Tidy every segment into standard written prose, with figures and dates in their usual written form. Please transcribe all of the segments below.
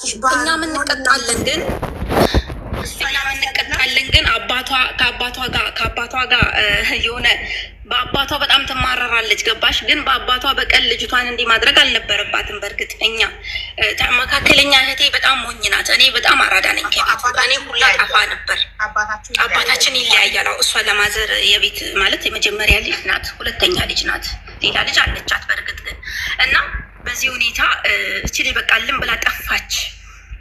እኛም እንቀጣለን ግን ከአባቷ ጋር የሆነ በአባቷ በጣም ትማረራለች። ገባሽ? ግን በአባቷ በቀል ልጅቷን እንዲህ ማድረግ አልነበረባትም። በእርግጥ እኛ መካከለኛ እህቴ በጣም ሞኝ ናት። እኔ በጣም አራዳ ነኝ። እኔ ሁላ ጠፋ ነበር። አባታችን ይለያያል። እሷ ለማዘር የቤት ማለት የመጀመሪያ ልጅ ናት፣ ሁለተኛ ልጅ ናት። ሌላ ልጅ አለቻት በእርግጥ ግን እና በዚህ ሁኔታ እቺ ልጅ በቃ ልም ብላ ጠፋች።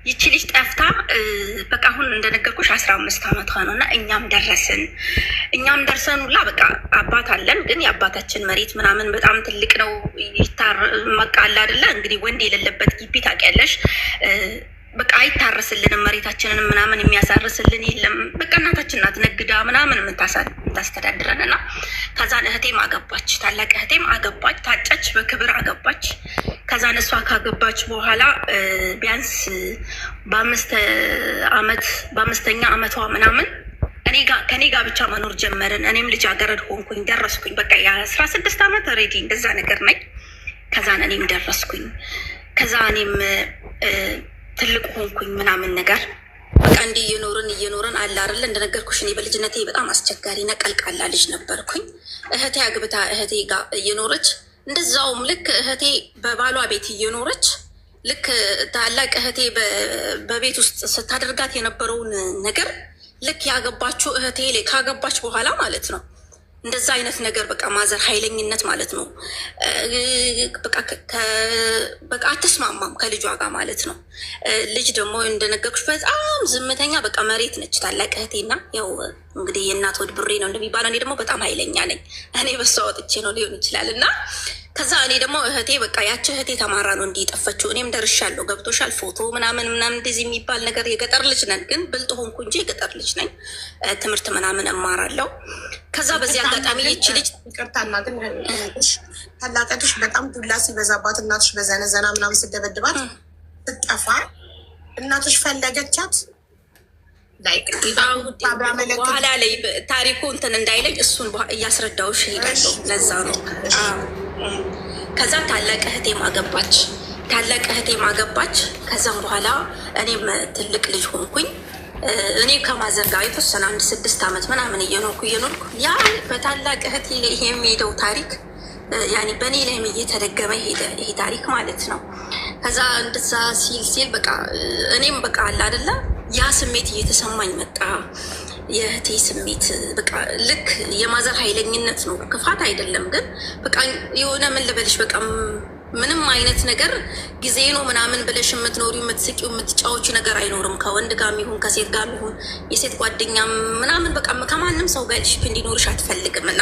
ይቺ ልጅ ጠፍታ በቃ አሁን እንደነገርኩሽ 15 ዓመቷ ነው እና እኛም ደርሰን ሁላ በቃ አባት አለን። ግን የአባታችን መሬት ምናምን በጣም ትልቅ ነው። መቃል አይደለ እንግዲህ ወንድ የሌለበት ግቢ ታውቂያለሽ። በቃ አይታረስልንም። መሬታችንን ምናምን የሚያሳርስልን የለም። በቃ እናታችን ናት ነግዳ ምናምን የምታስተዳድረን እና ከዛን እህቴም አገባች፣ ታላቅ እህቴም አገባች፣ ታጨች፣ በክብር አገባች። ከዛን እሷ ካገባች በኋላ ቢያንስ በአምስተኛ ዓመቷ ምናምን ከኔ ጋር ብቻ መኖር ጀመርን። እኔም ልጃገረድ ሆንኩኝ፣ ደረስኩኝ። በቃ የ16 ዓመት ሬዲ እንደዛ ነገር ነኝ። ከዛን እኔም ደረስኩኝ። ከዛ እኔም ትልቅ ሆንኩኝ ምናምን ነገር በቃ እንዲህ እየኖርን አለ አይደለ። እንደነገርኩሽ እኔ በልጅነቴ በጣም አስቸጋሪ ነቀልቃላ ልጅ ነበርኩኝ። እህቴ አግብታ እህቴ ጋር እየኖረች እንደዛውም ልክ እህቴ በባሏ ቤት እየኖረች ልክ ታላቅ እህቴ በቤት ውስጥ ስታደርጋት የነበረውን ነገር ልክ ያገባችው እህቴ ካገባች በኋላ ማለት ነው እንደዛ አይነት ነገር በቃ ማዘር ኃይለኝነት ማለት ነው። በቃ አትስማማም ከልጇ ጋር ማለት ነው። ልጅ ደግሞ እንደነገርኩሽ በጣም ዝምተኛ በቃ መሬት ነች ታላቅ እህቴና ያው እንግዲህ የእናት ወድ ብሬ ነው እንደሚባለው። እኔ ደግሞ በጣም ኃይለኛ ነኝ። እኔ በሷ ወጥቼ ነው ሊሆን ይችላል እና ከዛ እኔ ደግሞ እህቴ በቃ ያቺ እህቴ ተማራ ነው እንዲህ ጠፈችው። እኔም ደርሻለሁ። ገብቶሻል? ፎቶ ምናምን እንደዚህ የሚባል ነገር የገጠር ልጅ ነን፣ ግን ብልጥ ሆንኩ እንጂ የገጠር ልጅ ነኝ። ትምህርት ምናምን እማራለሁ። ከዛ በዚህ አጋጣሚ ይቺ ልጅ ይቅርታና ግን ታላቀትሽ በጣም ዱላ ሲበዛባት እናትሽ በዘነዘና ምናምን ስደበድባት ስጠፋ እናትሽ ፈለገቻት። በኋላ ላይ ታሪኩ እንትን እንዳይለኝ እሱን እያስረዳውሽ ሄዳለሁ። ለዛ ነው። ከዛ ታላቅ እህቴም አገባች። ከዛም በኋላ እኔም ትልቅ ልጅ ሆንኩኝ። እኔ ከማዘር ጋር የተወሰነ 6 ዓመት ምናምን እየኖርኩ ያ በታላቅ እህቴ ላይ የሚሄደው ታሪክ ያኔ በእኔ ላይም እየተደገመ ሄደ ይሄ ታሪክ ማለት ነው። ከዛ እንደዛ ሲል በቃ እኔም በቃ አለ አይደለ ያ ስሜት እየተሰማኝ መጣ። የእህቴ ስሜት በቃ ልክ የማዘር ኃይለኝነት ነው፣ ክፋት አይደለም። ግን በቃ የሆነ ምን ልበልሽ በቃ ምንም አይነት ነገር ጊዜ ነው ምናምን ብለሽ የምትኖሪው የምትስቂው የምትጫወቹ ነገር አይኖርም። ከወንድ ጋር ይሁን ከሴት ጋር ይሁን የሴት ጓደኛ ምናምን በቃ ከማንም ሰው ጋር ልሽ እንዲኖርሽ አትፈልግም። እና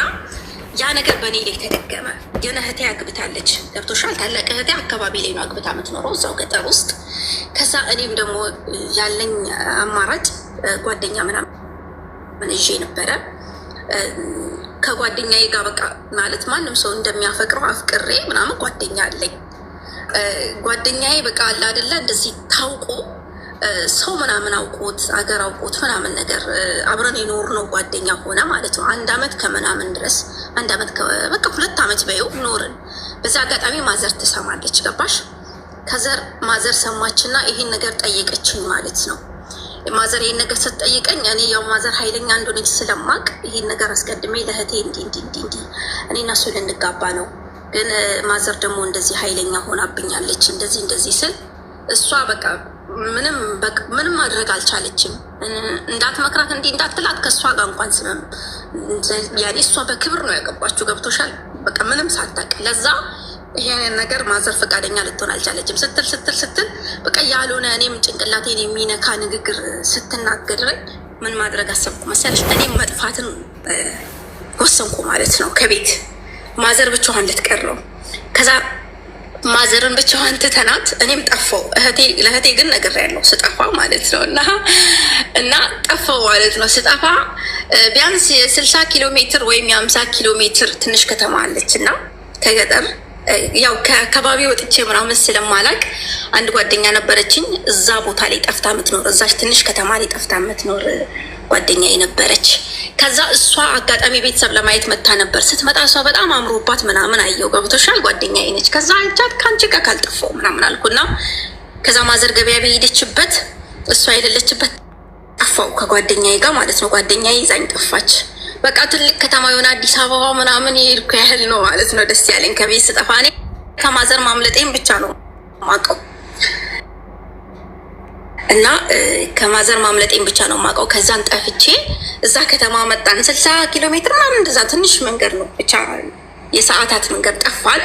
ያ ነገር በእኔ ላይ ተደገመ። ግን እህቴ አግብታለች። ገብቶሻል? ታላቅ እህቴ አካባቢ ላይ ነው አግብታ የምትኖረው እዛው ገጠር ውስጥ። ከዛ እኔም ደግሞ ያለኝ አማራጭ ጓደኛ ምናምን ይዤ ነበረ። ከጓደኛዬ ጋር በቃ ማለት ማንም ሰው እንደሚያፈቅረው አፍቅሬ ምናምን ጓደኛ አለኝ። ጓደኛዬ በቃ አለ አይደለ እንደዚህ ታውቆ ሰው ምናምን አውቆት አገር አውቆት ምናምን ነገር አብረን የኖር ነው ጓደኛ ሆነ ማለት ነው። 1 ዓመት ከምናምን ድረስ 1 ዓመት በቃ 2 ዓመት በይው ኖርን። በዚህ አጋጣሚ ማዘር ትሰማለች። ገባሽ? ከዘር ማዘር ሰማችና ይሄን ነገር ጠየቀችኝ ማለት ነው። ማዘር ይሄን ነገር ስትጠይቀኝ እኔ ያው ማዘር ኃይለኛ እንደሆነች ስለማቅ ይሄን ነገር አስቀድሜ ለእህቴ እንዲህ እኔ እና እሱ ልንጋባ ነው፣ ግን ማዘር ደግሞ እንደዚህ ኃይለኛ ሆናብኛለች እንደዚህ ስል እሷ በቃ ምንም ማድረግ አልቻለችም። እንዳትመክራት እንዲህ እንዳትላት ከእሷ ጋር እንኳን ስምም ያኔ እሷ በክብር ነው ያገባችሁ። ገብቶሻል? በቃ ምንም ሳታውቅ ለዛ ይሄንን ነገር ማዘር ፈቃደኛ ልትሆን አልቻለችም። ስትል በቃ ያልሆነ እኔም ጭንቅላቴን የሚነካ ንግግር ስትናገረኝ ምን ማድረግ አሰብኩ መሰለሽ? እኔም መጥፋትን ወሰንኩ ማለት ነው። ከቤት ማዘር ብቻዋን ልትቀር ነው። ከዛ ማዘርን ብቻዋን ትተናት እኔም ጠፋው። ለእህቴ ግን ነግሬያለሁ ስጠፋ ማለት ነው። እና ጠፋው ማለት ነው። ስጠፋ ቢያንስ የ60 ኪሎ ሜትር ወይም የ50 ኪሎ ሜትር ትንሽ ከተማ አለች እና ከገጠር ያው ከአካባቢ ወጥቼ ምናምን ስለማላቅ አንድ ጓደኛ ነበረችኝ እዛ ቦታ ላይ ጠፍታ የምትኖር እዛች ትንሽ ከተማ ላይ ጠፍታ የምትኖር ጓደኛ ነበረች። ከዛ እሷ አጋጣሚ ቤተሰብ ለማየት መታ ነበር። ስትመጣ እሷ በጣም አምሮባት ምናምን አየው። ገብቶሻል? ጓደኛ ነች። ከዛ አንቻት ከአንቺ ጋር ካልጠፋው ምናምን አልኩና ከዛ ማዘር ገበያ በሄደችበት እሷ የሌለችበት ጠፋው ከጓደኛዬ ጋር ማለት ነው። ጓደኛዬ ይዛኝ ጠፋች። በቃ ትልቅ ከተማ የሆነ አዲስ አበባ ምናምን የሄድኩ ያህል ነው ማለት ነው ደስ ያለኝ ከቤት ስጠፋ። እኔ ከማዘር ማምለጤን ብቻ ነው ማቀው እና ከማዘር ማምለጤን ብቻ ነው ማቀው። ከዛን ጠፍቼ እዛ ከተማ መጣን። 60 ኪሎ ሜትር ምናምን እንደዛ ትንሽ መንገድ ነው ብቻ የሰዓታት መንገድ ጠፋን።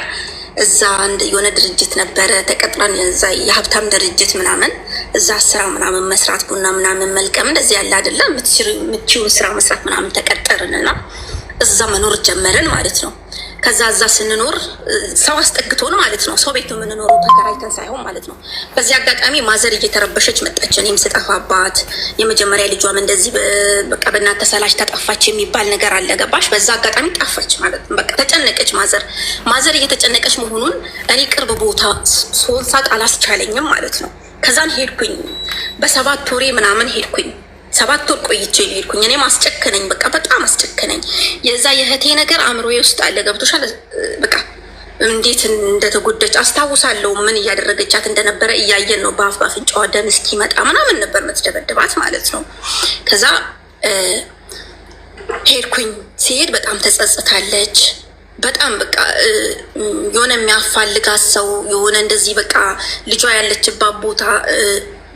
እዛ የሆነ ድርጅት ነበረ ተቀጥረን፣ እዛ የሀብታም ድርጅት ምናምን እዛ ስራ ምናምን መስራት ቡና ምናምን መልቀም እንደዚህ ያለ አይደለም የምትችይውን ስራ መስራት ምናምን ተቀጠርን እና እዛ መኖር ጀመርን ማለት ነው። ከዛ እዛ ስንኖር ሰው አስጠግቶን ማለት ነው። ሰው ቤት ነው የምንኖረው ተከራይተን ሳይሆን ማለት ነው። በዚህ አጋጣሚ ማዘር እየተረበሸች መጣች። እኔም ስጠፋባት የመጀመሪያ ልጇም እንደዚህ በቃ በእናትህ ሰላች ተጠፋች የሚባል ነገር አለ ገባሽ? በዛ አጋጣሚ ጠፋች ማለት ነው። በቃ ተጨነቀች ማዘር እየተጨነቀች መሆኑን እኔ ቅርብ ቦታ ሶን ሳቅ አላስቻለኝም ማለት ነው። ከዛን ሄድኩኝ በ7 ወሬ ምናምን ሄድኩኝ። 7 ወር ቆይቼ ሄድኩኝ። እኔም አስጨከነኝ፣ በቃ በጣም አስጨከነኝ። የዛ የእህቴ ነገር አእምሮዬ ውስጥ አለ ገብቶሻል? በቃ እንዴት እንደተጎደች አስታውሳለሁ። ምን እያደረገቻት እንደነበረ እያየን ነው። በአፍ በአፍንጫዋ ደም እስኪመጣ ምናምን ነበር የምትደበድባት ማለት ነው። ከዛ ሄድኩኝ። ሲሄድ በጣም ተጸጽታለች። በጣም በቃ የሆነ የሚያፋልጋት ሰው የሆነ እንደዚህ በቃ ልጇ ያለችባት ቦታ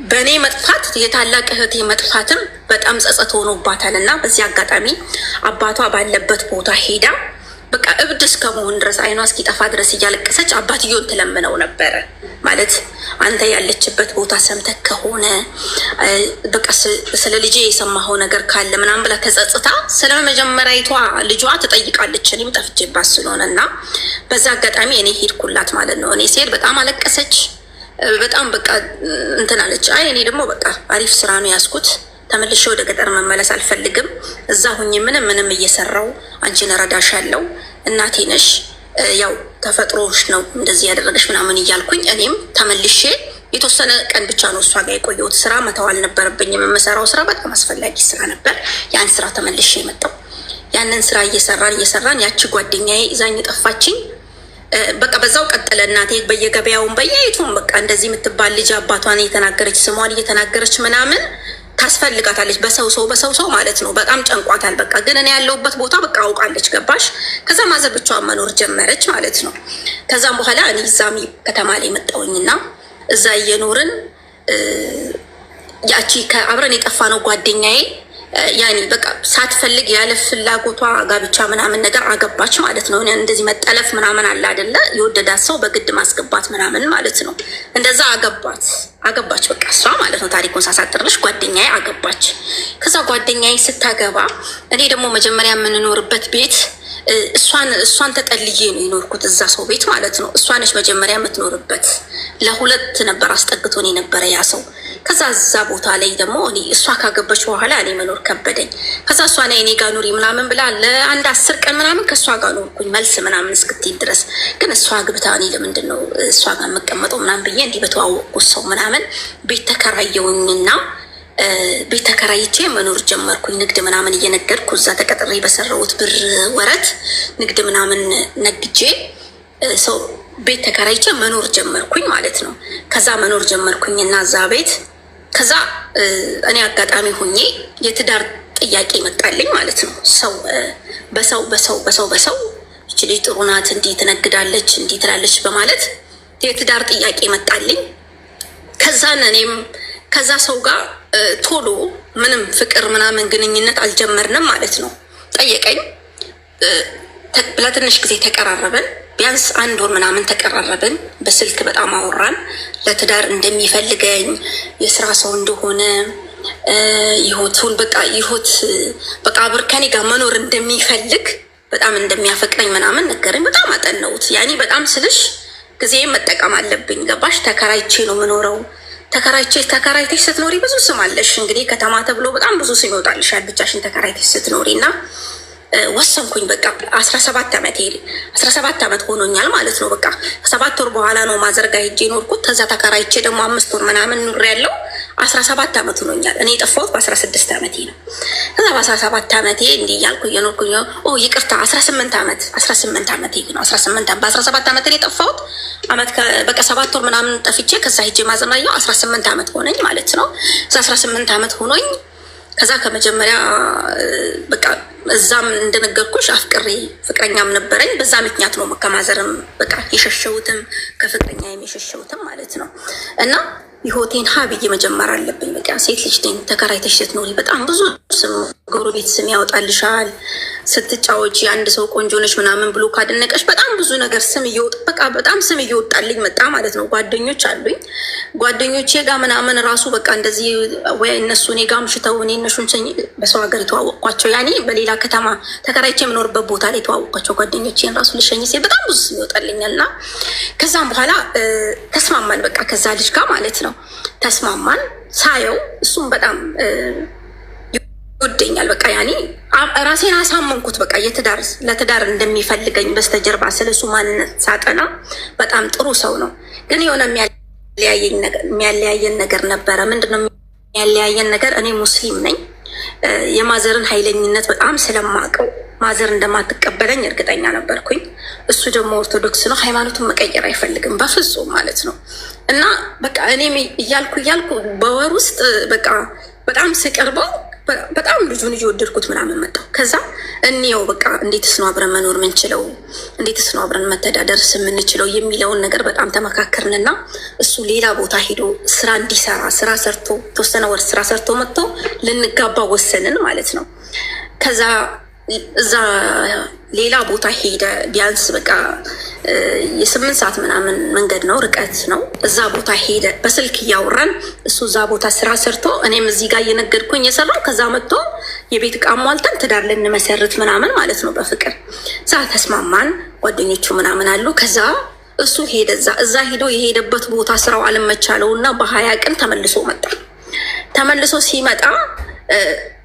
በእኔ መጥፋት የታላቅ እህቴ መጥፋትም በጣም ጸጸት ሆኖባታል። እና በዚህ አጋጣሚ አባቷ ባለበት ቦታ ሄዳ በቃ እብድ እስከመሆን ድረስ አይኗ እስኪጠፋ ድረስ እያለቀሰች አባትየውን ትለምነው ነበረ። ማለት አንተ ያለችበት ቦታ ሰምተህ ከሆነ በቃ ስለ ልጄ የሰማኸው ነገር ካለ ምናምን ብላ ተጸጽታ ስለ መጀመሪያዊቷ ልጇ ትጠይቃለች። እኔም ጠፍቼባት ስለሆነ እና በዛ አጋጣሚ እኔ ሄድኩላት ማለት ነው። እኔ ስሄድ በጣም አለቀሰች። በጣም በቃ እንትን አለች። አይ እኔ ደግሞ በቃ አሪፍ ስራ ነው ያዝኩት፣ ተመልሼ ወደ ገጠር መመለስ አልፈልግም። እዛ ሁኜ ምንም እየሰራው አንቺን እረዳሻለሁ፣ እናቴ ነሽ፣ ያው ተፈጥሮሽ ነው እንደዚህ ያደረገሽ ምናምን እያልኩኝ እኔም ተመልሼ የተወሰነ ቀን ብቻ ነው እሷ ጋር የቆየሁት። ስራ መተው አልነበረብኝም። የምሰራው ስራ በጣም አስፈላጊ ስራ ነበር። ያን ስራ ተመልሼ የመጣው ያንን ስራ እየሰራን ያቺ ጓደኛዬ ይዛኝ ጠፋችኝ። በቃ በዛው ቀጠለ። እናቴ በየገበያውን በየይቱም በቃ እንደዚህ የምትባል ልጅ አባቷን እየተናገረች ስሟን እየተናገረች ምናምን ታስፈልጋታለች። በሰው ሰው ማለት ነው። በጣም ጨንቋታል። በቃ ግን እኔ ያለሁበት ቦታ በቃ አውቃለች ገባሽ? ከዛ ማዘር ብቻዋን መኖር ጀመረች ማለት ነው። ከዛም በኋላ እኔ እዛም ከተማ ላይ መጣሁኝና እዛ እየኖርን ያቺ ከአብረን የጠፋ ነው ጓደኛዬ ያኔ በቃ ሳትፈልግ ያለ ፍላጎቷ ጋብቻ ምናምን ነገር አገባች ማለት ነው። እንደዚህ መጠለፍ ምናምን አለ አይደለ? የወደዳት ሰው በግድ ማስገባት ምናምን ማለት ነው። እንደዛ አገባች በቃ እሷ ማለት ነው። ታሪኩን ሳሳጥርልሽ ጓደኛዬ አገባች። ከዛ ጓደኛዬ ስታገባ እኔ ደግሞ መጀመሪያ የምንኖርበት ቤት እሷን ተጠልዬ ነው የኖርኩት እዛ ሰው ቤት ማለት ነው። እሷ ነች መጀመሪያ የምትኖርበት። ለ2 ነበር አስጠግቶን የነበረ ያ ሰው። ከዛ እዛ ቦታ ላይ ደግሞ እሷ ካገባች በኋላ እኔ መኖር ከበደኝ። ከዛ እሷ ላይ እኔ ጋር ኑሪ ምናምን ብላ ለአንድ 10 ቀን ምናምን ከእሷ ጋር ኖርኩኝ መልስ ምናምን እስክትል ድረስ። ግን እሷ ግብታ እኔ ለምንድን ነው እሷ ጋር የምቀመጠው ምናምን ብዬ እንዲህ በተዋወቅኩት ሰው ምናምን ቤት ተከራየውኝና ቤት ተከራይቼ መኖር ጀመርኩኝ። ንግድ ምናምን እየነገድኩ እዛ ተቀጥሬ በሰራሁት ብር ወረት ንግድ ምናምን ነግጄ ሰው ቤት ተከራይቼ መኖር ጀመርኩኝ ማለት ነው። ከዛ መኖር ጀመርኩኝ እና እዛ ቤት ከዛ እኔ አጋጣሚ ሆኜ የትዳር ጥያቄ መጣልኝ ማለት ነው። በሰው ይች ልጅ ጥሩ ናት፣ እንዲህ ትነግዳለች፣ እንዲህ ትላለች በማለት የትዳር ጥያቄ መጣልኝ። ከዛን እኔም ከዛ ሰው ጋር ቶሎ ምንም ፍቅር ምናምን ግንኙነት አልጀመርንም ማለት ነው። ጠየቀኝ። ለትንሽ ጊዜ ተቀራረብን። ቢያንስ 1 ወር ምናምን ተቀራረብን። በስልክ በጣም አወራን። ለትዳር እንደሚፈልገኝ የስራ ሰው እንደሆነ ህይወቱን በቃ አብር ከኔ ጋር መኖር እንደሚፈልግ በጣም እንደሚያፈቅረኝ ምናምን ነገረኝ። በጣም አጠናሁት። ያኔ በጣም ስልሽ ጊዜ መጠቀም አለብኝ ገባሽ? ተከራይቼ ነው የምኖረው። ተከራይተሽ ስትኖሪ ብዙ ስም አለሽ። እንግዲህ ከተማ ተብሎ በጣም ብዙ ስም ይወጣልሻል ብቻሽን ተከራይተሽ ስትኖሪ እና ወሰንኩኝ። በቃ 17 ዓመት ሆኖኛል ማለት ነው። በቃ ከ7 ወር በኋላ ነው ማዘር ጋር ሄጄ ኖርኩት። ከዛ ተከራይቼ ደግሞ 5 ወር ምናምን ኑሬ ያለው 17 ዓመት ሆኖኛል። እኔ የጠፋሁት በ16 ዓመቴ ነው። ከዛ በ17 ዓመቴ እንዲህ እያልኩ እየኖርኩኝ ይቅርታ 18 ዓመቴ ነው። በ17 ዓመት እኔ የጠፋሁት አመት በቃ 7 ወር ምናምን ጠፍቼ ከዛ ሄጄ ማዘናየው 18 ዓመት ሆነኝ ማለት ነው። እዛ 18 ዓመት ሆኖኝ ከዛ ከመጀመሪያ በቃ እዛም እንደነገርኩሽ አፍቅሬ ፍቅረኛም ነበረኝ። በዛ ምክንያት ነው ከማዘርም በቃ የሸሸሁትም ከፍቅረኛ የሸሸሁትም ማለት ነው። እና ህይወቴን ብዬ መጀመር አለብኝ። በቃ ሴት ልጅ ነኝ፣ ተከራይተሽ ስትኖሪ በጣም ብዙ ስም ጎረቤት ስም ያወጣልሻል። ስትጫወቺ አንድ ሰው ቆንጆ ነሽ ምናምን ብሎ ካደነቀሽ በጣም ብዙ ነገር ስም በቃ በጣም ስም እየወጣልኝ መጣ ማለት ነው። ጓደኞች አሉኝ። ጓደኞቼ ጋር ምናምን ራሱ በቃ እንደዚህ ወይ እነሱ እኔ ጋር ምሽተው እኔ እነሱን በሰው ሀገር የተዋወቅኳቸው ያኔ በሌላ ከተማ ተከራይቼ የምኖርበት ቦታ ላይ የተዋወቅኳቸው ጓደኞቼን ራሱ ልሸኝ ሲል በጣም ብዙ ስም ይወጣልኛል። እና ከዛም በኋላ ተስማማን በቃ ከዛ ልጅ ጋር ማለት ነው። ተስማማን። ሳየው እሱም በጣም ይወደኛል። በቃ ያኔ ራሴን አሳመንኩት። በቃ ለትዳር እንደሚፈልገኝ በስተጀርባ ስለሱ ማንነት ሳጠና በጣም ጥሩ ሰው ነው። ግን የሆነ የሚያለያየን ነገር ነበረ። ምንድነው የሚያለያየን ነገር? እኔ ሙስሊም ነኝ። የማዘርን ኃይለኝነት በጣም ስለማውቀው ማዘር እንደማትቀበለኝ እርግጠኛ ነበርኩኝ። እሱ ደግሞ ኦርቶዶክስ ነው። ሃይማኖቱን መቀየር አይፈልግም በፍጹም ማለት ነው። እና በቃ እኔም እያልኩ በወር ውስጥ በቃ በጣም ስቀርበው በጣም ልጁን እየወደድኩት ምናምን መጣው። ከዛ እንየው በቃ እንዴትስ ነው አብረን መኖር ምንችለው፣ እንዴትስ ነው አብረን መተዳደርስ የምንችለው የሚለውን ነገር በጣም ተመካከርንና እሱ ሌላ ቦታ ሄዶ ስራ እንዲሰራ ስራ ሰርቶ ተወሰነ ወር ስራ ሰርቶ መጥቶ ልንጋባ ወሰንን ማለት ነው። ከዛ እዛ ሌላ ቦታ ሄደ። ቢያንስ በቃ የ8 ሰዓት ምናምን መንገድ ነው፣ ርቀት ነው። እዛ ቦታ ሄደ። በስልክ እያወራን እሱ እዛ ቦታ ስራ ሰርቶ እኔም እዚህ ጋር እየነገድኩኝ የሰራው። ከዛ መጥቶ የቤት ዕቃ ሟልተን ትዳር ልንመሰርት ምናምን ማለት ነው በፍቅር። እዛ ተስማማን። ጓደኞቹ ምናምን አሉ። ከዛ እሱ ሄደ። እዛ ሄዶ የሄደበት ቦታ ስራው አልመቻለው እና በ20 ቀን ተመልሶ መጣ። ተመልሶ ሲመጣ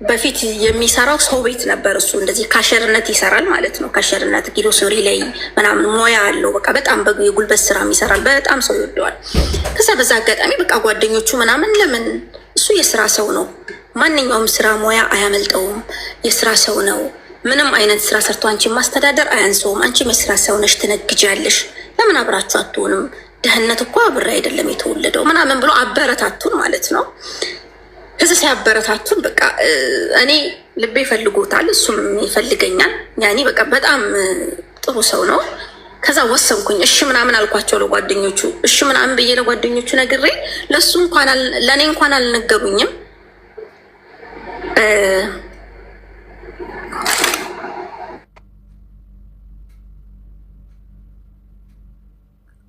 በፊት የሚሰራው ሰው ቤት ነበር። እሱ እንደዚህ ካሸርነት ይሰራል ማለት ነው። ካሸርነት ግሮሰሪ ላይ ምናምን ሙያ አለው። በቃ በጣም የጉልበት ስራ ይሰራል። በጣም ሰው ይወደዋል። ከዛ በዛ አጋጣሚ በቃ ጓደኞቹ ምናምን ለምን እሱ የስራ ሰው ነው፣ ማንኛውም ስራ ሙያ አያመልጠውም፣ የስራ ሰው ነው። ምንም አይነት ስራ ሰርቶ አንቺን ማስተዳደር አያንሰውም። አንቺም የስራ ሰው ነሽ፣ ትነግጃለሽ፣ ለምን አብራችሁ አትሆንም? ድህነት እኮ አብሬ አይደለም የተወለደው ምናምን ብሎ አበረታቱን ማለት ነው። ከዚ ሲያበረታቱን በቃ እኔ ልቤ ፈልጎታል፣ እሱም ይፈልገኛል። ያኔ በቃ በጣም ጥሩ ሰው ነው። ከዛ ወሰንኩኝ። እሺ ምናምን አልኳቸው ለጓደኞቹ። እሺ ምናምን ብዬ ለጓደኞቹ ነግሬ ለእሱ እንኳን ለእኔ እንኳን አልነገሩኝም።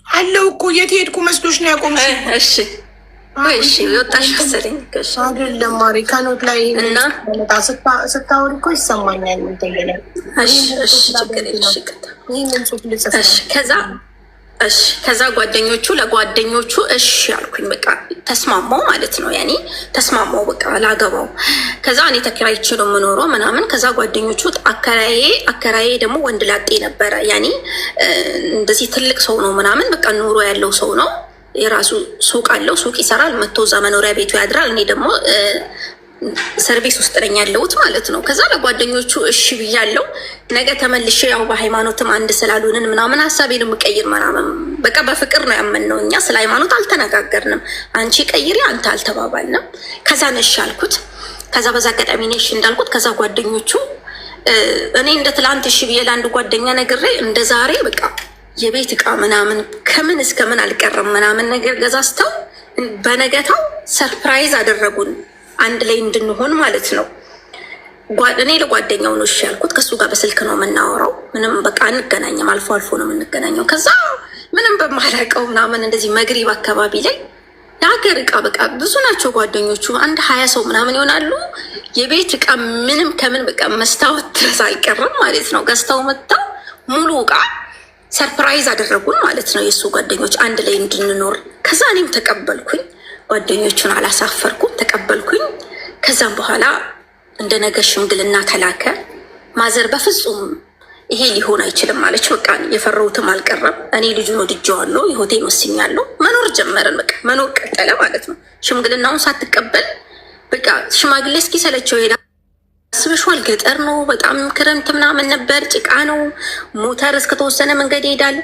አለው እኮ የት ሄድኩ መስሎሽ ነው ያቆምሽ? እሺ እሺ ወጣሽ መሰለኝ። አይደለም ማሪ ካኖት ላይ እና ስታወሪ እኮ ይሰማኛል። ከዛ ለጓደኞቹ እሺ አልኩኝ። በቃ ተስማማው ማለት ነው። ያኔ ተስማማው በቃ ላገባው። ከዛ እኔ ተከራይቼ ነው የምኖረው ምናምን። ከዛ ጓደኞቹ አከራዬ ደግሞ ወንድ ላጤ ነበረ። ያኔ እንደዚህ ትልቅ ሰው ነው ምናምን በቃ ኑሮ ያለው ሰው ነው። የራሱ ሱቅ አለው፣ ሱቅ ይሰራል። መጥቶ እዛ መኖሪያ ቤቱ ያድራል። እኔ ደግሞ ሰርቪስ ውስጥ ነኝ ያለሁት ማለት ነው። ከዛ ለጓደኞቹ እሺ ብያለሁ። ነገ ተመልሼ ያው በሃይማኖትም አንድ ስላልሆንን ምናምን ሀሳቤን የምቀይር ምናምን በቃ በፍቅር ነው ያመንነው። እኛ ስለ ሃይማኖት አልተነጋገርንም። አንቺ ቀይሪ አንተ አልተባባልንም። ከዛ ነሽ አልኩት። ከዛ በዛ አጋጣሚ ነሽ እንዳልኩት። ከዛ ጓደኞቹ እኔ እንደ ትላንት እሺ ብዬ ለአንድ ጓደኛ ነግሬ እንደ ዛሬ በቃ የቤት ዕቃ ምናምን ከምን እስከ ምን አልቀረም ምናምን ነገር ገዛዝተው በነገታው ሰርፕራይዝ አደረጉን አንድ ላይ እንድንሆን ማለት ነው። እኔ ለጓደኛው ነው እሺ ያልኩት። ከሱ ጋር በስልክ ነው የምናወራው። ምንም በቃ አንገናኝም፣ አልፎ አልፎ ነው የምንገናኘው። ከዛ ምንም በማላውቀው ምናምን እንደዚህ መግሪብ አካባቢ ላይ የሀገር ዕቃ በቃ ብዙ ናቸው ጓደኞቹ፣ አንድ 20 ሰው ምናምን ይሆናሉ። የቤት ዕቃ ምንም ከምን በቃ መስታወት ድረስ አልቀረም ማለት ነው። ገዝተው መጥተው ሙሉ ዕቃ ሰርፕራይዝ አደረጉን ማለት ነው። የእሱ ጓደኞች አንድ ላይ እንድንኖር። ከዛ እኔም ተቀበልኩኝ። ጓደኞቹን አላሳፈርኩም፣ ተቀበልኩኝ። ከዛም በኋላ እንደ ነገ ሽምግልና ተላከ። ማዘር በፍጹም ይሄ ሊሆን አይችልም ማለች። በቃ የፈራሁትም አልቀረም። እኔ ልጁን ወድጄዋለሁ፣ ህይወቴን ወስኛለሁ። መኖር ጀመርን። በቃ መኖር ቀጠለ ማለት ነው። ሽምግልናውን ሳትቀበል በቃ ሽማግሌ እስኪ ሰለቸው ሄዳ አስበሽዋል። ገጠር ነው፣ በጣም ክረምት ምናምን ነበር፣ ጭቃ ነው። ሞተር እስከተወሰነ መንገድ ይሄዳል።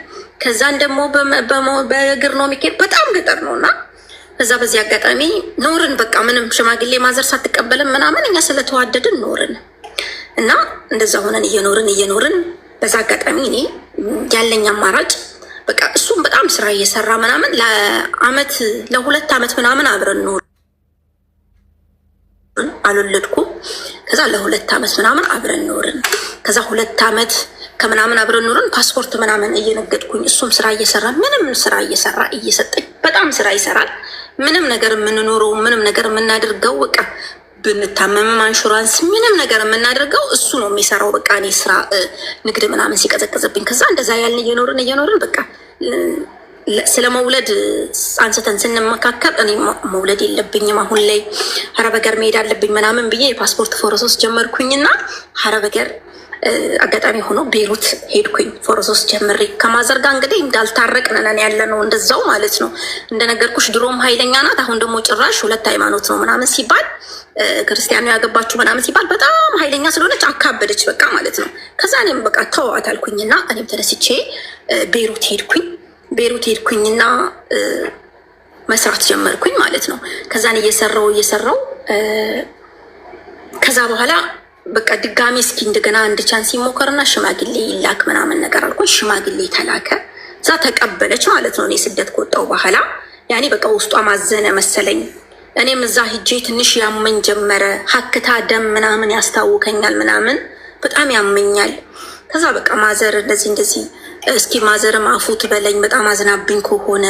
ከዛን ደግሞ በእግር ነው የሚሄድ። በጣም ገጠር ነው እና ከዛ በዚህ አጋጣሚ ኖርን። በቃ ምንም ሽማግሌ ማዘር ሳትቀበልም ምናምን እኛ ስለተዋደድን ኖርን እና እንደዛ ሆነን እየኖርን በዛ አጋጣሚ እኔ ያለኝ አማራጭ በቃ እሱም በጣም ስራ እየሰራ ምናምን ለ2 ዓመት ምናምን አብረን ኖርን። አልወለድኩም። ከዛ ለ2 ዓመት ምናምን አብረን ኖርን። ከዛ 2 ዓመት ከምናምን አብረን ኖርን። ፓስፖርት ምናምን እየነገድኩኝ እሱም ስራ እየሰራ ምንም ስራ እየሰራ እየሰጠኝ በጣም ስራ ይሰራል። ምንም ነገር የምንኖረው ምንም ነገር የምናደርገው በቃ ብንታመምም አንሹራንስ ምንም ነገር የምናደርገው እሱ ነው የሚሰራው። በቃ እኔ ስራ ንግድ ምናምን ሲቀዘቅዝብኝ ከዛ እንደዛ ያልን እየኖርን በቃ ስለ መውለድ አንስተን ስንመካከል እኔ መውለድ የለብኝም አሁን ላይ ሀረብ ሀገር መሄድ አለብኝ ምናምን ብዬ የፓስፖርት ፎረሶስ ጀመርኩኝና ሀረብ ሀገር አጋጣሚ ሆኖ ቤሩት ሄድኩኝ። ፎረሶስ ጀምሬ ከማዘር ጋር እንግዲህ እንዳልታረቅን ነን ያለ ነው እንደዛው ማለት ነው። እንደነገርኩሽ ድሮም ኃይለኛ ናት። አሁን ደግሞ ጭራሽ 2 ሃይማኖት ነው ምናምን ሲባል ክርስቲያኑ ያገባችሁ ምናምን ሲባል በጣም ኃይለኛ ስለሆነች አካበደች በቃ ማለት ነው። ከዛ እኔም በቃ ተዋት አልኩኝና እኔም ተነስቼ ቤሩት ሄድኩኝና መስራት ጀመርኩኝ ማለት ነው። ከዛን እየሰራው ከዛ በኋላ በቃ ድጋሚ እስኪ እንደገና አንድ ቻንስ ይሞከርና ሽማግሌ ይላክ ምናምን ነገር አልኩኝ። ሽማግሌ ተላከ። እዛ ተቀበለች ማለት ነው። እኔ ስደት ከወጣሁ በኋላ ያኔ በቃ ውስጧ ማዘነ መሰለኝ። እኔም እዛ ሂጄ ትንሽ ያመኝ ጀመረ። ሀክታ ደም ምናምን ያስታውከኛል ምናምን በጣም ያመኛል። ከዛ በቃ ማዘር እንደዚህ እስኪ ማዘርም አፉ ትበለኝ በጣም አዝናብኝ ከሆነ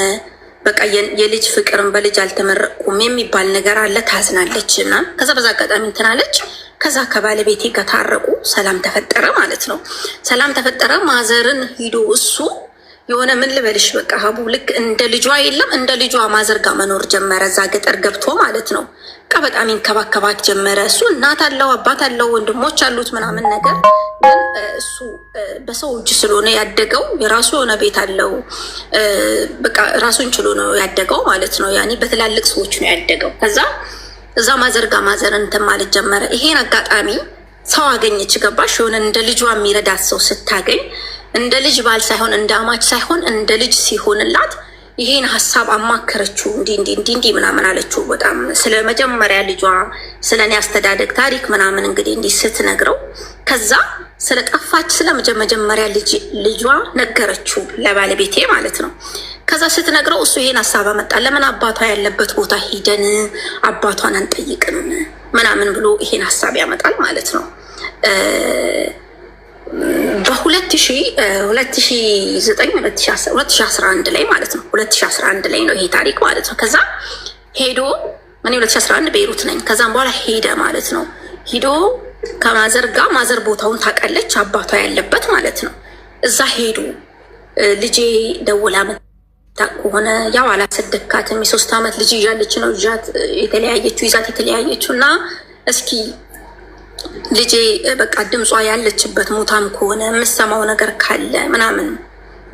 በቃ የልጅ ፍቅርን በልጅ አልተመረቁም የሚባል ነገር አለ። ታዝናለች እና ከዛ በዛ አጋጣሚ እንትናለች። ከዛ ከባለቤቴ ጋር ታረቁ። ሰላም ተፈጠረ ማለት ነው። ሰላም ተፈጠረ። ማዘርን ሂዶ እሱ የሆነ ምን ልበልሽ በቃ ሀቡ ልክ እንደ ልጇ የለም እንደ ልጇ ማዘር ጋር መኖር ጀመረ። እዛ ገጠር ገብቶ ማለት ነው። በቃ በጣም ይንከባከባት ጀመረ። እሱ እናት አለው አባት አለው ወንድሞች አሉት ምናምን ነገር ግን እሱ በሰው እጅ ስለሆነ ያደገው የራሱ የሆነ ቤት አለው። በቃ ራሱን ችሎ ነው ያደገው ማለት ነው። ያኔ በትላልቅ ሰዎች ነው ያደገው። ከዛ እዛ ማዘር እንትን ማለት ጀመረ። ይሄን አጋጣሚ ሰው አገኘች። ገባሽ? የሆነ እንደ ልጇ የሚረዳት ሰው ስታገኝ እንደ ልጅ ባል ሳይሆን እንደ አማች ሳይሆን እንደ ልጅ ሲሆንላት ይሄን ሀሳብ አማከረችው። እንዲህ ምናምን አለችው። በጣም ስለ መጀመሪያ ልጇ ስለ እኔ አስተዳደግ ታሪክ ምናምን እንግዲህ ስትነግረው ከዛ ስለ ጠፋች ስለ መጀመሪያ ልጇ ነገረችው ለባለቤቴ ማለት ነው። ከዛ ስትነግረው እሱ ይሄን ሀሳብ አመጣ። ለምን አባቷ ያለበት ቦታ ሂደን አባቷን አንጠይቅም ምናምን ብሎ ይሄን ሀሳብ ያመጣል ማለት ነው። በ2011 ላይ ማለት ነው 2011 ላይ ነው ይሄ ታሪክ ማለት ነው። ከዛ ሄዶ እኔ 2011 ቤይሩት ነኝ። ከዛም በኋላ ሄደ ማለት ነው። ሂዶ ከማዘር ጋር ማዘር ቦታውን ታውቃለች አባቷ ያለበት ማለት ነው። እዛ ሄዱ። ልጄ ደውላ ከሆነ ያው አላሰደካትም። የ3 ዓመት ልጅ ይዣለች ነው ይዛት የተለያየችው እና እስኪ ልጄ በቃ ድምጿ ያለችበት ሞታም ከሆነ የምሰማው ነገር ካለ ምናምን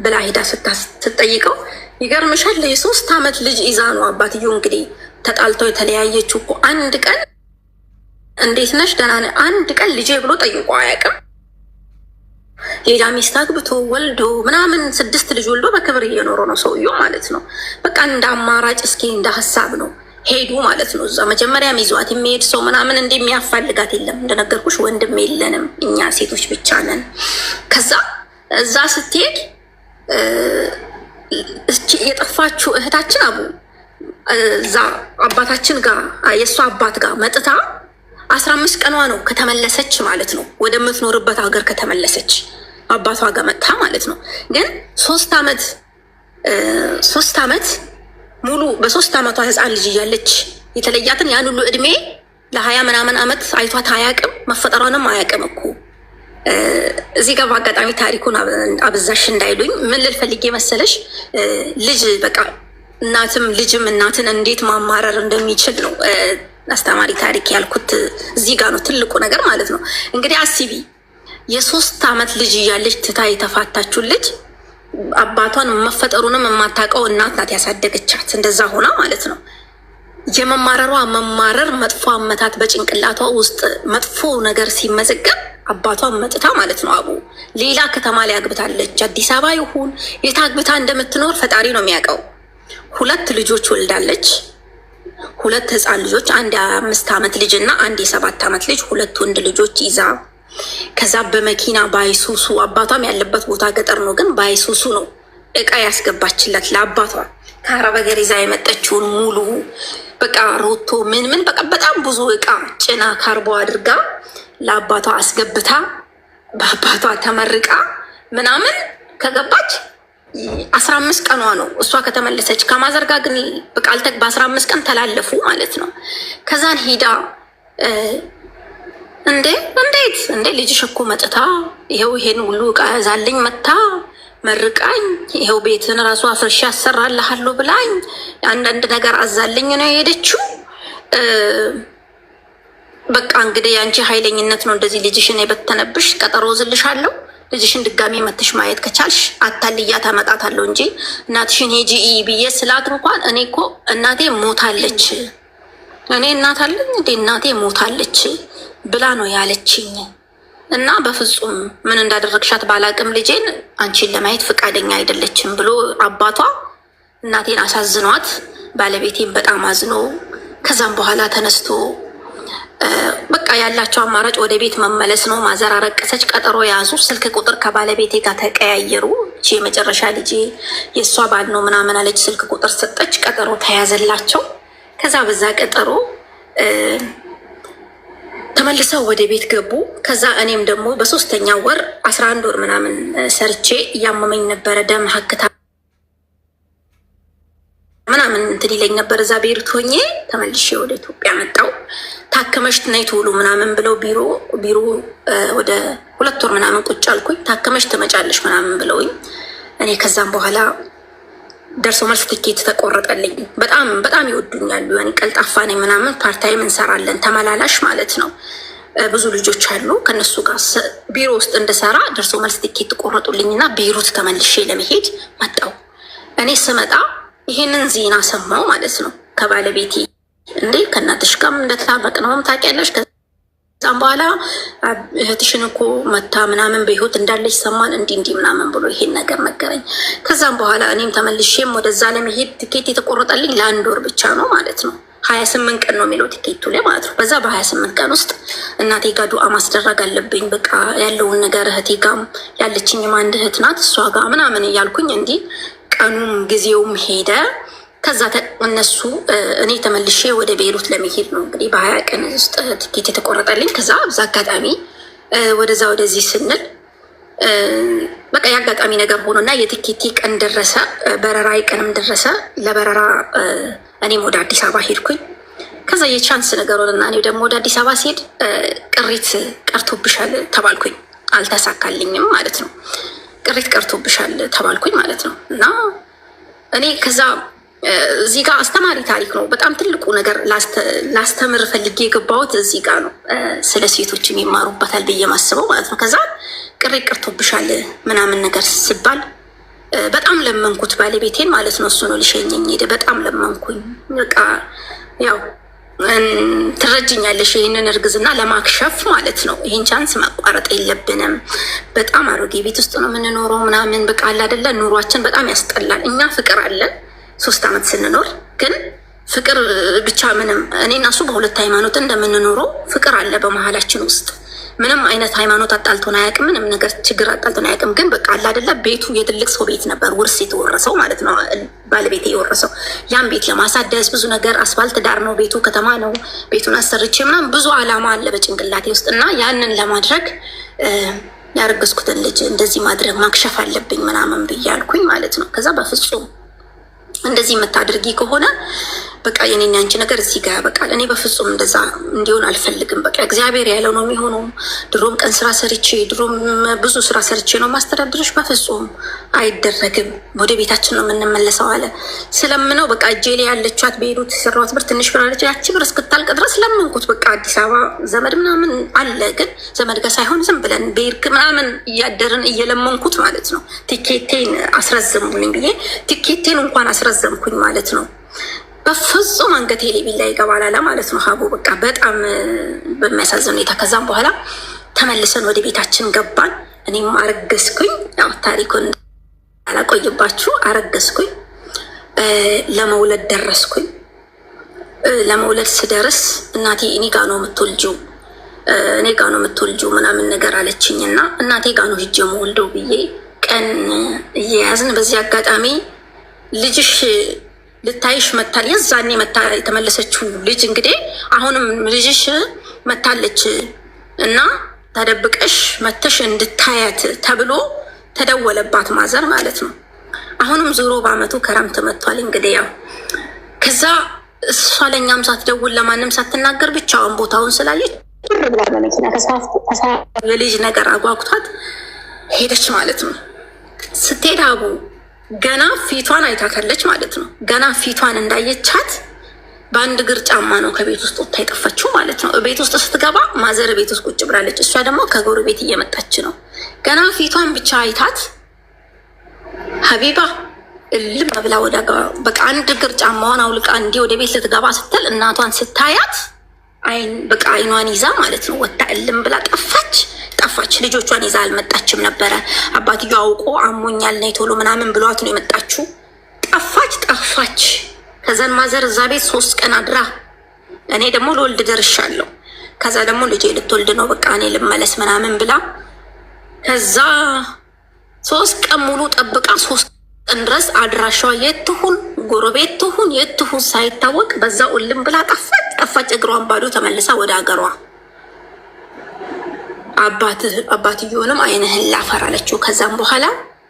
ብላ ሄዳ ስትጠይቀው ይገርምሻል የ3 ዓመት ልጅ ይዛ ነው አባትየው እንግዲህ ተጣልተው የተለያየችው እኮ አንድ ቀን እንዴት ነሽ ደህና ነሽ አንድ ቀን ልጄ ብሎ ጠይቆ አያውቅም። ሌላ ሚስት አግብቶ ወልዶ ምናምን 6 ልጅ ወልዶ በክብር እየኖረ ነው ሰውየው ማለት ነው። በቃ እንደ አማራጭ እስኪ እንደ ሀሳብ ነው ሄዱ ማለት ነው። እዛ መጀመሪያም ይዟት የሚሄድ ሰው ምናምን እንደሚያፋልጋት የለም። እንደነገርኩሽ ወንድም የለንም እኛ ሴቶች ብቻ ነን። ከዛ እዛ ስትሄድ የጠፋችው እህታችን አቡ እዛ አባታችን ጋር የእሷ አባት ጋር መጥታ 15 ቀኗ ነው ከተመለሰች ማለት ነው። ወደምትኖርበት ሀገር ከተመለሰች አባቷ ጋር መጥታ ማለት ነው። ግን 3 ዓመት ሙሉ በ3 ዓመቷ ህፃን ልጅ እያለች የተለያትን ያን ሁሉ እድሜ ለ20 ምናምን ዓመት አይቷት አያውቅም። መፈጠሯንም አያውቅም እኮ። እዚህ ጋር በአጋጣሚ ታሪኩን አብዛሽ እንዳይሉኝ ምን ልል ፈልጌ መሰለሽ ልጅ በቃ እናትም ልጅም እናትን እንዴት ማማረር እንደሚችል ነው አስተማሪ ታሪክ ያልኩት። እዚህ ጋር ነው ትልቁ ነገር ማለት ነው። እንግዲህ አስቢ የ3 ዓመት ልጅ እያለች ትታ የተፋታችው ልጅ አባቷን መፈጠሩንም የማታውቀው እናት ናት ያሳደገቻት። እንደዛ ሆና ማለት ነው። የመማረሯ መማረር መጥፎ አመታት በጭንቅላቷ ውስጥ መጥፎ ነገር ሲመዘገብ አባቷን መጥታ ማለት ነው አቡ ሌላ ከተማ ላይ አግብታለች። አዲስ አበባ ይሁን የት አግብታ እንደምትኖር ፈጣሪ ነው የሚያውቀው። 2 ልጆች ወልዳለች። 2 ህፃን ልጆች፣ አንድ የ5 ዓመት ልጅ እና አንድ የ7 ዓመት ልጅ፣ 2 ወንድ ልጆች ይዛ ከዛ በመኪና ባይሱሱ አባቷም ያለበት ቦታ ገጠር ነው፣ ግን ባይሱሱ ነው እቃ ያስገባችለት ለአባቷ። ከአረብ ሀገር ይዛ የመጠችውን ሙሉ በቃ ሮቶ ምን በቃ በጣም ብዙ እቃ ጭና ካርቦ አድርጋ ለአባቷ አስገብታ በአባቷ ተመርቃ ምናምን ከገባች 15 ቀኗ ነው እሷ ከተመለሰች። ከማዘርጋ ግን በቃ በ15 ቀን ተላለፉ ማለት ነው። ከዛን ሂዳ እንዴት ልጅሽ እኮ መጥታ ይሄው ይሄን ሁሉ እቃ ያዛልኝ መታ መርቃኝ ይሄው ቤትን ራሱ አፍርሻ ያሰራልሃለሁ ብላኝ አንዳንድ ነገር አዛልኝ ነው የሄደችው። በቃ እንግዲህ ያንቺ ኃይለኝነት ነው እንደዚህ ልጅሽን የበተነብሽ። ቀጠሮ ዝልሻለሁ ልጅሽን ድጋሚ መትሽ ማየት ከቻልሽ አታልያ ታመጣታለሁ እንጂ እናትሽን ሄጂ ብዬ ስላት እንኳን እኔ እኮ እናቴ ሞታለች፣ እኔ እናት አለኝ እንዴ እናቴ ሞታለች ብላ ነው ያለችኝ። እና በፍጹም ምን እንዳደረግሻት ባላቅም ልጄን አንቺን ለማየት ፈቃደኛ አይደለችም ብሎ አባቷ እናቴን አሳዝኗት፣ ባለቤቴን በጣም አዝኖ ከዛም በኋላ ተነስቶ በቃ ያላቸው አማራጭ ወደ ቤት መመለስ ነው። ማዘር አረቀሰች፣ ቀጠሮ ያዙ፣ ስልክ ቁጥር ከባለቤቴ ጋር ተቀያየሩ። እቺ የመጨረሻ ልጄ የእሷ ባል ነው ምናምን አለች፣ ስልክ ቁጥር ሰጠች፣ ቀጠሮ ተያዘላቸው። ከዛ በዛ ቀጠሮ ተመልሰው ወደ ቤት ገቡ። ከዛ እኔም ደግሞ በ3ኛ ወር 11 ወር ምናምን ሰርቼ እያመመኝ ነበረ። ደም ሀክታ ምናምን እንትን ይለኝ ነበር። እዛ ቤሩት ሆኜ ተመልሼ ወደ ኢትዮጵያ መጣው። ታከመሽ ነይ ቶሎ ምናምን ብለው ቢሮ ወደ 2 ወር ምናምን ቁጭ አልኩኝ። ታከመሽ ትመጫለሽ ምናምን ብለውኝ እኔ ከዛም በኋላ ደርሶ መልስ ትኬት ተቆረጠልኝ። በጣም ይወዱኛሉ። ያኔ ቀልጣፋ ነኝ ምናምን። ፓርታይም እንሰራለን ተመላላሽ ማለት ነው። ብዙ ልጆች አሉ ከነሱ ጋር ቢሮ ውስጥ እንድሰራ ደርሶ መልስ ትኬት ተቆረጡልኝ እና ቤሩት ተመልሼ ለመሄድ መጣው። እኔ ስመጣ ይሄንን ዜና ሰማው ማለት ነው ከባለቤቴ። እንዴ ከእናትሽ ጋርም እንደተታረቅ ነውም ታውቂያለሽ። ከዛም በኋላ እህትሽን እኮ መታ ምናምን በህይወት እንዳለች ሰማን እንዲህ ምናምን ብሎ ይሄን ነገር ነገረኝ። ከዛም በኋላ እኔም ተመልሼም ወደዛ ለመሄድ ትኬት የተቆረጠልኝ ለ1 ወር ብቻ ነው ማለት ነው። 28 ቀን ነው የሚለው ቲኬቱ ላይ ማለት ነው። በዛ በ28 ቀን ውስጥ እናቴ ጋር ዱዓ ማስደረግ አለብኝ። በቃ ያለውን ነገር እህቴ ጋም ያለችኝም አንድ እህት ናት እሷ ጋር ምናምን እያልኩኝ እንዲህ ቀኑም ጊዜውም ሄደ። ከዛ እነሱ እኔ ተመልሼ ወደ ቤሩት ለመሄድ ነው እንግዲህ በ20 ቀን ውስጥ ትኬት የተቆረጠልኝ። ከዛ በዛ አጋጣሚ ወደዛ ወደዚህ ስንል በቃ የአጋጣሚ ነገር ሆኖ እና የትኬቴ ቀን ደረሰ፣ በረራ ቀንም ደረሰ። ለበረራ እኔም ወደ አዲስ አበባ ሄድኩኝ። ከዛ የቻንስ ነገር ሆነና እኔ ደግሞ ወደ አዲስ አበባ ሲሄድ ቅሪት ቀርቶብሻል ተባልኩኝ። አልተሳካልኝም ማለት ነው። ቅሪት ቀርቶብሻል ተባልኩኝ ማለት ነው። እና እኔ ከዛ እዚህ ጋር አስተማሪ ታሪክ ነው። በጣም ትልቁ ነገር ላስተምር ፈልጌ የገባሁት እዚህ ጋር ነው። ስለ ሴቶች የሚማሩበታል ብዬ ማስበው ማለት ነው። ከዛ ቅሪት ቀርቶብሻል ምናምን ነገር ሲባል በጣም ለመንኩት ባለቤቴን ማለት ነው። እሱ ነው ሊሸኘኝ ሄደ። በጣም ለመንኩኝ። በቃ ያው ትረጅኛለሽ ይህንን እርግዝና ለማክሸፍ ማለት ነው። ይህን ቻንስ ማቋረጥ የለብንም። በጣም አሮጌ ቤት ውስጥ ነው የምንኖረው ምናምን በቃ አለ አይደለ፣ ኑሯችን በጣም ያስጠላል። እኛ ፍቅር አለን 3 ዓመት ስንኖር፣ ግን ፍቅር ብቻ ምንም እኔ እና እሱ በ2 ሃይማኖት እንደምንኖረው ፍቅር አለ በመሀላችን ውስጥ። ምንም አይነት ሃይማኖት አጣልቶን አያውቅም። ምንም ነገር ችግር አጣልቶን አያውቅም። ግን በቃ አለ አይደለ፣ ቤቱ የትልቅ ሰው ቤት ነበር፣ ውርስ የተወረሰው ማለት ነው። ባለቤቴ የወረሰው ያን ቤት ለማሳደስ ብዙ ነገር፣ አስፋልት ዳር ነው ቤቱ፣ ከተማ ነው። ቤቱን አሰርቼ ምናምን ብዙ አላማ አለ በጭንቅላቴ ውስጥ እና ያንን ለማድረግ ያረገዝኩትን ልጅ እንደዚህ ማድረግ ማክሸፍ አለብኝ ምናምን ብያልኩኝ ማለት ነው። ከዛ በፍጹም እንደዚህ የምታደርጊ ከሆነ በቃ የኔና አንቺ ነገር እዚህ ጋር ያበቃል። እኔ በፍጹም እንደዛ እንዲሆን አልፈልግም። በቃ እግዚአብሔር ያለው ነው የሚሆነው። ድሮም ቀን ስራ ሰርቼ ድሮም ብዙ ስራ ሰርቼ ነው ማስተዳድርሽ። በፍጹም አይደረግም። ወደ ቤታችን ነው የምንመለሰው አለ። ስለምነው በቃ እጄ ላይ ያለቻት በሄዱት የሰራኋት ብር ትንሽ ብር አለች። ያቺ ብር እስክታልቅ ድረስ ለምንኩት። በቃ አዲስ አበባ ዘመድ ምናምን አለ፣ ግን ዘመድ ጋር ሳይሆን ዝም ብለን ቤርክ ምናምን እያደርን እየለመንኩት ማለት ነው። ቲኬቴን አስረዘሙልኝ ብዬ ቲኬቴን እንኳን አስረዘምኩኝ ማለት ነው። በፍጹም አንገቴ ላይ ቢላ ይገባል አለ ማለት ነው ሀቡ። በቃ በጣም በሚያሳዝን ሁኔታ ከዛም በኋላ ተመልሰን ወደ ቤታችን ገባን። እኔም አረገዝኩኝ። ያው ታሪኩን አላቆይባችሁ፣ አረገዝኩኝ። ለመውለድ ደረስኩኝ። ለመውለድ ስደርስ እናቴ እኔ ጋ ነው የምትወልጂው፣ እኔ ጋ ነው የምትወልጂው ምናምን ነገር አለችኝ እና እናቴ ጋ ነው ሂጄ የምወልደው ብዬ ቀን እየያዝን በዚህ አጋጣሚ ልጅሽ ልታይሽ መታል። የዛኔ መታ የተመለሰችው ልጅ እንግዲህ አሁንም ልጅሽ መታለች እና ተደብቀሽ መተሽ እንድታያት ተብሎ ተደወለባት ማዘር ማለት ነው። አሁንም ዙሮ በአመቱ ክረምት መጥቷል። እንግዲህ ያው ከዛ እሷ ለእኛም ሳትደውል ለማንም ሳትናገር ብቻውን ቦታውን ስላየች ብላ በመኪና የልጅ ነገር አጓጉቷት ሄደች ማለት ነው። ስትሄድ አቡ ገና ፊቷን አይታታለች ማለት ነው። ገና ፊቷን እንዳየቻት በአንድ እግር ጫማ ነው ከቤት ውስጥ ወጥታ የጠፋችው ማለት ነው። ቤት ውስጥ ስትገባ ማዘር ቤት ውስጥ ቁጭ ብላለች። እሷ ደግሞ ከጎረቤት እየመጣች ነው። ገና ፊቷን ብቻ አይታት ሀቢባ እልም ብላ ወደ በቃ አንድ እግር ጫማዋን አውልቃ እንዲህ ወደ ቤት ልትገባ ስትል እናቷን ስታያት በቃ አይኗን ይዛ ማለት ነው ወጣ እልም ብላ ጠፋች። ልጆቿን ይዛ አልመጣችም ነበረ። አባትዮ አውቆ አሞኛል ነይ ቶሎ ምናምን ብሏት ነው የመጣችው። ጠፋች። ከዛን ማዘር እዛ ቤት 3 ቀን አድራ፣ እኔ ደግሞ ልወልድ ደርሻለሁ። ከዛ ደግሞ ልጄ ልትወልድ ነው በቃ እኔ ልመለስ ምናምን ብላ ከዛ 3 ቀን ሙሉ ጠብቃ 3 ቀን ድረስ አድራሻዋ የት ትሁን ጎረቤት ትሁን የት ትሁን ሳይታወቅ በዛ እልም ብላ ጠፋች። እግሯን ባዶ ተመልሳ ወደ ሀገሯ። አባትየውንም አይንህን ላፈር አለችው። ከዛም በኋላ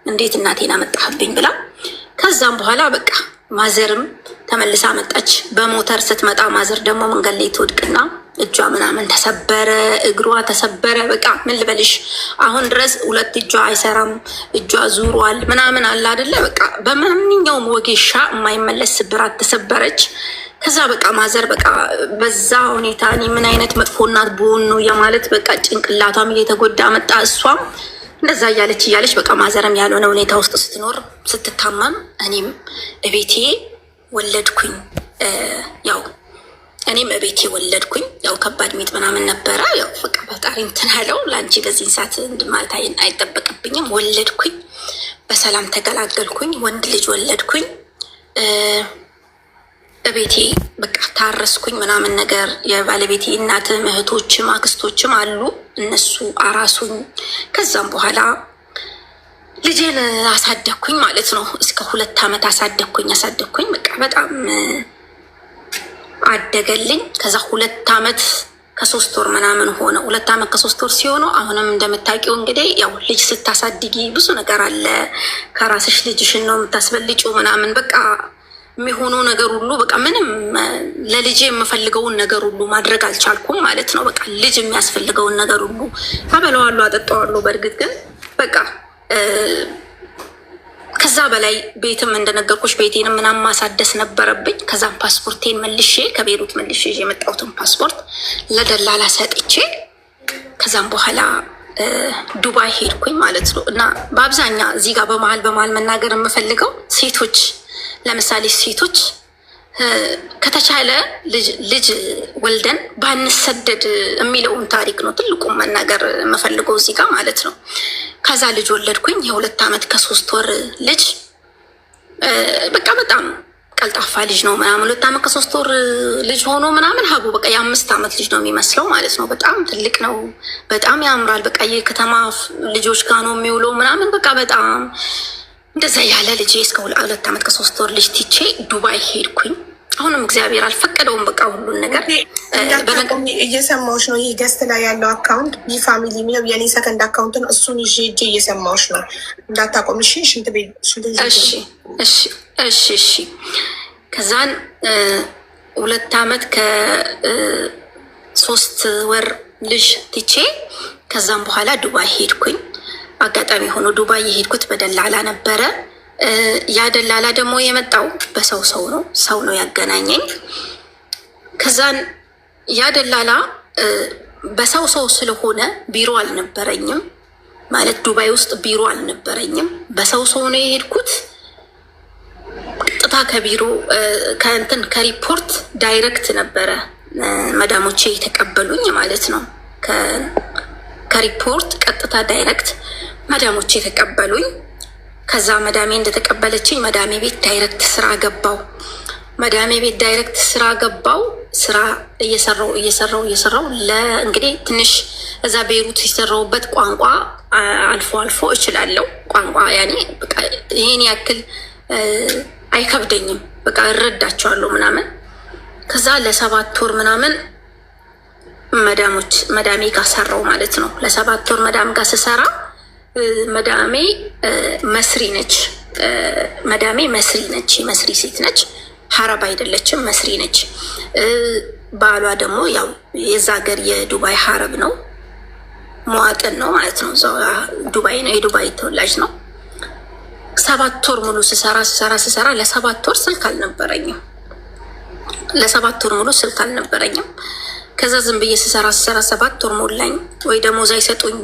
እንዴት እናቴን አመጣህብኝ ብላ ከዛም በኋላ በቃ ማዘርም ተመልሳ መጣች። በሞተር ስትመጣ ማዘር ደግሞ መንገድ ላይ ትወድቅና እጇ ምናምን ተሰበረ፣ እግሯ ተሰበረ። በቃ ምን ልበልሽ አሁን ድረስ 2 እጇ አይሰራም፣ እጇ ዙሯል ምናምን አለ አይደለ። በቃ በማንኛውም ወጌሻ የማይመለስ ስብራት ተሰበረች። ከዛ በቃ ማዘር በቃ በዛ ሁኔታ እኔ ምን አይነት መጥፎ እናት ብሆን ነው የማለት በቃ ጭንቅላቷም እየተጎዳ መጣ። እሷም እንደዛ እያለች በቃ ማዘርም ያልሆነ ሁኔታ ውስጥ ስትኖር ስትታመም እኔም እቤቴ ወለድኩኝ። ያው እኔም እቤቴ ወለድኩኝ። ያው ከባድ ሚጥ ምናምን ነበረ። ያው በቃ በጣም እንትን ያለው ለአንቺ በዚህ ሰዓት እንድማለት አይጠበቅብኝም። ወለድኩኝ፣ በሰላም ተገላገልኩኝ። ወንድ ልጅ ወለድኩኝ። እቤቴ በቃ ታረስኩኝ ምናምን ነገር። የባለቤቴ እናትም እህቶችም አክስቶችም አሉ፣ እነሱ አራሱኝ። ከዛም በኋላ ልጄን አሳደግኩኝ ማለት ነው። እስከ 2 ዓመት አሳደግኩኝ። በቃ በጣም አደገልኝ። ከዛ 2 ዓመት ከ3 ወር ምናምን ሆነ። 2 ዓመት ከ3 ወር ሲሆነው አሁንም እንደምታውቂው እንግዲህ ያው ልጅ ስታሳድጊ ብዙ ነገር አለ። ከራስሽ ልጅሽን ነው የምታስበልጪው ምናምን በቃ የሚሆነው ነገር ሁሉ በቃ ምንም ለልጄ የምፈልገውን ነገር ሁሉ ማድረግ አልቻልኩም ማለት ነው። በቃ ልጅ የሚያስፈልገውን ነገር ሁሉ አበላዋለሁ፣ አጠጣዋለሁ። በእርግጥ ግን በቃ ከዛ በላይ ቤትም እንደነገርኩሽ ቤቴንም ምናምን ማሳደስ ነበረብኝ። ከዛም ፓስፖርቴን መልሼ ከቤሩት መልሼ የመጣሁትን ፓስፖርት ለደላላ ሰጥቼ ከዛም በኋላ ዱባይ ሄድኩኝ ማለት ነው። እና በአብዛኛው እዚህ ጋር በመሀል መናገር የምፈልገው ሴቶች ለምሳሌ ሴቶች ከተቻለ ልጅ ወልደን ባንሰደድ የሚለውን ታሪክ ነው ትልቁም መናገር የምፈልገው እዚህ ጋር ማለት ነው። ከዛ ልጅ ወለድኩኝ። የ2 ዓመት ከ3 ወር ልጅ በቃ በጣም ቀልጣፋ ልጅ ነው ምናምን። 2 ዓመት ከ3 ወር ልጅ ሆኖ ምናምን ሀቡ በቃ የ5 ዓመት ልጅ ነው የሚመስለው ማለት ነው። በጣም ትልቅ ነው፣ በጣም ያምራል። በቃ የከተማ ልጆች ጋር ነው የሚውለው ምናምን በቃ በጣም እንደዛ ያለ ልጅ እስከ 2 ዓመት ከ3 ወር ልጅ ትቼ ዱባይ ሄድኩኝ። አሁንም እግዚአብሔር አልፈቀደውም በቃ ሁሉን ነገር እየሰማዎች ነው። ይህ ገስት ላይ ያለው አካውንት ቢ ፋሚሊ የሚለው የኔ ሰከንድ አካውንት ነው። እሱን ይዤ እየሰማዎች ነው። እንዳታቆም እሺ። ሽንት ቤት እሺ። ከዛን 2 ዓመት ከ3 ወር ልጅ ትቼ ከዛም በኋላ ዱባይ ሄድኩኝ። አጋጣሚ ሆኖ ዱባይ የሄድኩት በደላላ ነበረ። ያ ደላላ ደግሞ የመጣው በሰው ነው፣ ሰው ነው ያገናኘኝ። ከዛን ያ ደላላ በሰው ስለሆነ ቢሮ አልነበረኝም፣ ማለት ዱባይ ውስጥ ቢሮ አልነበረኝም። በሰው ነው የሄድኩት። ቀጥታ ከቢሮ ከሪፖርት ዳይሬክት ነበረ መዳሞቼ የተቀበሉኝ ማለት ነው። ከሪፖርት ቀጥታ ዳይሬክት መዳሞቼ የተቀበሉኝ። ከዛ መዳሜ እንደተቀበለችኝ መዳሜ ቤት ዳይሬክት ስራ ገባው። መዳሜ ቤት ዳይሬክት ስራ ገባው። ስራ እየሰራው እንግዲህ ትንሽ እዛ ቤሩት የሰራውበት ቋንቋ አልፎ እችላለሁ። ቋንቋ ያኔ በቃ ይሄን ያክል አይከብደኝም። በቃ እረዳቸዋለሁ ምናምን። ከዛ ለ7 ወር ምናምን መዳሜ ጋር ሰራው ማለት ነው። ለ7 ወር መዳም ጋር ስሰራ መዳሜ መስሪ ነች። መዳሜ መስሪ ነች፣ መስሪ ሴት ነች። ሀረብ አይደለችም፣ መስሪ ነች። ባሏ ደግሞ ያው የዛ ሀገር የዱባይ ሀረብ ነው፣ መዋጥን ነው ማለት ነው። እዛው ዱባይ ነው፣ የዱባይ ተወላጅ ነው። 7 ወር ሙሉ ስሰራ ለ7 ወር ስልክ አልነበረኝም። ለ7 ወር ሙሉ ስልክ አልነበረኝም። ከዛ ዝም ብዬ ስሰራ 7 ወር ሞላኝ። ወይ ደሞዝ አይሰጡኝ።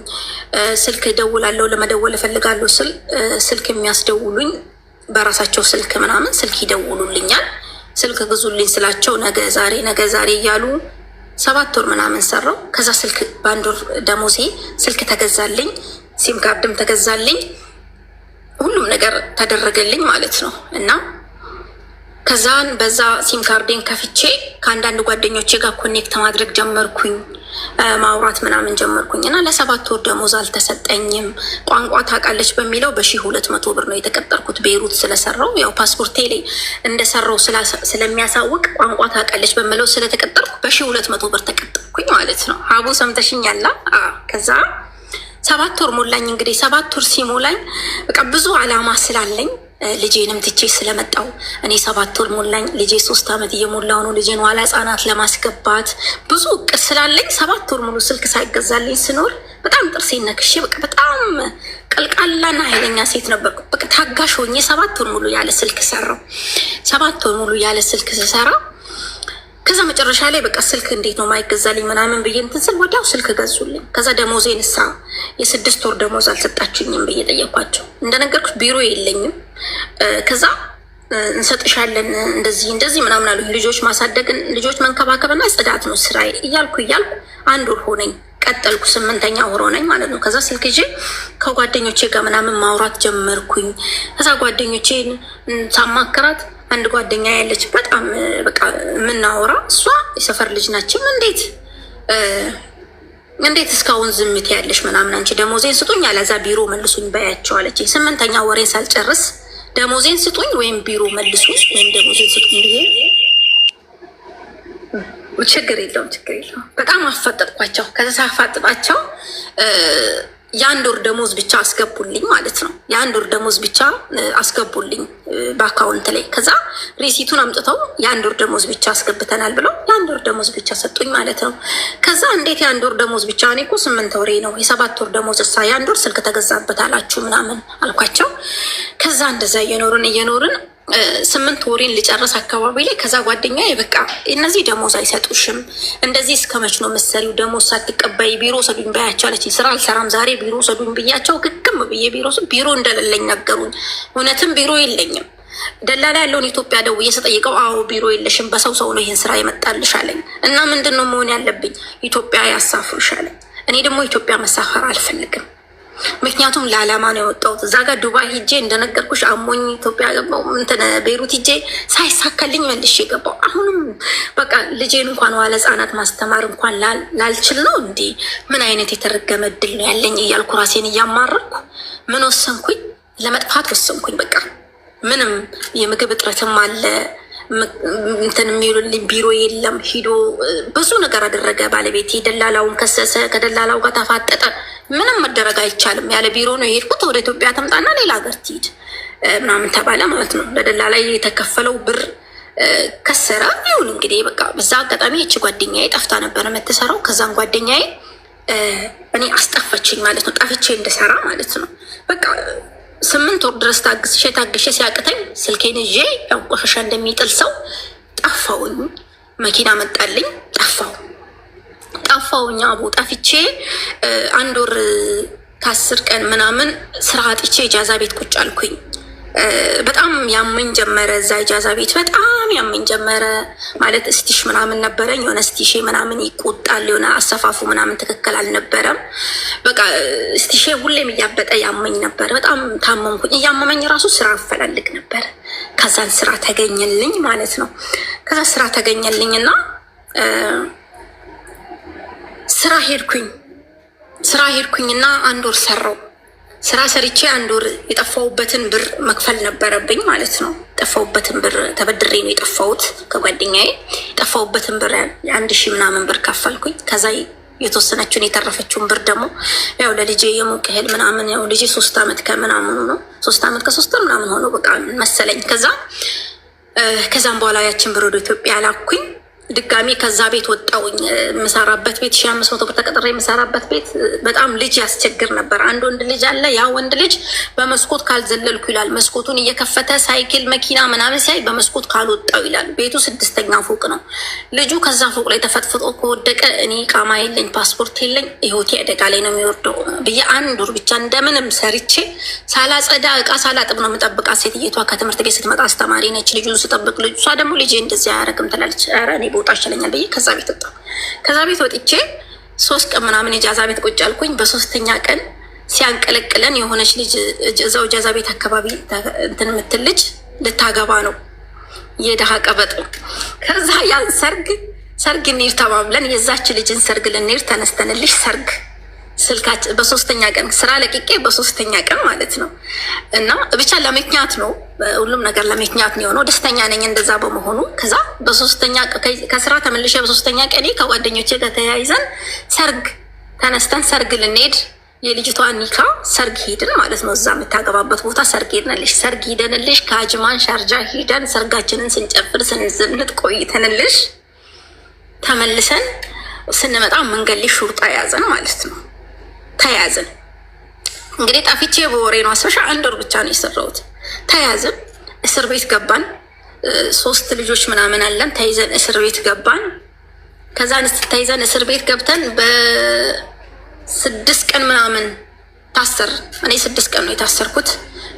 ስልክ እደውላለሁ፣ ለመደወል እፈልጋለሁ ስል ስልክ የሚያስደውሉኝ በራሳቸው ስልክ ምናምን ስልክ ይደውሉልኛል። ስልክ ግዙልኝ ስላቸው ነገ ዛሬ እያሉ 7 ወር ምናምን ሰራው። ከዛ ስልክ በ1 ወር ደሞዜ ስልክ ተገዛልኝ፣ ሲም ካርድም ተገዛልኝ፣ ሁሉም ነገር ተደረገልኝ ማለት ነው። እና ከዛን በዛ ሲም ካርዴን ከፍቼ ከአንዳንድ ጓደኞቼ ጋር ኮኔክት ማድረግ ጀመርኩኝ፣ ማውራት ምናምን ጀመርኩኝ። እና ለ7 ወር ደሞዝ አልተሰጠኝም። ቋንቋ ታውቃለች በሚለው በ1200 ብር ነው የተቀጠርኩት። ቤይሩት ስለሰራው ያው ፓስፖርቴ ላይ እንደሰራው ስለሚያሳውቅ ቋንቋ ታውቃለች በሚለው ስለተቀጠርኩ በ1200 ብር ተቀጠርኩኝ ማለት ነው። ሀቡ ሰምተሽኛላ? ከዛ 7 ወር ሞላኝ። እንግዲህ 7 ወር ሲሞላኝ በቃ ብዙ አላማ ስላለኝ ልጄንም ትቼ ስለመጣው እኔ 7 ወር ሞላኝ። ልጄ 3 ዓመት እየሞላው ነው። ልጄን ኋላ ህጻናት ለማስገባት ብዙ እቅድ ስላለኝ 7 ወር ሙሉ ስልክ ሳይገዛልኝ ስኖር በጣም ጥርሴን ነክሼ በቃ በጣም ቀልቃላና ኃይለኛ ሴት ነበርኩ። በቃ ታጋሽ ሆኜ 7 ወር ሙሉ ያለ ስልክ ሰራው። 7 ወር ሙሉ ያለ ስልክ ስሰራ ከዛ መጨረሻ ላይ በቃ ስልክ እንዴት ነው ማይገዛልኝ ምናምን ብዬ እንትን ስል ወዲያው ስልክ ገዙልኝ። ከዛ ደሞዜን የ6 ወር ደሞዝ አልሰጣችሁኝም ብዬ ጠየኳቸው። እንደነገርኩት ቢሮ የለኝም። ከዛ እንሰጥሻለን እንደዚህ ምናምን አሉኝ። ልጆች ማሳደግን ልጆች መንከባከብና ጽዳት ነው ስራ እያልኩ 1 ወር ሆነኝ። ቀጠልኩ። 8ኛ ወር ሆነኝ ማለት ነው። ከዛ ስልክ ይዤ ከጓደኞቼ ጋር ምናምን ማውራት ጀመርኩኝ። ከዛ ጓደኞቼን ሳማከራት አንድ ጓደኛ ያለች በጣም በቃ የምናወራ እሷ የሰፈር ልጅ ናቸው። እንዴት እስካሁን ዝምት ያለሽ ምናምን፣ አንቺ ደሞዜን ስጡኝ አለዛ ቢሮ መልሱኝ በያቸው አለች። 8ኛ ወሬን ሳልጨርስ ደሞዜን ስጡኝ ወይም ቢሮ መልሱ ወይም ደሞዜን ስጡኝ ብዬ ችግር የለውም በጣም አፈጠጥኳቸው። ከዛ ሳፋጥጣቸው የ1 ወር ደሞዝ ብቻ አስገቡልኝ ማለት ነው። የ1 ወር ደሞዝ ብቻ አስገቡልኝ በአካውንት ላይ። ከዛ ሪሲቱን አምጥተው የ1 ወር ደሞዝ ብቻ አስገብተናል ብለው የ1 ወር ደሞዝ ብቻ ሰጡኝ ማለት ነው። ከዛ እንዴት የ1 ወር ደሞዝ ብቻ? እኔ እኮ 8 ወሬ ነው። የ7 ወር ደሞዝ የ1 ወር ስልክ ተገዛበት አላችሁ ምናምን አልኳቸው። ከዛ እንደዛ እየኖርን 8 ወሬን ልጨርስ አካባቢ ላይ ከዛ ጓደኛዬ በቃ እነዚህ ደሞዝ አይሰጡሽም፣ እንደዚህ እስከ መች ነው መሰሪው ደሞዝ ሳትቀበይ ቢሮ ሰዱኝ በያቸው አለችኝ። ስራ አልሰራም ዛሬ ቢሮ ሰዱኝ ብያቸው ግግም ብዬ ቢሮ እንደሌለኝ ነገሩኝ። እውነትም ቢሮ የለኝም። ደላላ ያለውን ኢትዮጵያ ደውዬ ስጠይቀው አዎ ቢሮ የለሽም፣ በሰው ነው ይህን ስራ ይመጣልሽ አለኝ። እና ምንድን ነው መሆን ያለብኝ? ኢትዮጵያ ያሳፍሩሽ አለኝ። እኔ ደግሞ ኢትዮጵያ መሳፈር አልፈልግም። ምክንያቱም ለዓላማ ነው የወጣሁት። እዛ ጋር ዱባይ ሂጄ እንደነገርኩሽ አሞኝ ኢትዮጵያ ገባሁ። ቤይሩት ሂጄ ሳይሳካልኝ መልሼ ገባሁ። አሁንም በቃ ልጄን እንኳን ዋለ ህጻናት ማስተማር እንኳን ላልችል ነው እንዴ? ምን አይነት የተረገመ እድል ነው ያለኝ እያልኩ ራሴን እያማረርኩ ምን ወሰንኩኝ? ለመጥፋት ወሰንኩኝ። በቃ ምንም የምግብ እጥረትም አለ እንትን የሚሉልኝ ቢሮ የለም። ሂዶ ብዙ ነገር አደረገ ባለቤቴ። ደላላውን ከሰሰ፣ ከደላላው ጋር ተፋጠጠ። ምንም መደረግ አይቻልም። ያለ ቢሮ ነው የሄድኩት። ወደ ኢትዮጵያ ተምጣና ሌላ ሀገር ትሂድ ምናምን ተባለ ማለት ነው። ለደላላ የተከፈለው ብር ከሰራ ይሁን እንግዲህ በቃ በዛ አጋጣሚ እቺ ጓደኛዬ ጠፍታ ነበር የምትሰራው። ከዛም ጓደኛዬ እኔ አስጠፈችኝ ማለት ነው፣ ጠፍቼ እንድሰራ ማለት ነው። በቃ 8 ወር ድረስ ታግሼ ሲያቅተኝ ስልኬን ይዤ ያው ቆሻሻ እንደሚጥል ሰው ጠፋውኝ። መኪና መጣልኝ፣ ጠፋውኝ። አቡ ጠፍቼ 1 ወር ከ10 ቀን ምናምን ስራ አጥቼ ኢጃዛ ቤት ቁጭ አልኩኝ። በጣም ያመኝ ጀመረ። እዛ ኢጃዛ ቤት በጣም ያመኝ ጀመረ ማለት እስቲሽ ምናምን ነበረኝ። የሆነ እስቲሼ ምናምን ይቆጣል፣ የሆነ አሰፋፉ ምናምን ትክክል አልነበረም። በቃ እስቲሼ ሁሌም እያበጠ ያመኝ ነበር። በጣም ታመምኩኝ። እያመመኝ ራሱ ስራ አፈላልግ ነበር። ከዛን ስራ ተገኘልኝ ማለት ነው። ከዛ ስራ ተገኘልኝና ስራ ሄድኩኝና 1 ወር ሰራው። ስራ ሰርቼ 1 ወር የጠፋሁበትን ብር መክፈል ነበረብኝ ማለት ነው። የጠፋሁበትን ብር ተበድሬ ነው የጠፋሁት ከጓደኛዬ። የጠፋሁበትን ብር 1,000 ምናምን ብር ከፈልኩኝ። ከዛ የተወሰነችውን የተረፈችውን ብር ደግሞ ያው ለልጄ የሙቅ እህል ምናምን ያው ልጄ 3 ዓመት ከምናምኑ ነው 3 ዓመት ከ3 ወር ምናምን ሆኖ በቃ መሰለኝ። ከዛም በኋላ ያችን ብር ወደ ኢትዮጵያ ላኩኝ። ድጋሚ ከዛ ቤት ወጣውኝ። የምሰራበት ቤት 1500 ብር ተቀጥሬ የምሰራበት ቤት በጣም ልጅ ያስቸግር ነበር። አንድ ወንድ ልጅ አለ። ያ ወንድ ልጅ በመስኮት ካልዘለልኩ ይላል። መስኮቱን እየከፈተ ሳይክል መኪና ምናምን ሲያይ በመስኮት ካልወጣው ይላል። ቤቱ 6ኛ ፎቅ ነው። ልጁ ከዛ ፎቅ ላይ ተፈጥፍጦ ከወደቀ እኔ ቃማ የለኝ ፓስፖርት የለኝ ህይወቴ አደጋ ላይ ነው የሚወርደው ብዬ 1 ወር ብቻ እንደምንም ሰርቼ ሳላጸዳ እቃ ሳላጥብ ነው የምጠብቃት። ሴትየቷ ከትምህርት ቤት ስትመጣ አስተማሪ ነች። ልጁን ስጠብቅ ልጇ ደግሞ ልጄ እንደዚህ አያረግም ትላለች። ኧረ እኔ ቦታ ይችለኛል ብዬ ከዛ ቤት ወጣሁ። ከዛ ቤት ወጥቼ 3 ቀን ምናምን ኢጃዛ ቤት ቁጭ አልኩኝ። በ3ኛ ቀን ሲያንቀለቅለን የሆነች ልጅ እዛው ኢጃዛ ቤት አካባቢ እንትን የምትል ልጅ ልታገባ ነው፣ የደሃ ቀበጥ። ከዛ ያን ሰርግ እንሂድ ተባብለን የዛች ልጅን ሰርግ ልንሄድ ተነስተንልሽ ሰርግ ስልካችን በ3ኛ ቀን ስራ ለቅቄ በ3ኛ ቀን ማለት ነው። እና ብቻ ለምክንያት ነው፣ ሁሉም ነገር ለምክንያት ነው የሆነው። ደስተኛ ነኝ እንደዛ በመሆኑ። ከዛ ከስራ ተመልሼ በ3ኛ ቀኔ ከጓደኞቼ ጋር ተያይዘን ሰርግ ተነስተን ሰርግ ልንሄድ የልጅቷ ኒካ ሰርግ ሄድን ማለት ነው። እዛ የምታገባበት ቦታ ሰርግ ሄደንልሽ ከአጅማን ሻርጃ ሄደን ሰርጋችንን ስንጨፍር ስንዝንጥ ቆይተንልሽ ተመልሰን ስንመጣ መንገድ ላይ ሹርጣ ያዘን ማለት ነው። ተያዝን። እንግዲህ ጣፊቼ በወሬ ነው አስበሻ 1 ወር ብቻ ነው የሰራሁት። ተያዝን፣ እስር ቤት ገባን። 3 ልጆች ምናምን አለን። ተይዘን እስር ቤት ገባን። ከዛ ተይዘን እስር ቤት ገብተን በ6 ቀን ምናምን ታሰር። እኔ 6 ቀን ነው የታሰርኩት።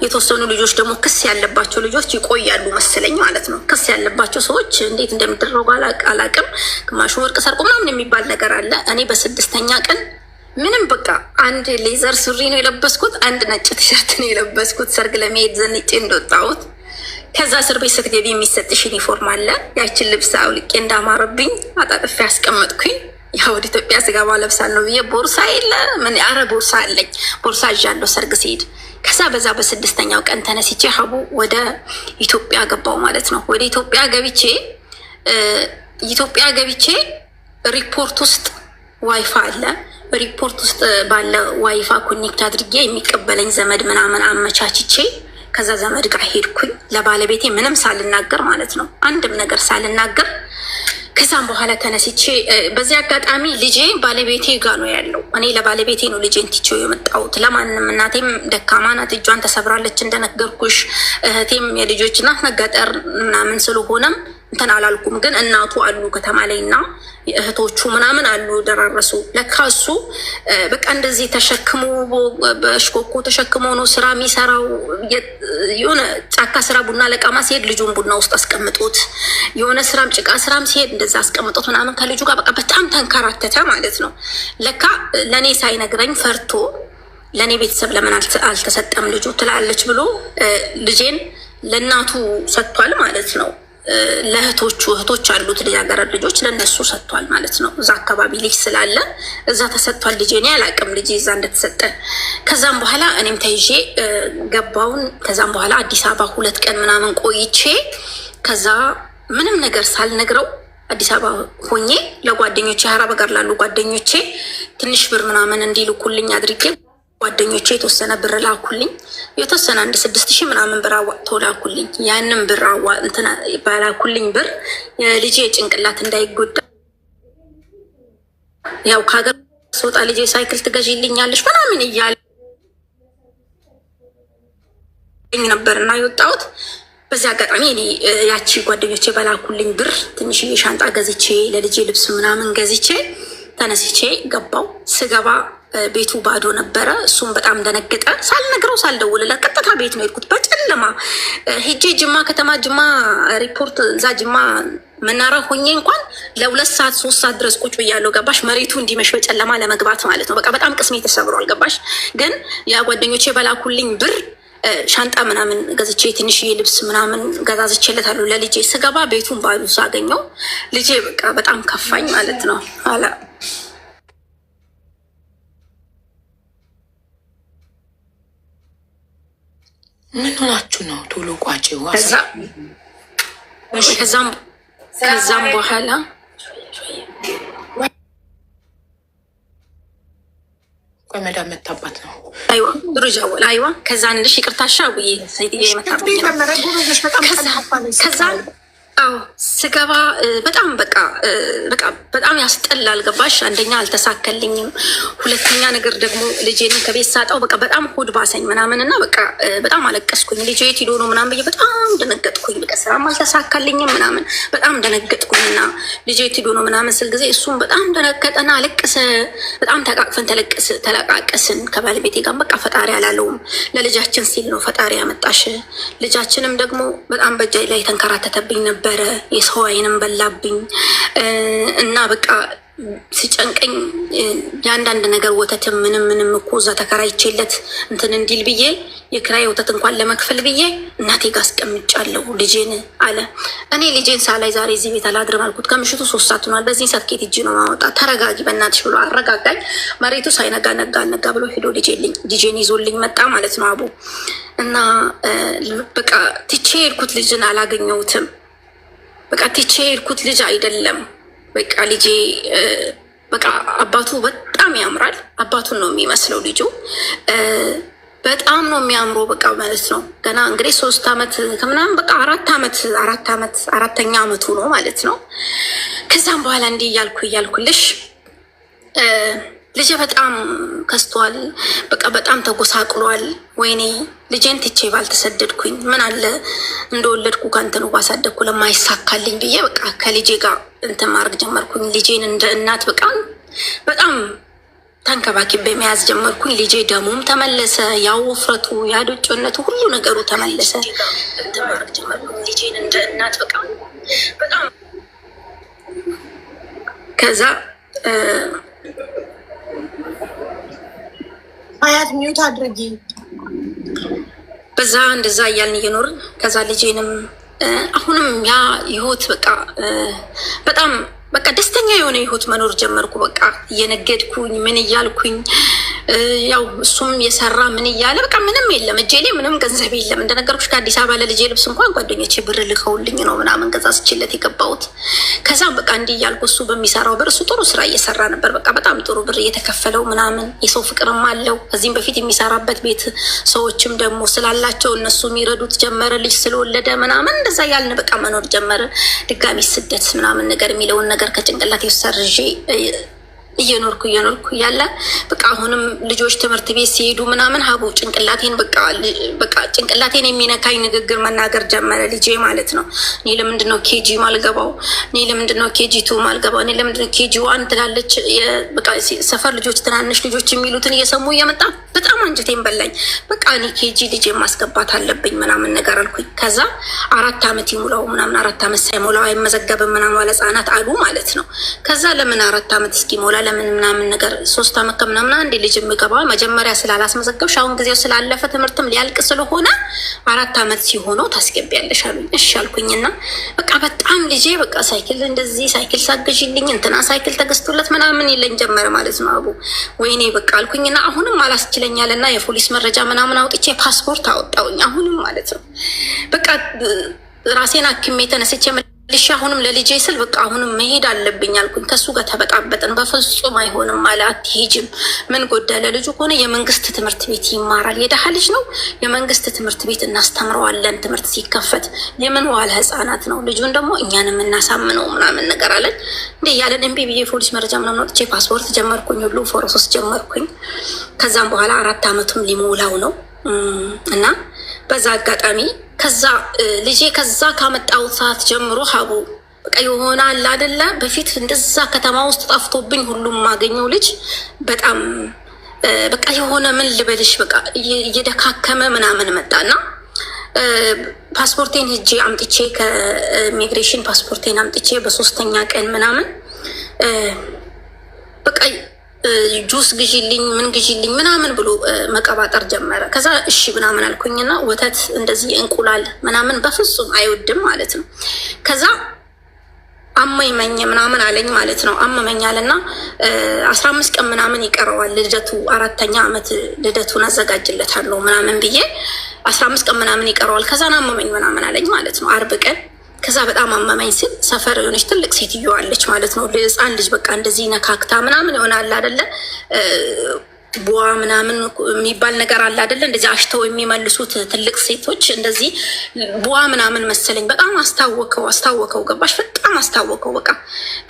የተወሰኑ ልጆች ደግሞ ክስ ያለባቸው ልጆች ይቆያሉ መሰለኝ ማለት ነው። ክስ ያለባቸው ሰዎች እንዴት እንደሚደረጉ አላቅም። ግማሹ ወርቅ ሰርቆ ምናምን የሚባል ነገር አለ። እኔ በ6ኛ ቀን ምንም በቃ 1 ሌዘር ሱሪ ነው የለበስኩት፣ 1 ነጭ ቲሸርት ነው የለበስኩት ሰርግ ለመሄድ ዘንጬ እንደወጣሁት። ከዛ እስር ቤት ስትገቢ የሚሰጥሽ ዩኒፎርም አለ። ያችን ልብስ አውልቄ እንዳማረብኝ አጣጥፌ ያስቀመጥኩኝ። ያው ወደ ኢትዮጵያ ስገባ ለብሳለሁ ብዬ ቦርሳ የለ ምን አረ ቦርሳ አለኝ፣ ቦርሳ ይዣለሁ ሰርግ ሲሄድ። ከዛ በዛ በ6ኛው ቀን ተነስቼ ሀቡ ወደ ኢትዮጵያ ገባው ማለት ነው። ወደ ኢትዮጵያ ገብቼ ሪፖርት ውስጥ ዋይፋ አለ። ሪፖርት ውስጥ ባለ ዋይፋ ኮኔክት አድርጌ የሚቀበለኝ ዘመድ ምናምን አመቻችቼ ከዛ ዘመድ ጋር ሄድኩኝ። ለባለቤቴ ምንም ሳልናገር ማለት ነው፣ አንድም ነገር ሳልናገር። ከዛም በኋላ ተነስቼ በዚህ አጋጣሚ ልጄ ባለቤቴ ጋር ነው ያለው። እኔ ለባለቤቴ ነው ልጄን ትቼው የመጣሁት። ለማንም እናቴም ደካማ ናት፣ እጇን ተሰብራለች እንደነገርኩሽ። እህቴም የልጆች ናት፣ ገጠር ምናምን ስለሆነም እንትን አላልኩም። ግን እናቱ አሉ ከተማ ላይ እና እህቶቹ ምናምን አሉ ደራረሱ። ለካ እሱ በቃ እንደዚህ ተሸክሞ በሽኮኮ ተሸክሞ ነው ስራ የሚሰራው። የሆነ ጫካ ስራ ቡና ለቃማ ሲሄድ ልጁን ቡና ውስጥ አስቀምጦት፣ የሆነ ስራም ጭቃ ስራም ሲሄድ እንደዛ አስቀምጦት ምናምን ከልጁ ጋር በቃ በጣም ተንከራተተ ማለት ነው። ለካ ለእኔ ሳይነግረኝ ፈርቶ ለእኔ ቤተሰብ ለምን አልተሰጠም ልጁ ትላለች ብሎ ልጄን ለእናቱ ሰጥቷል ማለት ነው። እህቶች አሉት ልጃገረድ ልጆች፣ ለነሱ ሰጥቷል ማለት ነው። እዛ አካባቢ ልጅ ስላለ እዛ ተሰጥቷል። ልጄ እኔ አላቅም ልጄ እዛ እንደተሰጠ። ከዛም በኋላ እኔም ተይዤ ገባውን። ከዛም በኋላ አዲስ አበባ 2 ቀን ምናምን ቆይቼ ከዛ ምንም ነገር ሳልነግረው አዲስ አበባ ሆኜ ለጓደኞቼ አረብ ሀገር ላሉ ጓደኞቼ ትንሽ ብር ምናምን እንዲልኩልኝ አድርጌ ጓደኞቼ የተወሰነ ብር ላኩልኝ። የተወሰነ 1,000 ምናምን ብር አዋጥተው ላኩልኝ። ያንን ብር ባላኩልኝ ብር የልጄ ጭንቅላት እንዳይጎዳ ያው ከሀገር ስወጣ ልጄ ሳይክል ትገዢልኛለሽ ምናምን እያለኝ ነበርና የወጣሁት። በዚህ አጋጣሚ እኔ ያቺ ጓደኞቼ በላኩልኝ ብር ትንሽዬ ሻንጣ ገዝቼ ለልጄ ልብስ ምናምን ገዝቼ ተነስቼ ገባው። ስገባ ቤቱ ባዶ ነበረ። እሱም በጣም ደነገጠ። ሳልነግረው ሳልደውልለት ቀጥታ ቤት ነው የሄድኩት በጨለማ ሄጄ ጅማ ከተማ ጅማ ሪፖርት እዛ ጅማ መናራ ሆኜ እንኳን ለ2 ሰዓት 3 ሰዓት ድረስ ቁጭ ብያለሁ። ገባሽ? መሬቱ እንዲመሽ በጨለማ ለመግባት ማለት ነው። በቃ በጣም ቅስሜ ተሰብሯል። ገባሽ? ግን ያ ጓደኞቼ በላኩልኝ ብር ሻንጣ ምናምን ገዝቼ ትንሽዬ ልብስ ምናምን ገዛዝቼለታለሁ ለልጄ። ስገባ ቤቱን ባዶ ሳገኘው ልጄ በቃ በጣም ከፋኝ ማለት ነው። አላ ምን ሆናችሁ ነው? ቶሎ ቋጭው። ከዛም በኋላ ቆይ መዳም መታባት ነው። አይዋ ሩጃወል አይዋ ከዛ እንድሽ ይቅርታሻ ብዬ ሰይድዬ መታባት ከዛ አዎ ስገባ በጣም በቃ በጣም ያስጠላል። ገባሽ? አንደኛ አልተሳከልኝም፣ ሁለተኛ ነገር ደግሞ ልጄንም ከቤት ሳጣው በቃ በጣም ሆድ ባሰኝ ምናምን እና በቃ በጣም አለቀስኩኝ። ልጄ የት ሄዶ ነው ምናምን ብዬ በጣም ደነገጥኩኝ። በቃ ስራም አልተሳካልኝም ምናምን በጣም ደነገጥኩኝ እና ልጄ የት ሄዶ ነው ምናምን ስል ጊዜ እሱም በጣም ደነገጠና አለቀሰ። በጣም ተቃቅፈን ተለቃቀስን ከባለቤቴ ጋር። በቃ ፈጣሪ አላለውም፣ ለልጃችን ሲል ነው ፈጣሪ ያመጣሽ። ልጃችንም ደግሞ በጣም በእጄ ላይ ተንከራተተብኝ ነበር። የሰው አይንም በላብኝ እና በቃ ሲጨንቀኝ የአንዳንድ ነገር ወተትም ምንም እኮ እዛ ተከራይቼለት እንትን እንዲል ብዬ የክራይ ወተት እንኳን ለመክፈል ብዬ እናቴ ጋር አስቀምጫለሁ ልጄን አለ። እኔ ልጄን ሳላይ ዛሬ እዚህ ቤት አላድርም አልኩት። ከምሽቱ 3 ሰዓት ሆኗል። በዚህ ሰዓት ኬት እጅ ነው ማወጣ? ተረጋጊ በእናትሽ ብሎ አረጋጋኝ። መሬቱ ሳይነጋ ነጋ ብሎ ሄዶ ልጄን ይዞልኝ መጣ ማለት ነው አቡ። እና በቃ ትቼ ሄድኩት ልጅን አላገኘሁትም። በቃ ትቼ ሄድኩት ልጅ አይደለም። በቃ ልጄ በቃ አባቱ በጣም ያምራል። አባቱን ነው የሚመስለው ልጁ። በጣም ነው የሚያምረው በቃ ማለት ነው። ገና እንግዲህ 3 ዓመት ከምናምን በቃ 4 ዓመቱ ነው ማለት ነው። ከዛም በኋላ እንዲህ እያልኩልሽ ልጄ በጣም ከስቷል። በቃ በጣም ተጎሳቅሏል። ወይኔ ልጄን ትቼ ባልተሰደድኩኝ ምን አለ እንደወለድኩ ከእንትኑ ባሳደግኩ ለማይሳካልኝ ብዬ በቃ ከልጄ ጋር እንትን ማድረግ ጀመርኩኝ። ልጄን እንደ እናት በቃ በጣም ተንከባክቤ መያዝ ጀመርኩኝ። ልጄ ደሙም ተመለሰ፣ ያው ውፍረቱ፣ ያዶጮነቱ ሁሉ ነገሩ ተመለሰ። እንትን ማድረግ ጀመርኩኝ። ልጄን እንደ እናት በቃ በጣም ከዛ አያት ሚዩት አድርጊ። በዛ እንደዛ እያልን እየኖርን ከዛ ልጄንም አሁንም ያ ህይወት በቃ በጣም በቃ ደስተኛ የሆነ ህይወት መኖር ጀመርኩ። በቃ እየነገድኩኝ ምን እያልኩኝ ያው እሱም የሰራ ምን እያለ በቃ ምንም የለም እጄ ላይ ምንም ገንዘብ የለም። እንደነገርኩሽ ከአዲስ አበባ ለልጄ ልብስ እንኳን ጓደኞቼ ብር ልከውልኝ ነው ምናምን ገዛዝችለት የገባሁት። ከዛም በቃ እንዲህ እያልኩ እሱ በሚሰራው ብር እሱ ጥሩ ስራ እየሰራ ነበር። በቃ በጣም ጥሩ ብር እየተከፈለው ምናምን የሰው ፍቅርም አለው። ከዚህም በፊት የሚሰራበት ቤት ሰዎችም ደግሞ ስላላቸው እነሱ የሚረዱት ጀመረ። ልጅ ስለወለደ ምናምን እንደዛ ያልን በቃ መኖር ጀመረ። ድጋሚ ስደት ምናምን ነገር የሚለውን ነገር ከጭንቅላቴ ሰርዤ እየኖርኩ ያለ በቃ አሁንም ልጆች ትምህርት ቤት ሲሄዱ ምናምን ሀቡ ጭንቅላቴን በቃ ጭንቅላቴን የሚነካኝ ንግግር መናገር ጀመረ ልጄ ማለት ነው። እኔ ለምንድነው ኬጂ ማልገባው? እኔ ለምንድነው ኬጂ 2 ማልገባው? እኔ ለምንድነው ኬጂ 1 ትላለች። በቃ ሰፈር ልጆች ትናንሽ ልጆች የሚሉትን እየሰሙ እየመጣ በጣም አንጀቴን በላኝ። በቃ እኔ ኬጂ ልጄ ማስገባት አለብኝ ምናምን ነገር አልኩኝ። ከዛ 4 ዓመት ይሙላው ምናምን 4 ዓመት ሳይሞላው አይመዘገብም ምናምን ዋለ ህጻናት አሉ ማለት ነው። ከዛ ለምን 4 ዓመት እስኪሞላ ለምን ምናምን ነገር 3 ዓመት ከምናምን አንዴ ልጅ የምገባ መጀመሪያ ስላላስመዘገብሽ አሁን ጊዜው ስላለፈ ትምህርትም ሊያልቅ ስለሆነ 4 ዓመት ሲሆነው ታስገቢያለሽ አሉኝ። እሺ አልኩኝና በቃ በጣም ልጄ በቃ ሳይክል እንደዚህ ሳይክል ሳገዥልኝ እንትና ሳይክል ተገዝቶለት ምናምን ይለኝ ጀመረ ማለት ነው አቡ። ወይኔ በቃ አልኩኝና አሁንም አላስችለኛልና የፖሊስ መረጃ ምናምን አውጥቼ ፓስፖርት አወጣውኝ አሁንም ማለት ነው። በቃ ራሴን አክሜ ተነስቼ ልሽ አሁንም ለልጄ ስል በቃ አሁንም መሄድ አለብኝ አልኩኝ። ከሱ ጋር ተበጣበጥን። በፍጹም አይሆንም አለ። አትሄጂም። ምን ጎደለ? ልጁ ከሆነ የመንግስት ትምህርት ቤት ይማራል። የደሃ ልጅ ነው። የመንግስት ትምህርት ቤት እናስተምረዋለን። ትምህርት ሲከፈት የምን ዋለ ህፃናት ነው። ልጁን ደግሞ እኛንም እናሳምነው ምናምን ነገር አለን። እንዴ ያለን እምቢ ብዬ ፖሊስ መረጃ ምናምን ወጥቼ ፓስፖርት ጀመርኩኝ። ሁሉ ፎረሶስ ጀመርኩኝ። ከዛም በኋላ 4 ዓመቱም ሊሞላው ነው እና በዛ አጋጣሚ ከዛ ልጄ ከዛ ካመጣሁት ሰዓት ጀምሮ ሀቡ በቃ የሆነ አለ አይደለ፣ በፊት እንደዛ ከተማ ውስጥ ጠፍቶብኝ ሁሉም ማገኘው ልጅ በጣም በቃ የሆነ ምን ልበልሽ በቃ እየደካከመ ምናምን መጣና ፓስፖርቴን ሄጄ አምጥቼ ከኢሚግሬሽን ፓስፖርቴን አምጥቼ በ3ኛ ቀን ምናምን በቃ ጁስ ግዢልኝ ምን ግዢልኝ ምናምን ብሎ መቀባጠር ጀመረ። ከዛ እሺ ምናምን አልኩኝና ወተት እንደዚህ እንቁላል ምናምን በፍጹም አይወድም ማለት ነው። ከዛ አመመኝ ምናምን አለኝ ማለት ነው። አመመኛልና 15 ቀን ምናምን ይቀረዋል ልደቱ፣ 4ኛ ዓመት ልደቱን አዘጋጅለታለሁ ምናምን ብዬ 15 ቀን ምናምን ይቀረዋል። ከዛ አመመኝ ምናምን አለኝ ማለት ነው። 40 ቀን ከዛ በጣም አመመኝ ሲል ሰፈር የሆነች ትልቅ ሴትዮ አለች ማለት ነው። ህፃን ልጅ በቃ እንደዚህ ነካክታ ምናምን ይሆናል አይደለ፣ ቡዋ ምናምን የሚባል ነገር አለ አይደለ፣ እንደዚህ አሽተው የሚመልሱት ትልቅ ሴቶች እንደዚህ ቡዋ ምናምን መሰለኝ። በጣም አስታወከው ገባሽ? በጣም አስታወከው በቃ።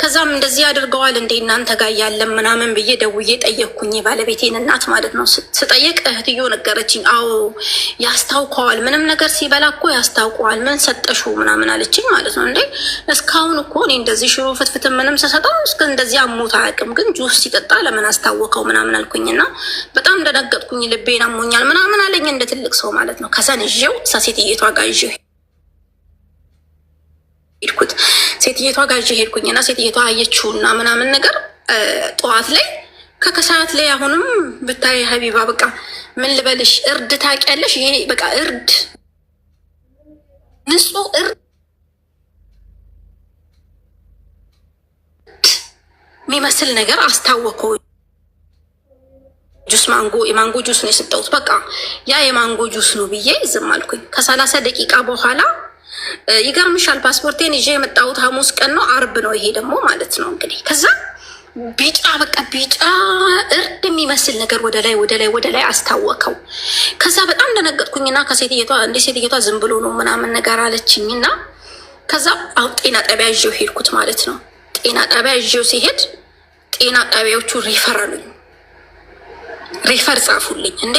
ከዛም እንደዚህ አድርገዋል እንዴ እናንተ ጋር ያለም ምናምን ብዬ ደውዬ ጠየቅኩኝ፣ ባለቤቴን እናት ማለት ነው። ስጠየቅ እህትዮ ነገረችኝ። አዎ ያስታውከዋል፣ ምንም ነገር ሲበላ እኮ ያስታውቀዋል። ምን ሰጠሹ ምናምን አለችኝ ማለት ነው። እንዴ እስካሁን እኮ እኔ እንደዚህ ሽሮ ፍትፍት ምንም ስሰጠው እስከ እንደዚህ አሞት አያውቅም፣ ግን ጁስ ሲጠጣ ለምን አስታወከው ምናምን አልኩኝና በጣም እንደነገጥኩኝ ልቤን አሞኛል ምናምን አለኝ፣ እንደ ትልቅ ሰው ማለት ነው። ከዛን ይዤው ሴትየቷ ጋር ይዤው ሄድኩት። ሴትየቷ ጋር ይዤ ሄድኩኝና ሴትየቷ አየችውና ምናምን ነገር ጠዋት ላይ ከከሰዓት ላይ አሁንም ብታይ ሀቢባ በቃ ምን ልበልሽ፣ እርድ ታውቂያለሽ? ይሄ በቃ እርድ ንጹህ እርድ የሚመስል ነገር አስታወከው። ጁስ የማንጎ ጁስ ነው የሰጠሁት። በቃ ያ የማንጎ ጁስ ነው ብዬ ዝም አልኩኝ። ከ30 ደቂቃ በኋላ ይገርምሻል ፓስፖርቴን ይዤ የመጣሁት ሐሙስ ቀን ነው፣ 40 ነው ይሄ ደግሞ ማለት ነው እንግዲህ። ከዛ ቢጫ በቃ ቢጫ እርድ የሚመስል ነገር ወደ ላይ አስታወከው። ከዛ በጣም እንደነገጥኩኝና ከሴትየቷ እንደ ሴትየቷ ዝም ብሎ ነው ምናምን ነገር አለችኝና ከዛ አሁን ጤና ጣቢያ ይዤው ሄድኩት ማለት ነው። ጤና ጣቢያ ይዤው ሲሄድ ጤና ጣቢያዎቹ ሪፈር አሉኝ። ሪፈር ጻፉልኝ። እንዴ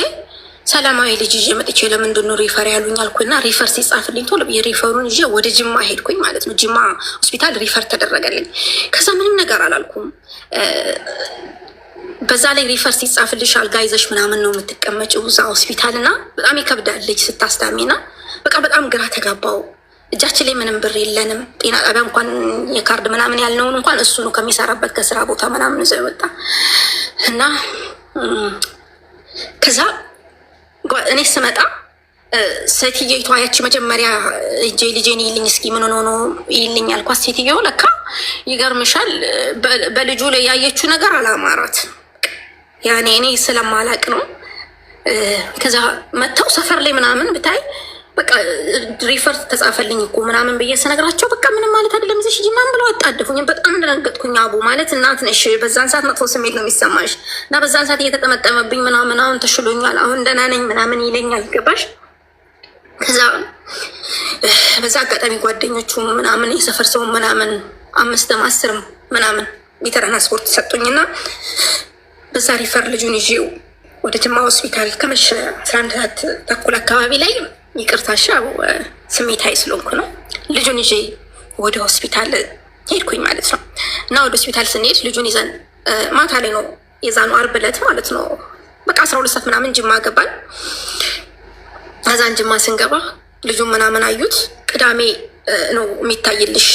ሰላማዊ ልጅ ይዤ መጥቼ ለምንድን ነው ሪፈር ያሉኝ አልኩና ሪፈር ሲጻፍልኝ ቶሎ የሪፈሩን ይዤ ወደ ጅማ ሄድኩኝ ማለት ነው። ጅማ ሆስፒታል ሪፈር ተደረገልኝ። ከዛ ምንም ነገር አላልኩም። በዛ ላይ ሪፈር ሲጻፍልሽ አልጋ ይዘሽ ምናምን ነው የምትቀመጭው እዛ ሆስፒታል እና በጣም ይከብዳል ልጅ ስታስታሚና በቃ በጣም ግራ ተጋባው። እጃችን ላይ ምንም ብር የለንም። ጤና ጣቢያ እንኳን የካርድ ምናምን ያልነውን እንኳን እሱ ነው ከሚሰራበት ከስራ ቦታ ምናምን ይዘው የወጣ እና ከዛ እኔ ስመጣ ሴትየቷ ያቺ መጀመሪያ እጄ ልጄን ይልኝ እስኪ ምን ሆኖ ነው ይልኝ ያልኳት ሴትየው ለካ ይገርምሻል በልጁ ላይ ያየችው ነገር አላማራት። ያኔ እኔ ስለማላቅ ነው። ከዛ መተው ሰፈር ላይ ምናምን ብታይ በቃ ሪፈር ተጻፈልኝ እኮ ምናምን ብዬ ስነግራቸው በቃ ምንም ማለት አይደለም እዚህ ሂጂ ምናምን ብለው አጣደፉኝ። በጣም እንደነገጥኩኝ አቡ ማለት እናት ነሽ፣ በዛን ሰዓት መጥፎ ስሜት ነው የሚሰማሽ እና በዛን ሰዓት እየተጠመጠመብኝ ምናምን አሁን ተሽሎኛል፣ አሁን ደህና ነኝ ምናምን ይለኛል ገባሽ። ከዛ በዛ አጋጣሚ ጓደኞቹ ምናምን የሰፈር ሰው ምናምን 5ም 10ም ምናምን የትራንስፖርት ሰጡኝና በዛ ሪፈር ልጁን ይዤው ወደ ጅማ ሆስፒታል ከመሸ 11 ሰዓት ተኩል አካባቢ ላይ ይቅርታሻ ስሜታዊ ስለሆንኩ ነው ልጁን ይዤ ወደ ሆስፒታል ሄድኩኝ ማለት ነው። እና ወደ ሆስፒታል ስንሄድ ልጁን ይዘን ማታ ላይ ነው የዛኑ ዓርብ ዕለት ማለት ነው በቃ 12 ሰዓት ምናምን ጅማ ገባል። ከዛን ጅማ ስንገባ ልጁን ምናምን አዩት። ቅዳሜ ነው የሚታይልሽ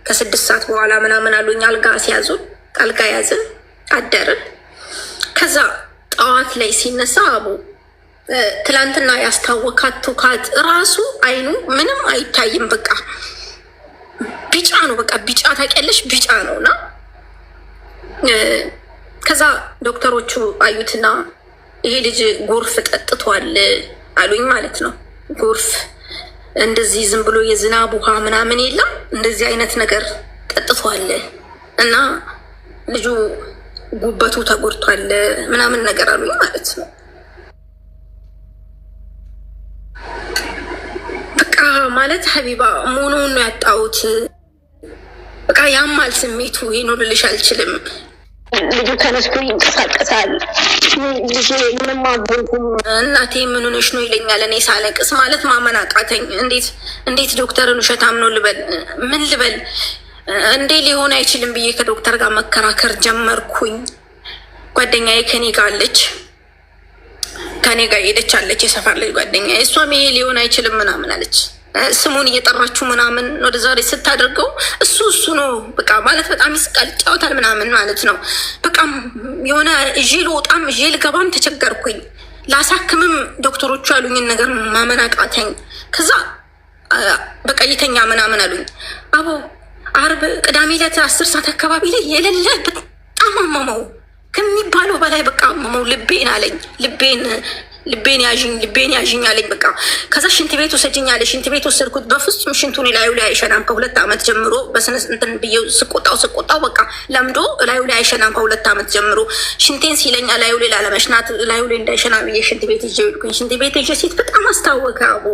ከ6 ሰዓት በኋላ ምናምን አሉኝ። አልጋ ሲያዙን አልጋ ያዝን አደርን። ከዛ ጠዋት ላይ ሲነሳ አቡ ትላንትና ያስታወካት ቱካት ራሱ አይኑ ምንም አይታይም። በቃ ቢጫ ነው። በቃ ቢጫ ታውቂያለሽ፣ ቢጫ ነው። እና ከዛ ዶክተሮቹ አዩትና ይሄ ልጅ ጎርፍ ጠጥቷል አሉኝ ማለት ነው። ጎርፍ እንደዚህ ዝም ብሎ የዝናብ ውሃ ምናምን የለም እንደዚህ አይነት ነገር ጠጥቷል እና ልጁ ጉበቱ ተጎድቷል ምናምን ነገር አሉኝ ማለት ነው። በቃ ማለት ሀቢባ መሆኑን ነው ያጣሁት። በቃ ያማል ስሜቱ ይኖርልሽ አልችልም። ልጁ ተነስቶ ይንቀሳቀሳል። ልጅ ምንም አልሆንኩም እናቴ ምን ሆነሽ ነው ይለኛል። እኔ ሳለቅስ ማለት ማመን አቃተኝ። እንዴት ዶክተርን ውሸታም ነው ልበል? ምን ልበል? እንዴ ሊሆን አይችልም ብዬ ከዶክተር ጋር መከራከር ጀመርኩኝ። ጓደኛዬ ከኔ ጋር አለች፣ ከኔ ጋር ሄደች አለች፣ የሰፈር ልጅ ጓደኛዬ። እሷም ይሄ ሊሆን አይችልም ምናምን አለች። ስሙን እየጠራችሁ ምናምን ወደ ዛሬ ስታደርገው እሱ ነው በቃ ማለት በጣም ይስቃል፣ ይጫወታል ምናምን ማለት ነው። በቃ የሆነ እዤ ልወጣም እዤ ልገባም ተቸገርኩኝ። ላሳክምም ዶክተሮቹ ያሉኝን ነገር ማመን አቃተኝ። ከዛ በቃ ይተኛ ምናምን አሉኝ። አቦ አርብ ቅዳሜ ዕለት 10 ሰዓት አካባቢ ላይ የሌለ በጣም አመመው ከሚባለው በላይ በቃ አመመው። ልቤን አለኝ ልቤን ያዥኝ አለኝ። በቃ ከዛ ሽንት ቤት ወሰጅኝ አለ። ሽንት ቤት ወሰድኩት። በፍጹም ሽንቱን ላዩ ላይ አይሸናም። ከ2 ዓመት ጀምሮ በስነ እንትን ብዬ ስቆጣው በቃ ለምዶ ላዩ ላይ አይሸናም። ከ2 ዓመት ጀምሮ ሽንቴን ሲለኛ ላዩ ላይ ላለመሽናት ላዩ ላይ እንዳይሸና ብዬ ሽንት ቤት ይዤ ሄድኩኝ። ሽንት ቤት ይዤ ሴት በጣም አስታወከ አቡ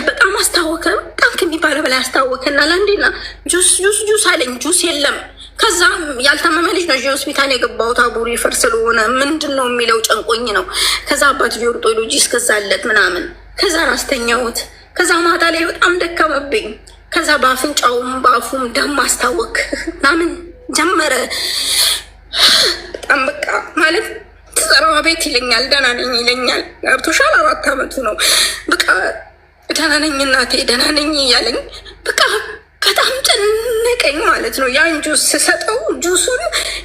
በጣም አስታወከ። በጣም ከሚባለው በላይ አስታወከና ለአንዴና ጁስ አለኝ። ጁስ የለም። ከዛ ያልታመመ ልጅ ነው ሆስፒታል የገባሁት አቡሪ ፈር ስለሆነ ምንድን ነው የሚለው ጨንቆኝ ነው። ከዛ አባት ኦርቶሎጂ እስከዛለት ምናምን ከዛ አስተኛሁት። ከዛ ማታ ላይ በጣም ደከመብኝ። ከዛ በአፍንጫውም በአፉም ደም ማስታወክ ምናምን ጀመረ። በጣም በቃ ማለት ትሰራዋ ቤት ይለኛል፣ ደህና ነኝ ይለኛል። ገብቶሻል? 4 ዓመቱ ነው። በቃ ደህና ነኝ እናቴ ደህና ነኝ እያለኝ በቃ በጣም ጨነቀኝ ማለት ነው። ያን ጁስ ስሰጠው ጁሱን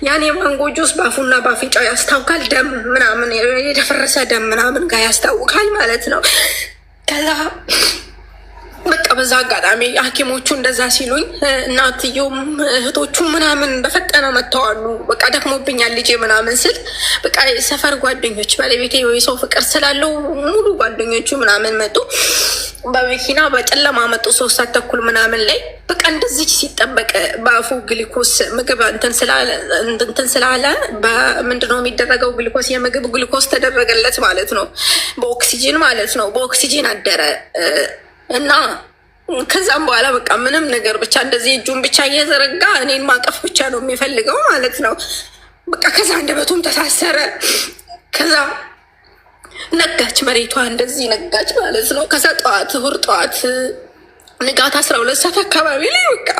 ያን የማንጎ ጁስ በአፉና በአፍንጫው ያስታውካል። ደም ምናምን የደፈረሰ ደም ምናምን ጋር ያስታውካል ማለት ነው። ከዛ በቃ በዛ አጋጣሚ ሐኪሞቹ እንደዛ ሲሉኝ እናትየውም እህቶቹ ምናምን በፈጠነ መጥተዋሉ። በቃ ደክሞብኛል ልጄ ምናምን ስል በቃ ሰፈር ጓደኞች ባለቤቴ የሰው ፍቅር ስላለው ሙሉ ጓደኞቹ ምናምን መጡ። በመኪና በጨለማ መጡ። 3 ሰዓት ተኩል ምናምን ላይ በቃ እንደዚች ሲጠበቅ በአፉ ግሊኮስ ምግብ እንትን ስላለ በምንድነው የሚደረገው? ግሊኮስ የምግብ ግሊኮስ ተደረገለት ማለት ነው። በኦክሲጂን ማለት ነው። በኦክሲጂን አደረ እና ከዛም በኋላ በቃ ምንም ነገር ብቻ እንደዚህ እጁን ብቻ እየዘረጋ እኔን ማቀፍ ብቻ ነው የሚፈልገው ማለት ነው። በቃ ከዛ አንደበቱም ተሳሰረ። ከዛ ነጋች፣ መሬቷ እንደዚህ ነጋች ማለት ነው። ከዛ እሑድ ጠዋት ንጋት 12 ሰዓት አካባቢ ላይ በቃ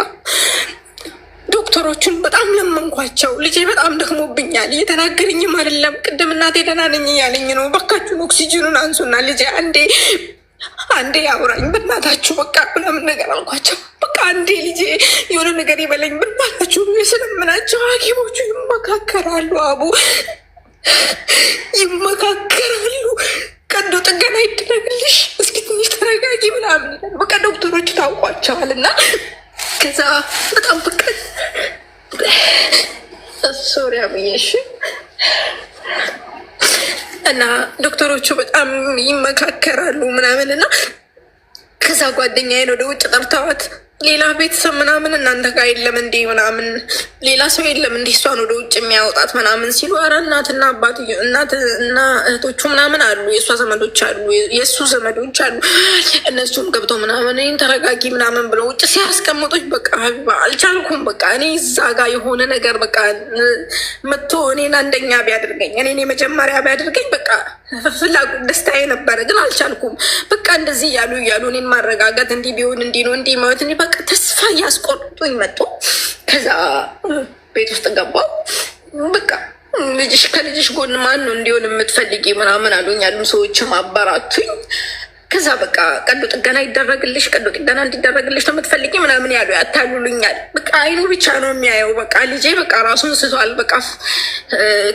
ዶክተሮቹን በጣም ለመንኳቸው። ልጄ በጣም ደክሞብኛል፣ እየተናገረኝም አይደለም። ቅድም እናቴ ደህና ነኝ እያለኝ ነው። በካችሁን ኦክሲጂኑን አንሱና ልጄ አንዴ አውራኝ በእናታችሁ በቃ ምናምን ነገር አልኳቸው። በቃ አንዴ ልጄ የሆነ ነገር ይበለኝ በእናታችሁ ስለምናቸው። ሐኪሞቹ ይመካከራሉ፣ አቡ ይመካከራሉ። ቀዶ ጥገና ይደረግልሽ፣ እስኪ ትንሽ ተረጋጊ ምናምን በቃ ዶክተሮቹ ታውቋቸዋል። እና ከዛ በጣም በቃ ሶሪያ ብዬሽ እና ዶክተሮቹ በጣም ይመካከራሉ ምናምን እና ከዛ ጓደኛዬን ወደ ውጭ ጠርተዋት ሌላ ቤተሰብ ምናምን እናንተ ጋር የለም እንዴ ምናምን ሌላ ሰው የለም እንዴ እሷን ወደ ውጭ የሚያወጣት ምናምን ሲሉ፣ ኧረ እናትና አባትዬ እናትና እህቶቹ ምናምን አሉ፣ የእሷ ዘመዶች አሉ፣ የእሱ ዘመዶች አሉ። እነሱም ገብተው ምናምን እኔን ተረጋጊ ምናምን ብለው ውጭ ሲያስቀምጡኝ በቃ አልቻልኩም። በቃ እኔ እዛ ጋር የሆነ ነገር በቃ መጥቶ እኔን አንደኛ ቢያደርገኝ እኔን የመጀመሪያ ቢያደርገኝ በቃ ፍላጎት ደስታዬ ነበረ፣ ግን አልቻልኩም። በቃ እንደዚህ እያሉ እኔን ማረጋጋት እንዲህ ቢሆን እንዲህ ነው እንዲህ ማለት እንዲህ በቃ ተስፋ እያስቆርጡኝ መጡ። ከዛ ቤት ውስጥ ገባሁ። በቃ ከልጅሽ ጎን ማን ነው እንዲሆን የምትፈልጊ ምናምን አሉኝ። ያሉ ሰዎችም አበራቱኝ። ከዛ በቃ ቀዶ ጥገና ይደረግልሽ፣ ቀዶ ጥገና እንዲደረግልሽ ነው የምትፈልጊ ምናምን ያሉ ያታሉልኛል። በቃ አይኑ ብቻ ነው የሚያየው። በቃ ልጄ በቃ ራሱን ስቷል። በቃ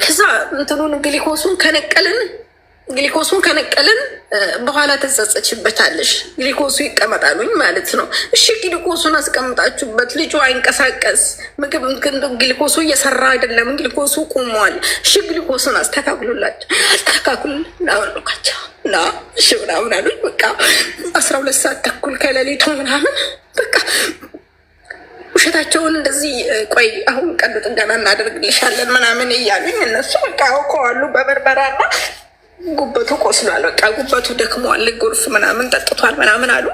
ከዛ እንትኑን ግሊኮሱን ከነቀልን ግሊኮሱን ከነቀልን በኋላ ተጸጸችበታለሽ። ግሊኮሱ ይቀመጣሉኝ ማለት ነው። እሺ ግሊኮሱን አስቀምጣችሁበት ልጁ አይንቀሳቀስ፣ ምግብ ግሊኮሱ እየሰራ አይደለም፣ ግሊኮሱ ቁሟል። እሺ ግሊኮሱን አስተካክሉላቸው፣ ናወልቃቸው እና እሺ ምናምን አሉኝ። በቃ 12 ሰዓት ተኩል ከሌሊቱ ምናምን በቃ ውሸታቸውን እንደዚህ ቆይ አሁን ቀዶ ጥገና እናደርግልሻለን ምናምን እያሉኝ እነሱ በቃ ያውቀዋሉ በበርበራና ጉበቱ ቆስሏል፣ በቃ ጉበቱ ደክሟል፣ ጎርፍ ምናምን ጠጥቷል ምናምን አሉ።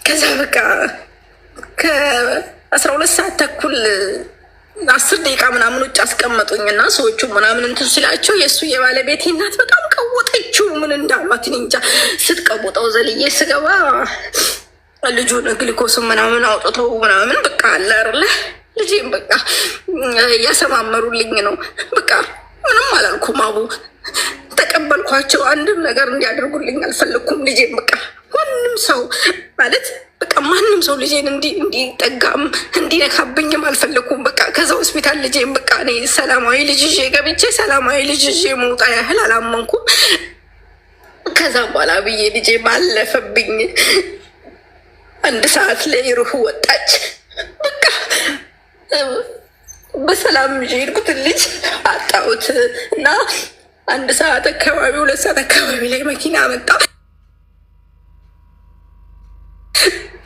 ከዛ በቃ ከ12 ሰዓት ተኩል 10 ደቂቃ ምናምን ውጭ አስቀመጡኝና ሰዎቹ ምናምን እንትን ስላቸው የእሱ የባለቤቴ እናት በጣም ቀወጠችው። ምን እንዳሏት እኔ እንጃ። ስትቀውጠው ዘልዬ ስገባ ልጁን ግሊኮስን ምናምን አውጥተው ምናምን በቃ አለ አይደለ ልጄም በቃ እያሰማመሩልኝ ነው። በቃ ምንም አላልኩም አቡ ተቀበልኳቸው። አንድም ነገር እንዲያደርጉልኝ አልፈለግኩም። ልጄን በቃ ማንም ሰው ማለት በቃ ማንም ሰው ልጄን እንዲጠጋም እንዲነካብኝም አልፈለግኩም። በቃ ከዛ ሆስፒታል ልጄን በቃ እኔ ሰላማዊ ልጅ ይዤ ገብቼ ሰላማዊ ልጅ ይዤ መውጣ ያህል አላመንኩም። ከዛም በኋላ ብዬ ልጄ ባለፈብኝ 1 ሰዓት ላይ ሩህ ወጣች። በቃ በሰላም ይዤ ሄድኩትን ልጅ አጣሁት እና 1 ሰዓት አካባቢ 2 ሰዓት አካባቢ ላይ መኪና መጣ።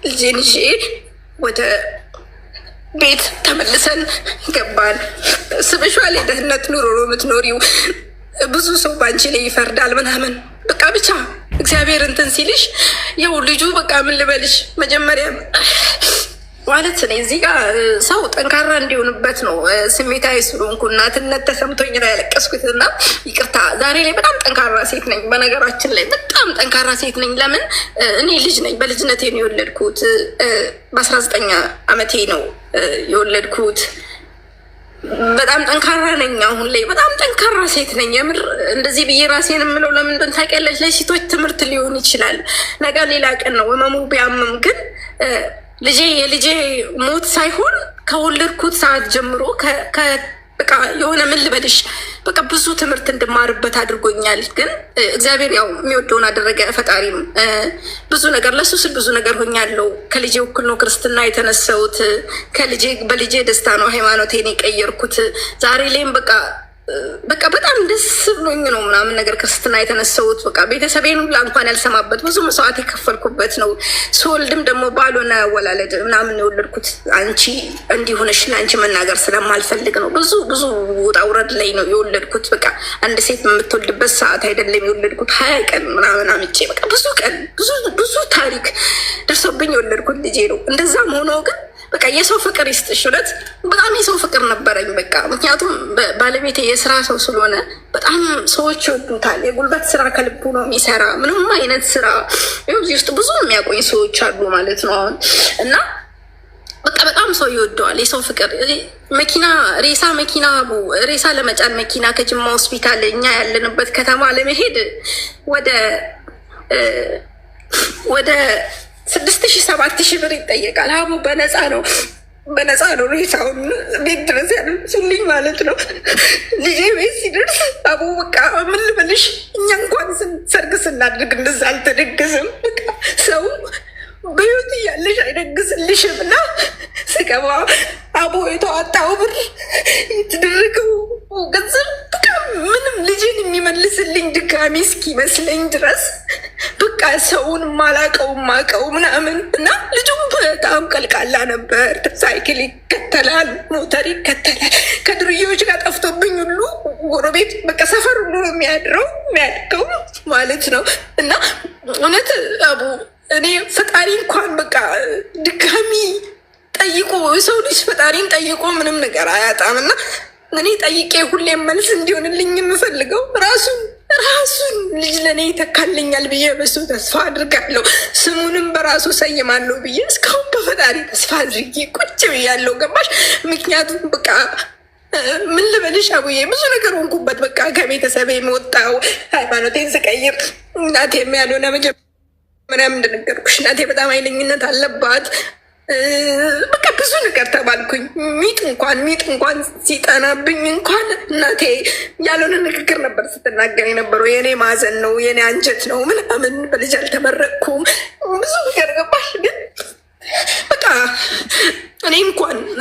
ልጄን ይዤ ወደ ቤት ተመልሰን ገባን። ስበሻል የደህንነት ኑሮ ነው የምትኖሪው፣ ብዙ ሰው በአንቺ ላይ ይፈርዳል ምናምን በቃ ብቻ እግዚአብሔር እንትን ሲልሽ ያው ልጁ በቃ ምን ልበልሽ መጀመሪያ ማለት እኔ እዚህ ጋር ሰው ጠንካራ እንዲሆንበት ነው ስሜታዊ ስለሆንኩ እናትነት ተሰምቶኝ ነው ያለቀስኩት። እና ይቅርታ ዛሬ ላይ በጣም ጠንካራ ሴት ነኝ። በነገራችን ላይ በጣም ጠንካራ ሴት ነኝ። ለምን እኔ ልጅ ነኝ። በልጅነቴ ነው የወለድኩት። በ19 ዓመቴ ነው የወለድኩት። በጣም ጠንካራ ነኝ። አሁን ላይ በጣም ጠንካራ ሴት ነኝ። የምር እንደዚህ ብዬ ራሴን የምለው ለምንድን ታውቂያለሽ? ለሴቶች ትምህርት ሊሆን ይችላል። ነገ ሌላ ቀን ነው ህመሙ ቢያምም ግን ልጄ የልጄ ሞት ሳይሆን ከወለድኩት ሰዓት ጀምሮ በቃ የሆነ ምን ልበልሽ በቃ ብዙ ትምህርት እንድማርበት አድርጎኛል። ግን እግዚአብሔር ያው የሚወደውን አደረገ። ፈጣሪም ብዙ ነገር ለሱ ስል ብዙ ነገር ሆኛለሁ። ከልጄ እኩል ነው ክርስትና የተነሳሁት። በልጄ ደስታ ነው ሃይማኖቴን የቀየርኩት። ዛሬ ላይም በቃ በጣም ደስ ብሎኝ ነው ምናምን ነገር ክርስትና የተነሳሁት። በቃ ቤተሰቤን ሁላ እንኳን ያልሰማበት ብዙ መስዋዕት የከፈልኩበት ነው። ስወልድም ደግሞ ባልሆነ አወላለድ ምናምን የወለድኩት አንቺ እንዲሆነሽ ለአንቺ መናገር ስለማልፈልግ ነው። ብዙ ውጣ ውረድ ላይ ነው የወለድኩት። በቃ አንድ ሴት የምትወልድበት ሰዓት አይደለም የወለድኩት። 20 ቀን ምናምን አምጬ በቃ ብዙ ቀን ብዙ ታሪክ ደርሶብኝ የወለድኩት ልጄ ነው። እንደዛም ሆኖ ግን በቃ የሰው ፍቅር ይስጥሽ። እውነት በጣም የሰው ፍቅር ነበረኝ። በቃ ምክንያቱም ባለቤቴ የስራ ሰው ስለሆነ በጣም ሰዎች ይወዱታል። የጉልበት ስራ ከልቡ ነው የሚሰራ። ምንም አይነት ስራ እዚህ ውስጥ ብዙ የሚያቆይ ሰዎች አሉ ማለት ነው አሁን እና በቃ በጣም ሰው ይወደዋል። የሰው ፍቅር ሬሳ ለመጫን መኪና ከጅማ ሆስፒታል እኛ ያለንበት ከተማ ለመሄድ ወደ 6,000 7,000 ብር ይጠየቃል። አቡ በነፃ ነው ሬሳውን ቤት ድረስ ያደርሱልኝ ማለት ነው። ልጄ ቤት ሲደርስ አቡ በቃ ምን ልበልሽ እኛ እንኳን ሰርግ ስናድርግ እንደዛ አልተደገስም። በቃ ሰው በህይወት እያለሽ አይደግስልሽም እና ስገባ አቡ የተዋጣው ብር የተደረገው ገንዘብ በቃ ምንም ልጄን የሚመልስልኝ ድጋሚ እስኪመስለኝ ድረስ በቃ ሰውን ማቀው ምናምን እና ልጁም በጣም ቀልቃላ ነበር። ሳይክል ይከተላል፣ ሞተር ይከተላል። ከድርዮች ጋር ጠፍቶብኝ ሁሉ ጎረቤት በቃ ሰፈር ሁሉ የሚያድገው ማለት ነው እና እውነት አቡ እኔ ፈጣሪ እንኳን በቃ ድጋሚ ጠይቆ የሰው ልጅ ፈጣሪን ጠይቆ ምንም ነገር አያጣም እና እኔ ጠይቄ ሁሌም መልስ እንዲሆንልኝ የምፈልገው ራሱን ልጅ ለእኔ ይተካልኛል ብዬ በሱ ተስፋ አድርጋለሁ። ስሙንም በራሱ ሰይማለሁ ብዬ እስካሁን በፈጣሪ ተስፋ አድርጌ ቁጭ ብያለሁ። ገባሽ? ምክንያቱም በቃ ምን ልበልሽ አቡዬ ብዙ ነገር ሆንኩበት። በቃ ከቤተሰብ የመወጣው ሃይማኖቴን ስቀይር እናቴ ያልሆነ መጀመሪያም እንደነገርኩሽ እናቴ በጣም ኃይለኝነት አለባት። በቃ ብዙ ነገር ተባልኩኝ። ሚጥ እንኳን ሲጠናብኝ እንኳን እናቴ ያልሆነ ንግግር ነበር ስትናገር የነበረው። የኔ ማዘን ነው የኔ አንጀት ነው ምናምን፣ በልጅ አልተመረቅኩም ብዙ ነገር ገባሽ። ግን በቃ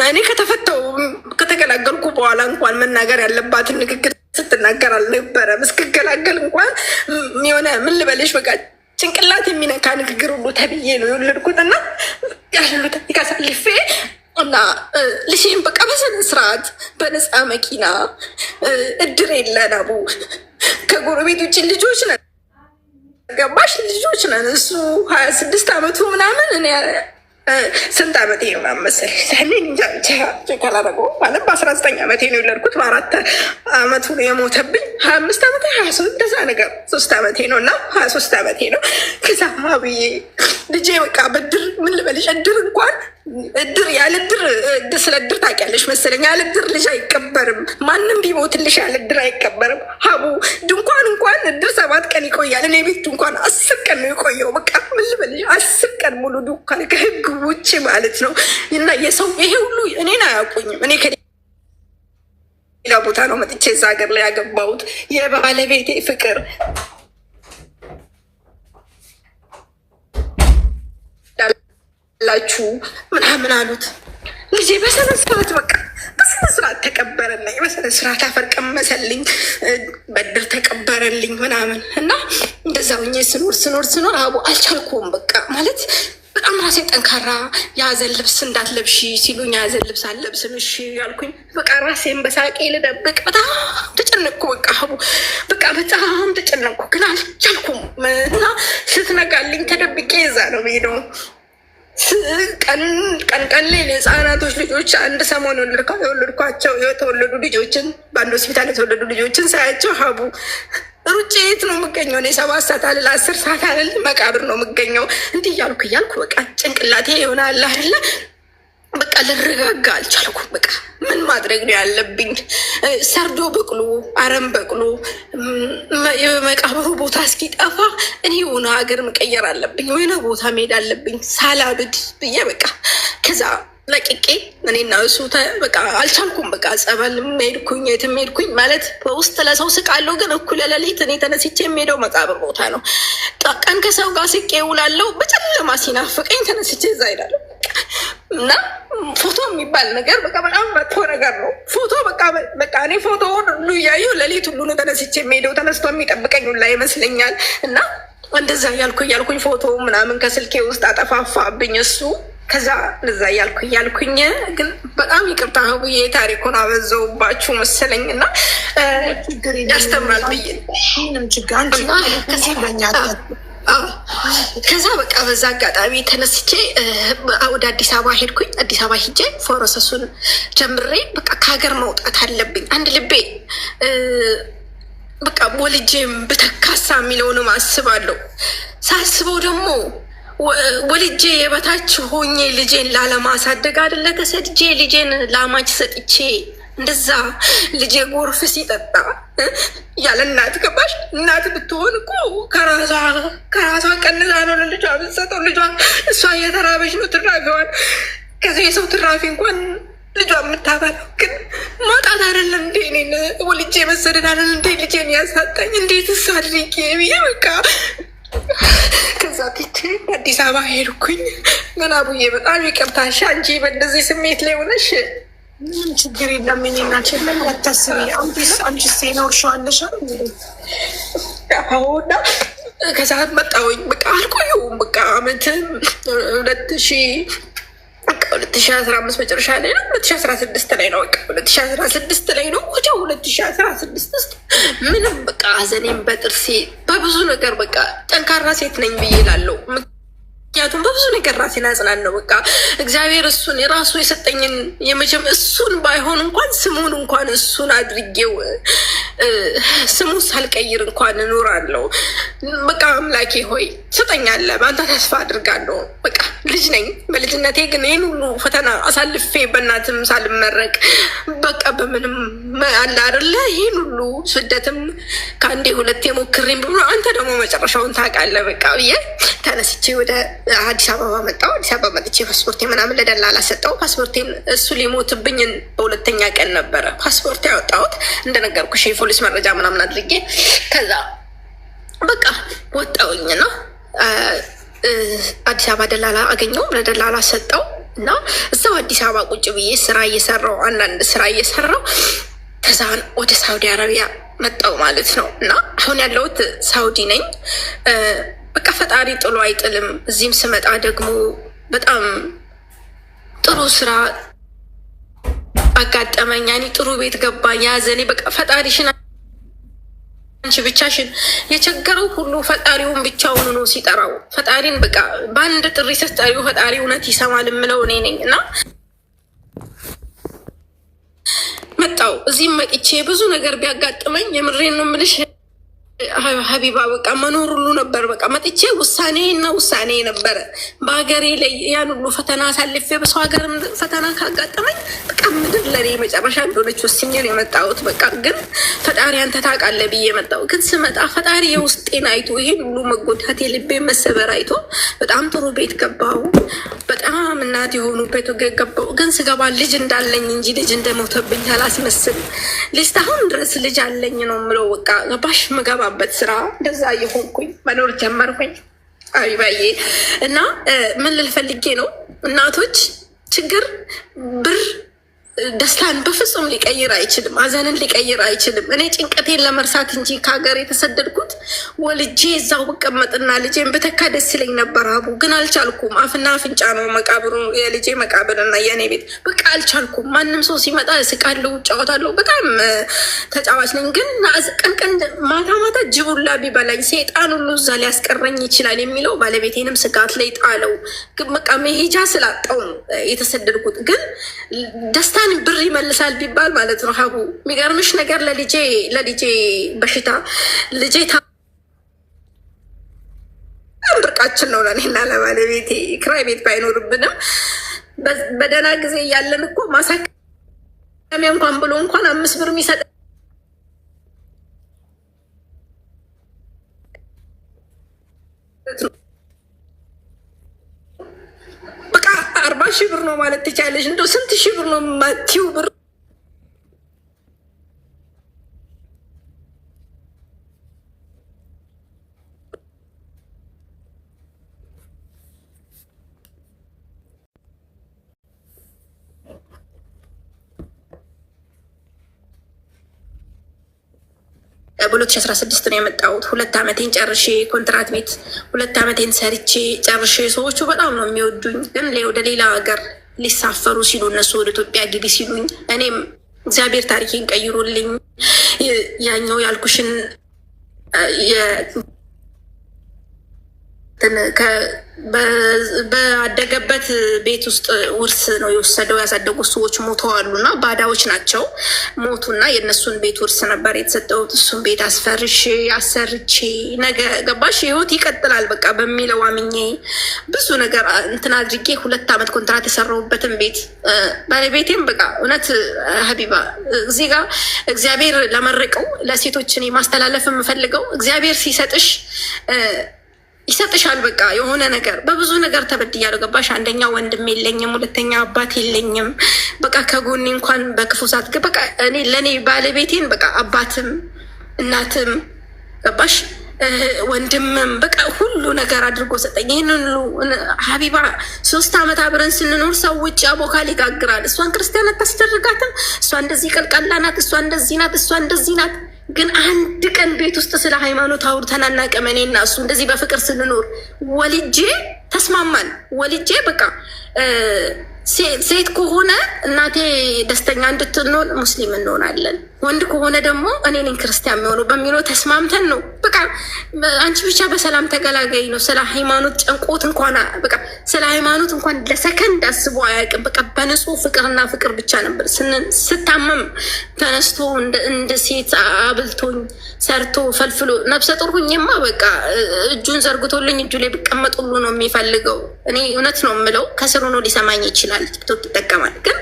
እኔ ከተፈተው ከተገላገልኩ በኋላ እንኳን መናገር ያለባትን ንግግር ስትናገር አልነበረም። እስክገላገል እንኳን የሆነ ምን ልበልሽ በቃ ጭንቅላት የሚነካ ንግግር ሁሉ ተብዬ ነው የወለድኩት እና ያሉት ካሳልፌ እና ልሽም በቃ በስነ ስርዓት በነፃ መኪና እድር የለን አቡ ከጎረቤት ውጭ ልጆች ነን ገባሽ ልጆች ነን። እሱ 26 ዓመቱ ምናምን እኔ ስንት ዓመቴ ነው መሰለኝ ሰኔን እንጃ ብቻ ካላደረገው ማለት በ19 ዓመቴ ነው የወለድኩት። በ4 ዓመቱ ነው የሞተብኝ። 25 ዓመቴ 23 እንደዛ ነገር 3 ዓመቴ ነው እና 23 ዓመቴ ነው። ከዛ ብዬ ልጄ በቃ በድር ምን ልበልሽ እድር ያለ እድር ስለ እድር ታውቂያለሽ መሰለኝ። ያለ እድር ልጅ አይቀበርም። ማንም ቢሞትልሽ ያለ እድር አይቀበርም። ሀቡ ድንኳን እንኳን እድር 7 ቀን ይቆያል። እኔ ቤት ድንኳን 10 ቀን ነው የቆየው። በቃ ምን ልበልሽ 10 ቀን ሙሉ ድንኳን ከህግ ውጭ ማለት ነው። እና የሰው ይሄ ሁሉ እኔን አያውቁኝም። እኔ ከሌላ ቦታ ነው መጥቼ እዛ ሀገር ላይ ያገባሁት። የባለቤቴ ፍቅር ላችሁ ምናምን አሉት። ልጄ በስነ ስርዓት በቃ በስነ ስርዓት ተቀበረልኝ። በስነ ስርዓት አፈር ቀመሰልኝ፣ በድር ተቀበረልኝ ምናምን እና እንደዛ ሁኜ ስኖር አቡ አልቻልኩም። በቃ ማለት በጣም ራሴ ጠንካራ የሀዘን ልብስ እንዳትለብሺ ሲሉኝ የሀዘን ልብስ አልለብስም እሺ ያልኩኝ። በቃ ራሴን በሳቄ ልደብቅ በጣም ተጨነቅኩ። በቃ ሀቡ በቃ በጣም ተጨነቅኩ፣ ግን አልቻልኩም እና ስትነጋልኝ ተደብቄ እዛ ነው የምሄደው። ቀን ሌል የህፃናቶች ልጆች አንድ ሰሞን የወለድኳቸው የተወለዱ ልጆችን በአንድ ሆስፒታል የተወለዱ ልጆችን ሳያቸው ሀቡ ሩጬ የት ነው የምገኘው? እኔ 7 ሰዓት አልል 10 ሰዓት አልል መቃብር ነው የምገኘው። እንዲህ እያልኩ በቃ ጭንቅላቴ ይሆናል አይደለ በቃ ልረጋጋ አልቻልኩም። በቃ ምን ማድረግ ነው ያለብኝ? ሰርዶ በቅሎ አረም በቅሎ የመቃብሩ ቦታ እስኪጠፋ እኔ የሆነ ሀገር መቀየር አለብኝ፣ የሆነ ቦታ መሄድ አለብኝ ሳላብድ ብዬ በቃ ከዛ ለቅቄ እኔና እሱ በቃ አልቻልኩም። በቃ ጸበል ሄድኩኝ፣ የትም ሄድኩኝ ማለት በውስጥ ለሰው ስቃለሁ፣ ግን እኩለ ሌሊት እኔ ተነስቼ የሚሄደው መቃብር ቦታ ነው። ቀን ከሰው ጋር ስቄ ውላለሁ፣ በጨለማ ሲናፍቀኝ ተነስቼ እዛ ሄዳለሁ። እና ፎቶ የሚባል ነገር በቃ በጣም መጥፎ ነገር ነው። ፎቶ በቃ እኔ ፎቶውን ሁሉ እያየሁ ሌሊት ሁሉ ነው ተነስቼ የሚሄደው፣ ተነስቶ የሚጠብቀኝ ሁላ ይመስለኛል። እና እንደዛ እያልኩኝ ፎቶ ምናምን ከስልኬ ውስጥ አጠፋፋብኝ እሱ። ከዛ እንደዛ እያልኩኝ ግን በጣም ይቅርታ ብዬ ታሪኩን አበዛውባችሁ መሰለኝ እና ያስተምራል ብዬ ከዛ በቃ በዛ አጋጣሚ ተነስቼ ወደ አዲስ አበባ ሄድኩኝ። አዲስ አበባ ሂጄ ፕሮሰሱን ጀምሬ በቃ ከሀገር መውጣት አለብኝ። አንድ ልቤ በቃ ወልጄም ብተካሳ የሚለውንም አስባለሁ። ሳስበው ደግሞ ወልጄ የበታች ሆኜ ልጄን ላለማሳደግ አይደለ ተሰድጄ ልጄን ላማች ሰጥቼ እንደዛ ልጄ ጎርፍ ሲጠጣ ያለ እናት ገባሽ? እናት ብትሆን እኮ ከራሷ ቀንዛ ነው ልጇ ብትሰጠው። ልጇ እሷ እየተራበች ነው ትራፊዋን ከዚህ የሰው ትራፊ እንኳን ልጇ የምታበላው ግን ማጣት አይደለም እንዴ? እኔን ወልጄ መሰደድ አይደለም እንዴ ልጄን ያሳጣኝ? እንዴት እሳ አድርጌ ብዬ በቃ ከዛ ፊት አዲስ አበባ ሄድኩኝ። ገና ቡዬ በጣም ይቅርታሽ አንቺ በእንደዚህ ስሜት ላይ ሆነሽ ምንም ችግር የለም። እኔናችን ምን ያታስቢ አንቺ ሴኖርሸዋለሻ ሆና ከዛ መጣሁኝ። በቃ አልቆየሁም። በቃ አመትም 2015 መጨረሻ ላይ ነው 2016 ላይ ነው በቃ 2016 ላይ ነው ወዲያው 2016 ውስጥ ምንም በቃ ሀዘኔም በጥርሴ በብዙ ነገር በቃ ጠንካራ ሴት ነኝ ብዬ እላለሁ። ምክንያቱም በብዙ ነገር ራሴን አጽናለሁ። በቃ እግዚአብሔር እሱን የራሱ የሰጠኝን የመጀመ እሱን ባይሆን እንኳን ስሙን እንኳን እሱን አድርጌው ስሙን ሳልቀይር እንኳን እኖራለሁ። በቃ አምላኬ ሆይ ትሰጠኛለህ፣ በአንተ ተስፋ አድርጋለሁ። በቃ ልጅ ነኝ። በልጅነቴ ግን ይህን ሁሉ ፈተና አሳልፌ በእናትም ሳልመረቅ በቃ በምንም አለ አይደለ? ይህን ሁሉ ስደትም ከአንዴ ሁለቴ ሞክሬም ብሎ አንተ ደግሞ መጨረሻውን ታውቃለህ። በቃ ብዬ ተነስቼ ወደ አዲስ አበባ መጣሁ። አዲስ አበባ መጥቼ ፓስፖርቴ ምናምን ለደላላ ሰጠው። ፓስፖርቴን እሱ ሊሞትብኝ በሁለተኛ ቀን ነበረ ፓስፖርት ያወጣሁት እንደነገርኩሽ የፖሊስ መረጃ ምናምን አድርጌ ከዛ በቃ ወጣሁኝ ነው አዲስ አበባ ደላላ አገኘው፣ ለደላላ ሰጠው እና እዛው አዲስ አበባ ቁጭ ብዬ ስራ እየሰራው አንዳንድ ስራ እየሰራው ከዛ ወደ ሳውዲ አረቢያ መጣው ማለት ነው። እና አሁን ያለሁት ሳውዲ ነኝ። በቃ ፈጣሪ ጥሎ አይጥልም። እዚህም ስመጣ ደግሞ በጣም ጥሩ ስራ አጋጠመኝ። ያኔ ጥሩ ቤት ገባኝ ያዘኔ። በቃ ፈጣሪሽን አንቺ ብቻሽን የቸገረው ሁሉ ፈጣሪውን ብቻውን ነው ሲጠራው። ፈጣሪን በቃ በአንድ ጥሪ ስትጠሪው ፈጣሪ እውነት ይሰማል የምለው እኔ ነኝ። እና መጣው እዚህም መጥቼ ብዙ ነገር ቢያጋጥመኝ የምሬን ነው የምልሽ ሀቢባ በቃ መኖር ሁሉ ነበር። በቃ መጥቼ ውሳኔ እና ውሳኔ ነበረ። በሀገሬ ላይ ያን ሁሉ ፈተና አሳልፌ በሰው ሀገር ፈተና ካጋጠመኝ በቃ ምድር ለኔ መጨረሻ እንደሆነች ወስኜ ነው የመጣሁት። በቃ ግን ፈጣሪ አንተ ታውቃለህ ብዬ መጣሁ። ግን ስመጣ ፈጣሪ የውስጤን አይቶ ይሄን ሁሉ መጎዳት የልቤ መሰበር አይቶ በጣም ጥሩ ቤት ገባሁ። በጣም እናት የሆኑ ቤት ገባሁ። ግን ስገባ ልጅ እንዳለኝ እንጂ ልጅ እንደሞተብኝ አላስመስል። ልጅ አሁን ድረስ ልጅ አለኝ ነው የምለው። በቃ ገባሽ ምገባ በት ስራ እንደዛ እየሆንኩኝ መኖር ጀመርኩኝ። አቢባዬ እና ምን ልል ፈልጌ ነው፣ እናቶች ችግር ብር ደስታን በፍጹም ሊቀይር አይችልም። ሀዘንን ሊቀይር አይችልም። እኔ ጭንቀቴን ለመርሳት እንጂ ከሀገር የተሰደድኩት ወልጄ እዛው ብቀመጥና ልጄን ብተካ ደስ ይለኝ ነበር። አቡ ግን አልቻልኩም። አፍና አፍንጫ ነው መቃብሩ፣ የልጄ መቃብርና የእኔ ቤት። በቃ አልቻልኩም። ማንም ሰው ሲመጣ እስቃለሁ፣ እጫወታለሁ። በጣም ተጫዋች ነኝ። ግን ቀን ማታ ማታ ጅቡላ ቢበላኝ ሴጣን ሁሉ እዛ ሊያስቀረኝ ይችላል የሚለው ባለቤቴንም ስጋት ላይ ጣለው። በቃ መሄጃ ስላጣው ነው የተሰደድኩት። ግን ደስታ ብር ይመልሳል ቢባል ማለት ነው ሀቡ። የሚገርምሽ ነገር ለልጄ በሽታ ልጄ ብርቃችን ነው ለእኔና ለባለቤቴ። ክራይ ቤት ባይኖርብንም በደህና ጊዜ እያለን እኮ ማሳከሚያ እንኳን ብሎ እንኳን 5 ብር የሚሰጥ በቃ 40 ሺህ ብር ነው ማለት ትቻለሽ። እንደው ስንት ሺህ ብር ነው ማቲው ብር በ2016 ነው የመጣሁት። 2 ዓመቴን ጨርሼ ኮንትራት ቤት 2 ዓመቴን ሰርቼ ጨርሼ ሰዎቹ በጣም ነው የሚወዱኝ። ግን ወደ ሌላ ሀገር ሊሳፈሩ ሲሉ እነሱ ወደ ኢትዮጵያ ግቢ ሲሉኝ እኔም እግዚአብሔር ታሪኬን ቀይሮልኝ ያኛው ያልኩሽን በአደገበት ቤት ውስጥ ውርስ ነው የወሰደው። ያሳደጉት ሰዎች ሞተዋሉ እና ባዳዎች ናቸው። ሞቱና የእነሱን ቤት ውርስ ነበር የተሰጠሁት። እሱን ቤት አስፈርሼ አሰርቼ ነገ ገባሽ ህይወት ይቀጥላል በቃ በሚለው አምኜ ብዙ ነገር እንትን አድርጌ 2 ዓመት ኮንትራት የሰራሁበትን ቤት ባለቤቴም በቃ እውነት ሀቢባ እዚህ ጋር እግዚአብሔር ለመረቀው ለሴቶችን ማስተላለፍ የምፈልገው እግዚአብሔር ሲሰጥሽ ይሰጥሻል። በቃ የሆነ ነገር በብዙ ነገር ተበድያለሁ ገባሽ። አንደኛ ወንድም የለኝም፣ ሁለተኛ አባት የለኝም። በቃ ከጎኔ እንኳን በክፉ ሰዓት በቃ እኔ ለእኔ ባለቤቴን በቃ አባትም እናትም ገባሽ ወንድምም በቃ ሁሉ ነገር አድርጎ ሰጠኝ። ይህንን ሁሉ ሀቢባ 3 ዓመት አብረን ስንኖር ሰው ውጭ አቦካል ይጋግራል። እሷን ክርስቲያን አታስደርጋትም፣ እሷ እንደዚህ ቀልቃላ ናት፣ እሷ እንደዚህ ናት፣ እሷ እንደዚህ ናት። ግን አንድ ቀን ቤት ውስጥ ስለ ሃይማኖት አውርተን አናውቅም። እኔ እና እሱ እንደዚህ በፍቅር ስንኖር ወልጄ ተስማማን። ወልጄ በቃ ሴት ከሆነ እናቴ ደስተኛ እንድትኖር ሙስሊም እንሆናለን፣ ወንድ ከሆነ ደግሞ እኔ ነኝ ክርስቲያን የሚሆነው በሚለው ተስማምተን ነው። በቃ አንቺ ብቻ በሰላም ተገላገኝ ነው። ስለ ሃይማኖት ጨንቆት እንኳን በቃ ስለ ሃይማኖት እንኳን ለሰከንድ አስቦ አያውቅም። በቃ በንጹህ ፍቅርና ፍቅር ብቻ ነበር። ስታመም ተነስቶ እንደ ሴት አብልቶኝ ሰርቶ ፈልፍሎ፣ ነብሰ ጡር ሁኜማ በቃ እጁን ዘርግቶልኝ እጁ ላይ ብቀመጥ ሁሉ ነው የሚፈልገው። እኔ እውነት ነው የምለው፣ ከስሩ ነው ሊሰማኝ ይችላል። ይችላል፣ ቲክቶክ ይጠቀማል። ግን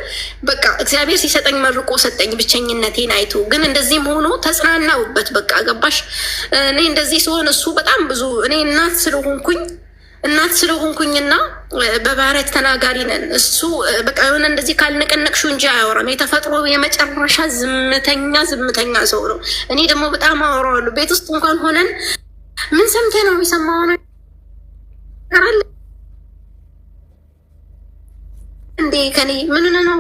በቃ እግዚአብሔር ሲሰጠኝ መርቆ ሰጠኝ፣ ብቸኝነቴን አይቶ። ግን እንደዚህም ሆኖ ተጽናናውበት። በቃ ገባሽ? እኔ እንደዚህ ሲሆን እሱ በጣም ብዙ እኔ እናት ስለሆንኩኝና በባህሪያት ተናጋሪ ነን። እሱ በቃ የሆነ እንደዚህ ካልነቀነቅሹ እንጂ አያወራም። የተፈጥሮ የመጨረሻ ዝምተኛ ሰው ነው። እኔ ደግሞ በጣም አወራዋለሁ። ቤት ውስጥ እንኳን ሆነን ምን ሰምተህ ነው የሰማኸው ነገር አለ እንዴ? ከኔ ምን ነው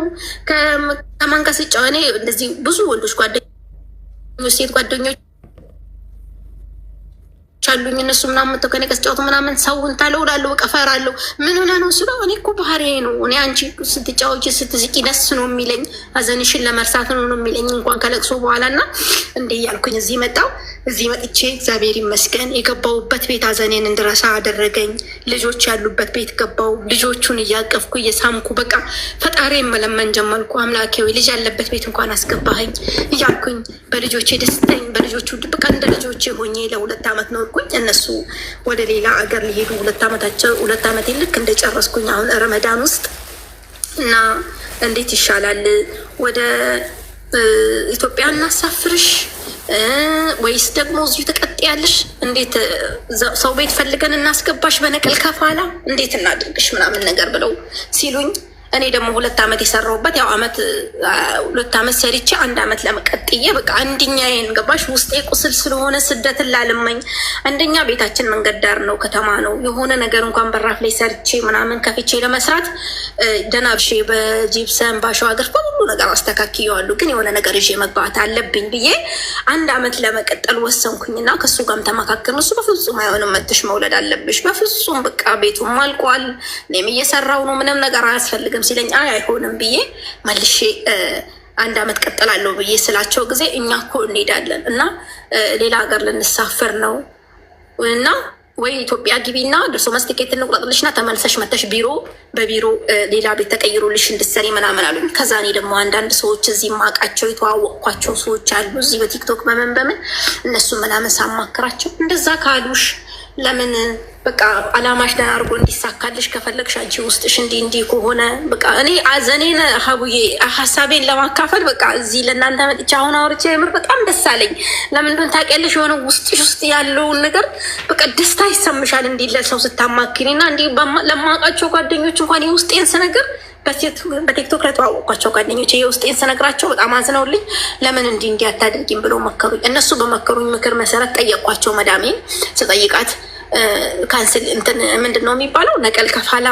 ከማን ጋር ስጫወት እኔ እንደዚህ ብዙ ወንዶች ጓደኞች፣ ሴት ጓደኞች አሉኝ። እነሱ ምናምን ከኔ ጋር ሲጫወቱ ምናምን ሰውን ታለውላለሁ፣ በቃ እፈራለሁ። ምን ሆነ ነው ስለው እኔ እኮ ባህሪዬ ነው። እኔ አንቺ ስትጫወቺ ስትስቂ ደስ ነው የሚለኝ፣ ሀዘንሽን ለመርሳት ነው የሚለኝ እንኳን ከለቅሶ በኋላ እና እንደ እያልኩኝ እዚህ መጣሁ። እዚህ መጥቼ እግዚአብሔር ይመስገን የገባሁበት ቤት ሀዘኔን እንድረሳ አደረገኝ። ልጆች ያሉበት ቤት ገባሁ። ልጆቹን እያቀፍኩ እየሳምኩ በቃ ፈጣሪ መለመን ጀመርኩ። አምላኬ ወይ ልጅ ያለበት ቤት እንኳን አስገባኸኝ እያልኩኝ በልጆቼ ደስተኝ፣ በልጆቹ በቃ እንደ ልጆቼ ሆኜ ለ2 ዓመት ኖርኩኝ። እነሱ ወደ ሌላ አገር ሊሄዱ 2 ዓመቴን ልክ እንደጨረስኩኝ አሁን ረመዳን ውስጥ እና እንዴት ይሻላል ወደ ኢትዮጵያ እናሳፍርሽ ወይስ ደግሞ እዚሁ ትቀጥያለሽ? እንዴት ሰው ቤት ፈልገን እናስገባሽ በነቀል ከፋላ እንዴት እናድርግሽ ምናምን ነገር ብለው ሲሉኝ እኔ ደግሞ 2 ዓመት የሰራሁበት ያው 2 ዓመት ሰርቼ 1 ዓመት ለመቀጥዬ በቃ አንድኛዬን ገባሽ ውስጤ ቁስል ስለሆነ ስደትን ላልመኝ። አንደኛ ቤታችን መንገድ ዳር ነው፣ ከተማ ነው። የሆነ ነገር እንኳን በራፍ ላይ ሰርቼ ምናምን ከፍቼ ለመስራት ደናብሼ በጂፕሰን ባሸዋ ሀገር በሁሉ ነገር አስተካክየዋለሁ። ግን የሆነ ነገር ይዤ መግባት አለብኝ ብዬ 1 ዓመት ለመቀጠል ወሰንኩኝና ከሱ ጋርም ተመካከልን። እሱ በፍጹም አይሆንም፣ መጥሽ መውለድ አለብሽ፣ በፍጹም በቃ ቤቱም አልቋል፣ እኔም እየሰራው ነው፣ ምንም ነገር አያስፈልግም ሲለኝ አይሆንም ብዬ መልሼ 1 ዓመት ቀጥላለሁ ብዬ ስላቸው ጊዜ እኛ እኮ እንሄዳለን እና ሌላ ሀገር ልንሳፈር ነው እና ወይ ኢትዮጵያ ግቢና ደርሶ መስቲኬት እንቁረጥልሽና ተመልሰሽ መተሽ በቢሮ ሌላ ቤት ተቀይሮልሽ እንድትሰሪ ምናምን አሉኝ። ከዛ እኔ ደግሞ አንዳንድ ሰዎች እዚህ ማውቃቸው የተዋወቅኳቸው ሰዎች አሉ እዚህ በቲክቶክ በምን እነሱ ምናምን ሳማክራቸው እንደዛ ካሉሽ ለምን በቃ አላማሽ ደህና አድርጎ እንዲሳካልሽ ከፈለግሽ አንቺ ውስጥሽ እንዲህ ከሆነ በቃ እኔ አዘኔን ሀቡዬ ሀሳቤን ለማካፈል በቃ እዚህ ለእናንተ መጥቼ አሁን አውርቼ የምር በጣም ደስ አለኝ። ለምን እንደሆነ ታውቂያለሽ? የሆነ ውስጥሽ ውስጥ ያለውን ነገር በቃ ደስታ ይሰምሻል እንዲህ ለሰው ስታማክሪ እና እንዲህ ለማውቃቸው ጓደኞች እንኳን የውስጤን ስነግር በቲክቶክ ላይ ተዋወቅኳቸው ጓደኞች የውስጤን ስነግራቸው በጣም አዝነውልኝ ለምን እንዲህ አታድርጊም ብሎ መከሩኝ። እነሱ በመከሩኝ ምክር መሰረት ጠየቅኳቸው። መዳሜን ስጠይቃት ካንስል እንትን ምንድን ነው የሚባለው ነቀል ከፋላ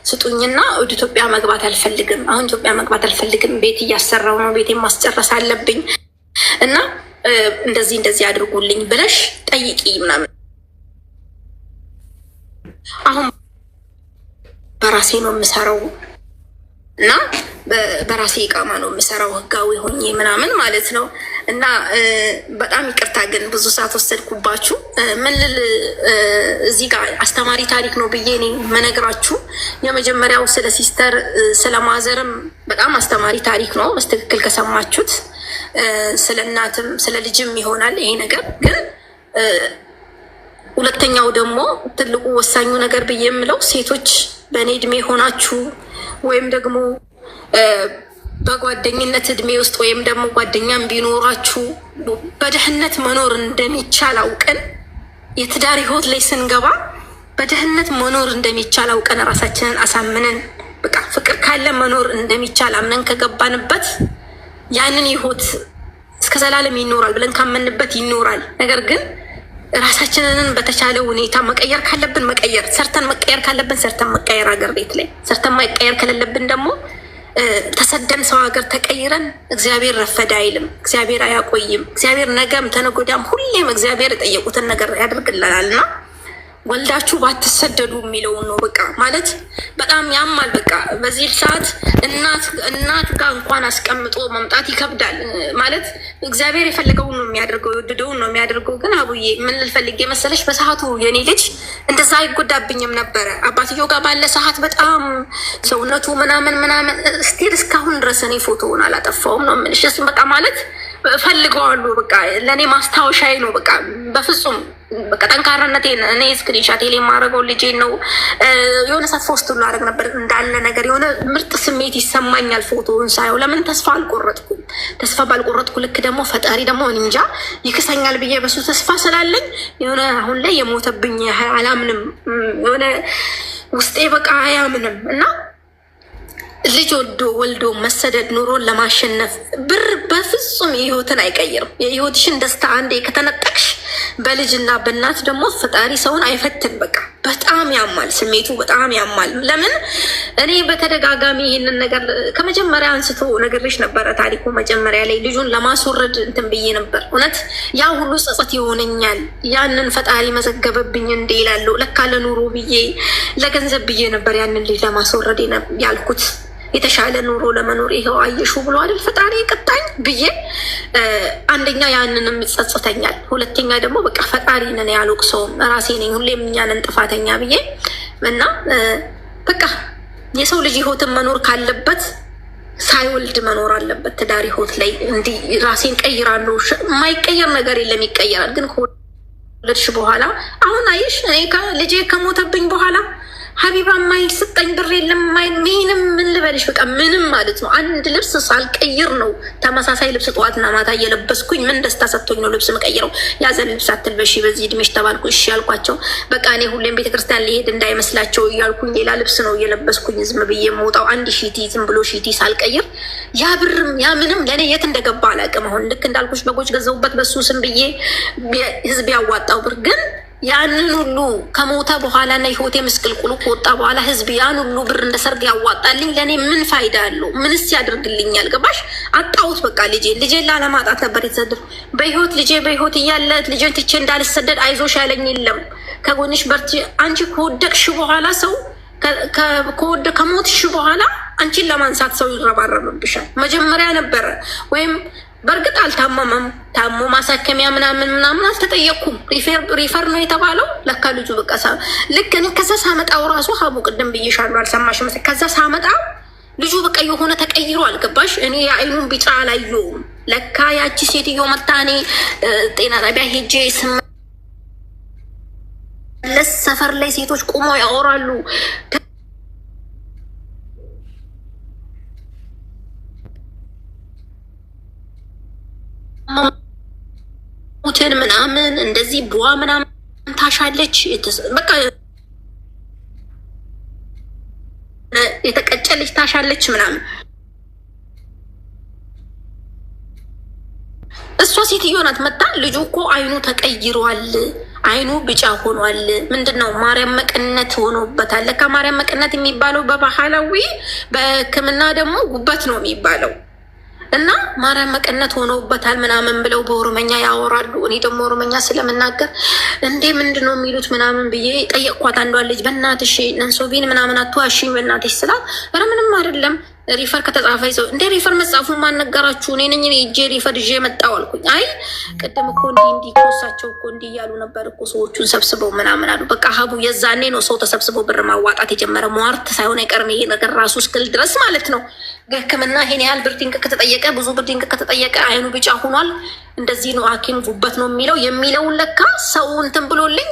ስጡኝና ወደ ኢትዮጵያ መግባት አልፈልግም፣ አሁን ኢትዮጵያ መግባት አልፈልግም፣ ቤት እያሰራው ነው፣ ቤቴን ማስጨረስ አለብኝ እና እንደዚህ አድርጉልኝ ብለሽ ጠይቂ ምናምን። አሁን በራሴ ነው የምሰራው እና በራሴ እቃማ ነው የምሰራው ህጋዊ ሆኜ ምናምን ማለት ነው። እና በጣም ይቅርታ ግን ብዙ ሰዓት ወሰድኩባችሁ። ምን ልል እዚህ ጋር አስተማሪ ታሪክ ነው ብዬ እኔ መነግራችሁ። የመጀመሪያው ስለ ሲስተር ስለ ማዘርም በጣም አስተማሪ ታሪክ ነው በስትክክል ከሰማችሁት። ስለ እናትም ስለ ልጅም ይሆናል ይሄ ነገር። ግን ሁለተኛው ደግሞ ትልቁ ወሳኙ ነገር ብዬ የምለው ሴቶች በእኔ እድሜ ሆናችሁ ወይም ደግሞ በጓደኝነት እድሜ ውስጥ ወይም ደግሞ ጓደኛም ቢኖራችሁ በድህነት መኖር እንደሚቻል አውቀን የትዳር ህይወት ላይ ስንገባ በድህነት መኖር እንደሚቻል አውቀን ራሳችንን አሳምነን በቃ ፍቅር ካለ መኖር እንደሚቻል አምነን ከገባንበት ያንን ህይወት እስከ ዘላለም ይኖራል ብለን ካመንበት ይኖራል። ነገር ግን ራሳችንን በተቻለ ሁኔታ መቀየር ካለብን መቀየር፣ ሰርተን መቀየር ካለብን ሰርተን መቀየር፣ ሀገር ቤት ላይ ሰርተን መቀየር ከሌለብን ደግሞ ተሰደን ሰው ሀገር ተቀይረን እግዚአብሔር ረፈደ አይልም፣ እግዚአብሔር አያቆይም። እግዚአብሔር ነገም ተነጎዳም ሁሌም እግዚአብሔር የጠየቁትን ነገር ያደርግልናል እና ወልዳችሁ ባትሰደዱ የሚለውን ነው። በቃ ማለት በጣም ያማል። በቃ በዚህ ሰዓት እናት ጋር እንኳን አስቀምጦ መምጣት ይከብዳል። ማለት እግዚአብሔር የፈለገውን ነው የሚያደርገው፣ የወደደውን ነው የሚያደርገው። ግን አቡዬ ምን ልፈልግ የመሰለሽ በሰዓቱ የኔ ልጅ እንደዛ አይጎዳብኝም ነበረ። አባትየው ጋር ባለ ሰዓት በጣም ሰውነቱ ምናምን ስቲል እስካሁን ድረስ እኔ ፎቶውን አላጠፋውም ነው የምልሽ። እሱም በቃ ማለት ፈልገዋለሁ። በቃ ለእኔ ማስታወሻዬ ነው። በቃ በፍጹም በቃ ጠንካራነቴን እኔ ስክሪንሻት ሌ የማደርገው ልጄ ነው። የሆነ ሰዓት ፖስት ሁሉ አደረግ ነበር እንዳለ ነገር የሆነ ምርጥ ስሜት ይሰማኛል ፎቶውን ሳየው። ለምን ተስፋ አልቆረጥኩም። ተስፋ ባልቆረጥኩ ልክ ደግሞ ፈጣሪ ደግሞ እንጃ ይክሰኛል ብዬ በሱ ተስፋ ስላለኝ የሆነ አሁን ላይ የሞተብኝ አላምንም። የሆነ ውስጤ በቃ አያምንም እና ልጅ ወልዶ መሰደድ ኑሮን ለማሸነፍ ብር በፍጹም የህይወትን አይቀይርም። የህይወትሽን ደስታ አንዴ ከተነጠቅሽ በልጅና በእናት ደግሞ ፈጣሪ ሰውን አይፈትን። በቃ በጣም ያማል፣ ስሜቱ በጣም ያማል። ለምን እኔ በተደጋጋሚ ይህንን ነገር ከመጀመሪያ አንስቶ ነግሬሽ ነበረ። ታሪኩ መጀመሪያ ላይ ልጁን ለማስወረድ እንትን ብዬ ነበር። እውነት ያ ሁሉ ጸጸት ይሆነኛል። ያንን ፈጣሪ መዘገበብኝ እንዴ ይላለሁ። ለካ ለኑሮ ብዬ ለገንዘብ ብዬ ነበር ያንን ልጅ ለማስወረድ ያልኩት። የተሻለ ኑሮ ለመኖር ይኸው አየሹ ብሎ አይደል ፈጣሪ ቀጣኝ ብዬ አንደኛ ያንንም ይጸጽተኛል። ሁለተኛ ደግሞ በቃ ፈጣሪ ነን ያልወቅሰውም ራሴ ነኝ ሁሌም እኛንን ጥፋተኛ ብዬ እና በቃ የሰው ልጅ ህይወትን መኖር ካለበት ሳይወልድ መኖር አለበት። ትዳር ህይወት ላይ እንዲህ ራሴን ቀይራለሁ። የማይቀየር ነገር የለም፣ ይቀየራል። ግን ከወለድሽ በኋላ አሁን አይሽ እኔ ልጄ ከሞተብኝ በኋላ ሀቢባ የማይሰጠኝ ብር የለም። ምንም ምን ልበልሽ በቃ ምንም ማለት ነው። አንድ ልብስ ሳልቀይር ነው ተመሳሳይ ልብስ ጠዋትና ማታ እየለበስኩኝ ምን ደስታ ሰጥቶኝ ነው ልብስ መቀይረው። ያዘን ልብስ አትልበሺ በዚህ እድሜሽ ተባልኩ። እሺ ያልኳቸው በቃ እኔ ሁሌም ቤተክርስቲያን ሊሄድ እንዳይመስላቸው እያልኩኝ ሌላ ልብስ ነው እየለበስኩኝ ዝም ብዬ የምወጣው። አንድ ሺቲ ዝም ብሎ ሺቲ ሳልቀይር ያ ብርም ያ ምንም ለእኔ የት እንደገባ አላውቅም። አሁን ልክ እንዳልኩሽ በጎች ገዘውበት በሱ ስም ብዬ ህዝብ ያዋጣው ብር ግን ያንን ሁሉ ከሞተ በኋላ እና ህይወቴ ምስቅልቁሉ ከወጣ በኋላ ህዝብ ያን ሁሉ ብር እንደ ሰርግ ያዋጣልኝ ለእኔ ምን ፋይዳ አለው? ምንስ ያደርግልኛል? ገባሽ? አጣሁት በቃ ልጄን ላለማጣት ነበር የተሰደድኩ። በህይወት ልጄ በህይወት እያለ ልጄን ትቼ እንዳልሰደድ አይዞሽ ያለኝ የለም። ከጎንሽ በርቺ። አንቺ ከወደቅሽ በኋላ ሰው ከሞትሽ በኋላ አንቺን ለማንሳት ሰው ይረባረብብሻል። መጀመሪያ ነበረ ወይም በእርግጥ አልታመመም። ታሞ ማሳከሚያ ምናምን አልተጠየቅኩም። ሪፈር ነው የተባለው። ለካ ልጁ በቃ ልክ እኔ ከዛ ሳመጣው ራሱ ሀቡ ቅድም ብዬሻለሁ አልሰማሽም? ከዛ ሳመጣው ልጁ በቃ የሆነ ተቀይሮ አልገባሽ? እኔ የአይኑን ቢጫ አላየሁም። ለካ ያቺ ሴትዮ መታ እኔ ጤና ጣቢያ ሄጄ ስመለስ ሰፈር ላይ ሴቶች ቆመው ያወራሉ። ሞትን ምናምን እንደዚህ ቡዋ ምናምን ታሻለች። በቃ የተቀጨለች ታሻለች ምናምን። እሷ ሴትዮ ናት መጣ። ልጁ እኮ አይኑ ተቀይሯል፣ አይኑ ቢጫ ሆኗል። ምንድነው ማርያም መቀነት ሆኖበታል። ለካ ማርያም መቀነት የሚባለው በባህላዊ፣ በሕክምና ደግሞ ጉበት ነው የሚባለው። እና ማርያም መቀነት ሆኖበታል ምናምን ብለው በኦሮመኛ ያወራሉ። እኔ ደግሞ ኦሮመኛ ስለምናገር እንዴ ምንድነው የሚሉት ምናምን ብዬ ጠየቅኳት። አንዷን ልጅ በእናትሽ ነንሶቢን ምናምን አትዋሺ በእናትሽ ስላት ኧረ ምንም አይደለም ሪፈር ከተጻፈ ይዘው እንደ ሪፈር መጻፉ ማነገራችሁ? እኔ ነኝ እጄ ሪፈር ይዤ መጣሁ አልኩኝ። አይ ቅድም እኮ እንዲህ ኮሳቸው እኮ እንዲህ እያሉ ነበር እኮ ሰዎቹን ሰብስበው ምናምን አሉ። በቃ ሀቡ የዛኔ ነው ሰው ተሰብስበው ብር ማዋጣት የጀመረ። ሟርት ሳይሆን አይቀርም ይሄ ነገር ራሱ እስክል ድረስ ማለት ነው። ሕክምና ይሄን ያህል ብር ድንቅ ከተጠየቀ ብዙ ብር ድንቅ ከተጠየቀ አይኑ ቢጫ ሆኗል እንደዚህ ነው ሐኪም ጉበት ነው የሚለውን ለካ ሰው እንትን ብሎልኝ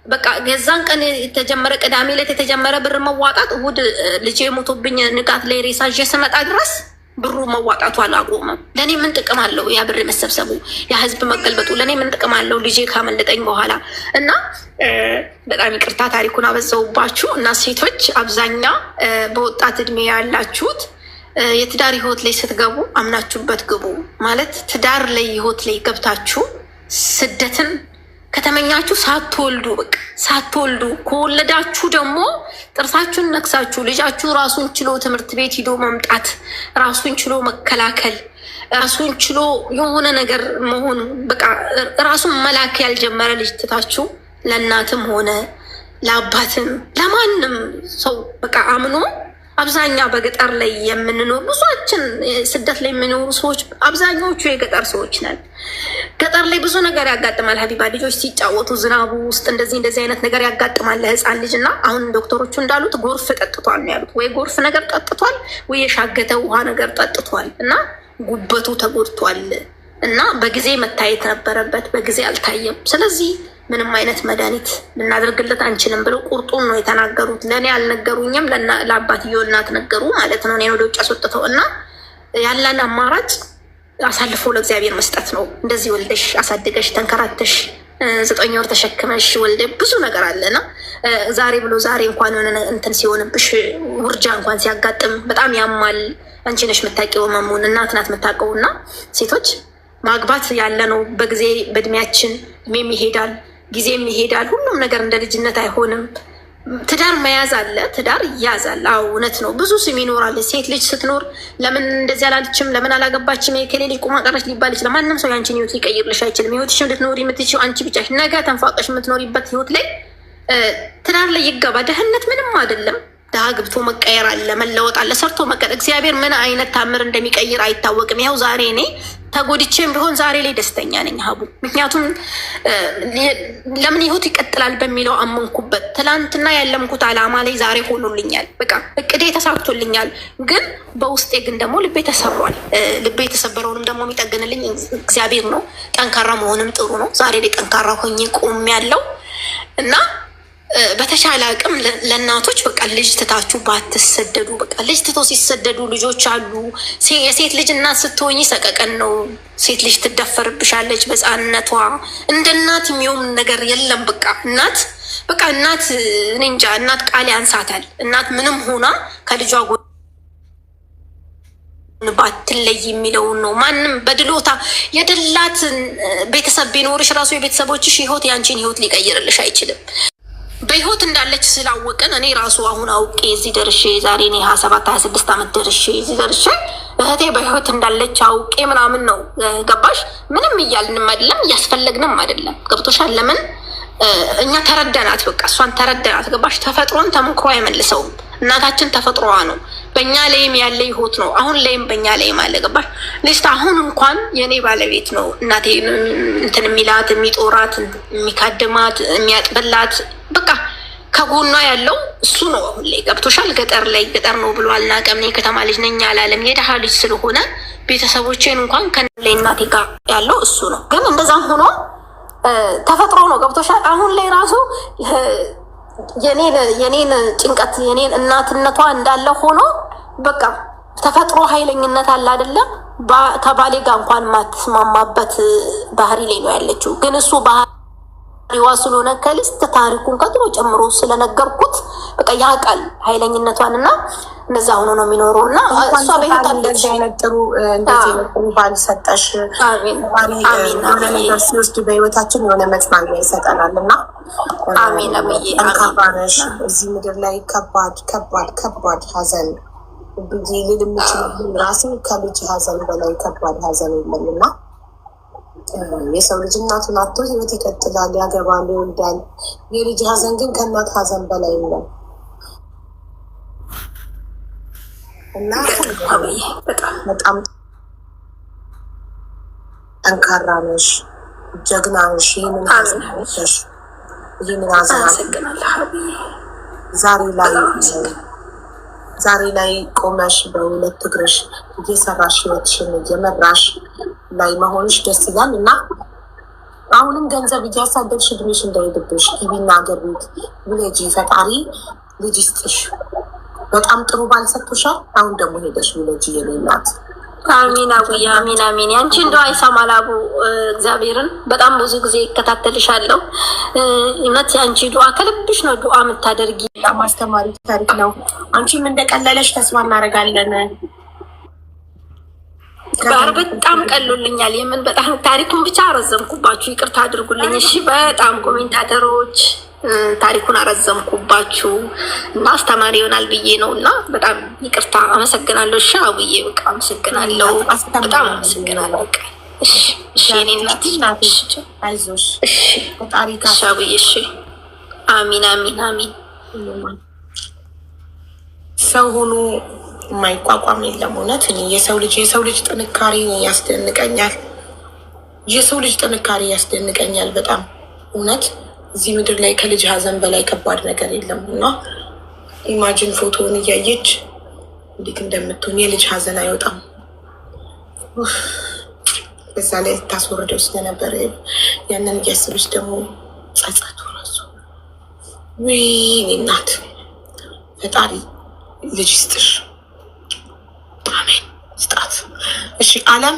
በቃ የዛን ቀን የተጀመረ ቅዳሜ ዕለት የተጀመረ ብር መዋጣት እሑድ ልጄ ሞቶብኝ ንጋት ላይ ሬሳ ይዤ ስመጣ ድረስ ብሩ መዋጣቱ አላቆመም። ለእኔ ምን ጥቅም አለው ያ ብር መሰብሰቡ፣ ያ ህዝብ መገልበጡ? ለእኔ ምን ጥቅም አለው ልጄ ካመለጠኝ በኋላ? እና በጣም ይቅርታ ታሪኩን አበዛውባችሁ። እና ሴቶች አብዛኛ በወጣት እድሜ ያላችሁት የትዳር ህይወት ላይ ስትገቡ አምናችሁበት ግቡ። ማለት ትዳር ላይ ህይወት ላይ ገብታችሁ ስደትን ከተመኛችሁ ሳትወልዱ በቃ ሳትወልዱ ከወለዳችሁ ደግሞ ጥርሳችሁን ነክሳችሁ ልጃችሁ ራሱን ችሎ ትምህርት ቤት ሂዶ መምጣት፣ ራሱን ችሎ መከላከል፣ ራሱን ችሎ የሆነ ነገር መሆኑ በቃ ራሱን መላክ ያልጀመረ ልጅ ትታችሁ ለእናትም ሆነ ለአባትም ለማንም ሰው በቃ አምኖ አብዛኛ በገጠር ላይ የምንኖር ብዙዎችን ስደት ላይ የሚኖሩ ሰዎች አብዛኛዎቹ የገጠር ሰዎች ነን። ገጠር ላይ ብዙ ነገር ያጋጥማል። ሀቢባ ልጆች ሲጫወቱ ዝናቡ ውስጥ እንደዚህ አይነት ነገር ያጋጥማል ለህፃን ልጅ። እና አሁን ዶክተሮቹ እንዳሉት ጎርፍ ጠጥቷል ነው ያሉት። ወይ ጎርፍ ነገር ጠጥቷል ወይ የሻገተ ውሃ ነገር ጠጥቷል እና ጉበቱ ተጎድቷል እና በጊዜ መታየት ነበረበት፣ በጊዜ አልታየም። ስለዚህ ምንም አይነት መድኃኒት ልናደርግለት አንችልም ብለው ቁርጡን ነው የተናገሩት። ለእኔ አልነገሩኝም፣ ለአባትየው እናት ነገሩ ማለት ነው። እኔን ወደ ውጭ አስወጥተው እና ያለን አማራጭ አሳልፎ ለእግዚአብሔር መስጠት ነው። እንደዚህ ወልደሽ አሳድገሽ ተንከራተሽ 9 ወር ተሸክመሽ ወልደ ብዙ ነገር አለና ዛሬ ብሎ ዛሬ እንኳን የሆነ እንትን ሲሆንብሽ ውርጃ እንኳን ሲያጋጥም በጣም ያማል። አንቺ ነሽ የምታውቂው መሙን፣ እናት ናት የምታውቀው። እና ሴቶች ማግባት ያለ ነው በጊዜ በእድሜያችን፣ እድሜም ይሄዳል፣ ጊዜም ይሄዳል። ሁሉም ነገር እንደ ልጅነት አይሆንም። ትዳር መያዝ አለ፣ ትዳር ይያዛል። አዎ እውነት ነው። ብዙ ስም ይኖራል። ሴት ልጅ ስትኖር ለምን እንደዚህ አላለችም፣ ለምን አላገባችም፣ ከሌሊ ቁማ ቀረች ሊባል ይችላል። ማንም ሰው ያንቺን ህይወት ሊቀይርልሽ አይችልም። ህይወትሽን ልትኖሪ የምትችይው አንቺ ብቻ ነገ ተንፋቀሽ የምትኖሪበት ህይወት ላይ ትዳር ላይ ይገባ። ደህንነት ምንም አይደለም። ድሀ ግብቶ መቀየር አለ፣ መለወጥ አለ፣ ሰርቶ መቀር። እግዚአብሔር ምን አይነት ታምር እንደሚቀይር አይታወቅም። ይኸው ዛሬ እኔ ተጎድቼም ቢሆን ዛሬ ላይ ደስተኛ ነኝ ሀቡ። ምክንያቱም ለምን ህይወት ይቀጥላል በሚለው አመንኩበት። ትላንትና ያለምኩት አላማ ላይ ዛሬ ሆኖልኛል። በቃ እቅዴ ተሳክቶልኛል። ግን በውስጤ ግን ደግሞ ልቤ ተሰብሯል። ልቤ የተሰበረውንም ደግሞ የሚጠግንልኝ እግዚአብሔር ነው። ጠንካራ መሆንም ጥሩ ነው። ዛሬ ላይ ጠንካራ ሆኜ ቆሜያለሁ እና በተሻለ አቅም ለእናቶች በቃ ልጅ ትታችሁ ባትሰደዱ። በቃ ልጅ ትቶ ሲሰደዱ ልጆች አሉ። የሴት ልጅ እናት ስትሆኝ ሰቀቀን ነው። ሴት ልጅ ትደፈርብሻለች በሕፃንነቷ። እንደ እናት የሚሆን ነገር የለም። በቃ እናት እኔ እንጃ፣ እናት ቃል ያንሳታል። እናት ምንም ሆና ከልጇ ባትለይ የሚለውን ነው። ማንም በድሎታ የድላት ቤተሰብ ቢኖርሽ ራሱ የቤተሰቦችሽ ህይወት ያንቺን ህይወት ሊቀይርልሽ አይችልም። በህይወት እንዳለች ስላወቅን እኔ ራሱ አሁን አውቄ እዚህ ደርሼ ዛሬ እኔ 27-26 ዓመት ደርሼ እዚህ ደርሼ እህቴ በህይወት እንዳለች አውቄ ምናምን ነው። ገባሽ? ምንም እያልንም አይደለም እያስፈለግንም አይደለም። ገብቶሻል? ለምን እኛ ተረዳናት። በቃ እሷን ተረዳናት። ገባሽ? ተፈጥሮን ተሞክሮ አይመልሰውም። እናታችን ተፈጥሮዋ ነው። በእኛ ላይም ያለ ህይወት ነው። አሁን ላይም በእኛ ላይም አለ። ገባሽ? ልስት አሁን እንኳን የእኔ ባለቤት ነው እናቴ እንትን የሚላት የሚጦራት፣ የሚካድማት፣ የሚያጥብላት በቃ ከጎኗ ያለው እሱ ነው። አሁን ላይ ገብቶሻል? ገጠር ነው ብሎ አልናቀም። እኔ ከተማ ልጅ ነኝ አላለም። የደሃ ልጅ ስለሆነ ቤተሰቦቼን እንኳን ከላይ እናቴ ጋር ያለው እሱ ነው። ግን እንደዛም ሆኖ ተፈጥሮ ነው። ገብቶሻል? አሁን ላይ ራሱ የኔን ጭንቀት የኔን እናትነቷ እንዳለ ሆኖ በቃ ተፈጥሮ ኃይለኝነት አለ አይደለም። ከባሌ ጋር እንኳን ማትስማማበት ባህሪ ላይ ነው ያለችው። ግን እሱ ባህሪዋ ስለሆነ ከልስት ታሪኩን ከድሮ ጨምሮ ስለነገርኩት በቃ ያውቃል ኃይለኝነቷን እና እነዛ ሆኖ ነው የሚኖረው። እና እሷ እንደዚህ አይነት ጥሩ ባል ሰጠሽ። ነገር ሲወስድ በህይወታችን የሆነ መጽናኛ ይሰጠናል እና አሜን አሜን። ጠንካራነሽ። እዚህ ምድር ላይ ከባድ ሀዘን ብዙ ልል የምችል ራሴ ከልጅ ሀዘን በላይ ከባድ ሀዘን የለም እና የሰው ልጅ እናቱን አጥቶ ህይወት ይቀጥላል፣ ያገባል፣ ይወልዳል። የልጅ ሀዘን ግን ከእናት ሀዘን በላይ ነው እና በጣም ጠንካራ ነሽ፣ ጀግና ነሽ። ይህንን ሀዘን ዛሬ ላይ ቆመሽ በሁለት እግርሽ እየሰራሽ ህይወትሽን እየመራሽ ላይ መሆንሽ ደስ ይላል እና አሁንም ገንዘብ እያሳደግሽ እድሜሽ እንዳይሄድብሽ ግቢና ሀገር ቤት ውለጂ። ፈጣሪ ልጅ ይስጥሽ። በጣም ጥሩ ባል ሰጥቶሻል። አሁን ደግሞ ሄደሽ ውለጂ የኔ እናት። አሚን አቡዬ፣ አሚን አሚን። አንቺ እንደው አይሰማል አቡ እግዚአብሔርን በጣም ብዙ ጊዜ ይከታተልሻለሁ። እውነት አንቺ ዱዓ ከልብሽ ነው ዱዓ የምታደርጊ። በጣም አስተማሪ ታሪክ ነው። አንቺም እንደቀለለሽ ተስፋ እናደርጋለን። በጣም ቀሎልኛል። የምን በጣም ታሪኩን ብቻ አረዘምኩባችሁ፣ ይቅርታ አድርጉልኝ። እሺ በጣም ኮሜንታተሮች ታሪኩን አረዘምኩባችሁ እና አስተማሪ ይሆናል ብዬ ነው እና በጣም ይቅርታ አመሰግናለሁ። እሺ አቡዬ በቃ አመሰግናለሁ፣ በጣም አመሰግናለሁ። በቃ እሺ እሺ እኔ እናት አይዞሽ። እሺ እሺ አቡዬ እሺ። አሚን አሚን አሚን። ሰው ሆኖ የማይቋቋም የለም። እውነት እኔ የሰው ልጅ ጥንካሬ ያስደንቀኛል። የሰው ልጅ ጥንካሬ ያስደንቀኛል በጣም እውነት። እዚህ ምድር ላይ ከልጅ ሀዘን በላይ ከባድ ነገር የለም እና ኢማጂን ፎቶውን እያየች እንዴት እንደምትሆን። የልጅ ሀዘን አይወጣም። በዛ ላይ ልታስወርደው ስለነበረ ያንን እያስብሽ ደግሞ ጸጸቱ ራሱ ወይኔ እናት ፈጣሪ ልጅ ይስጥሽ። አሜን ስጣት። እሺ አለም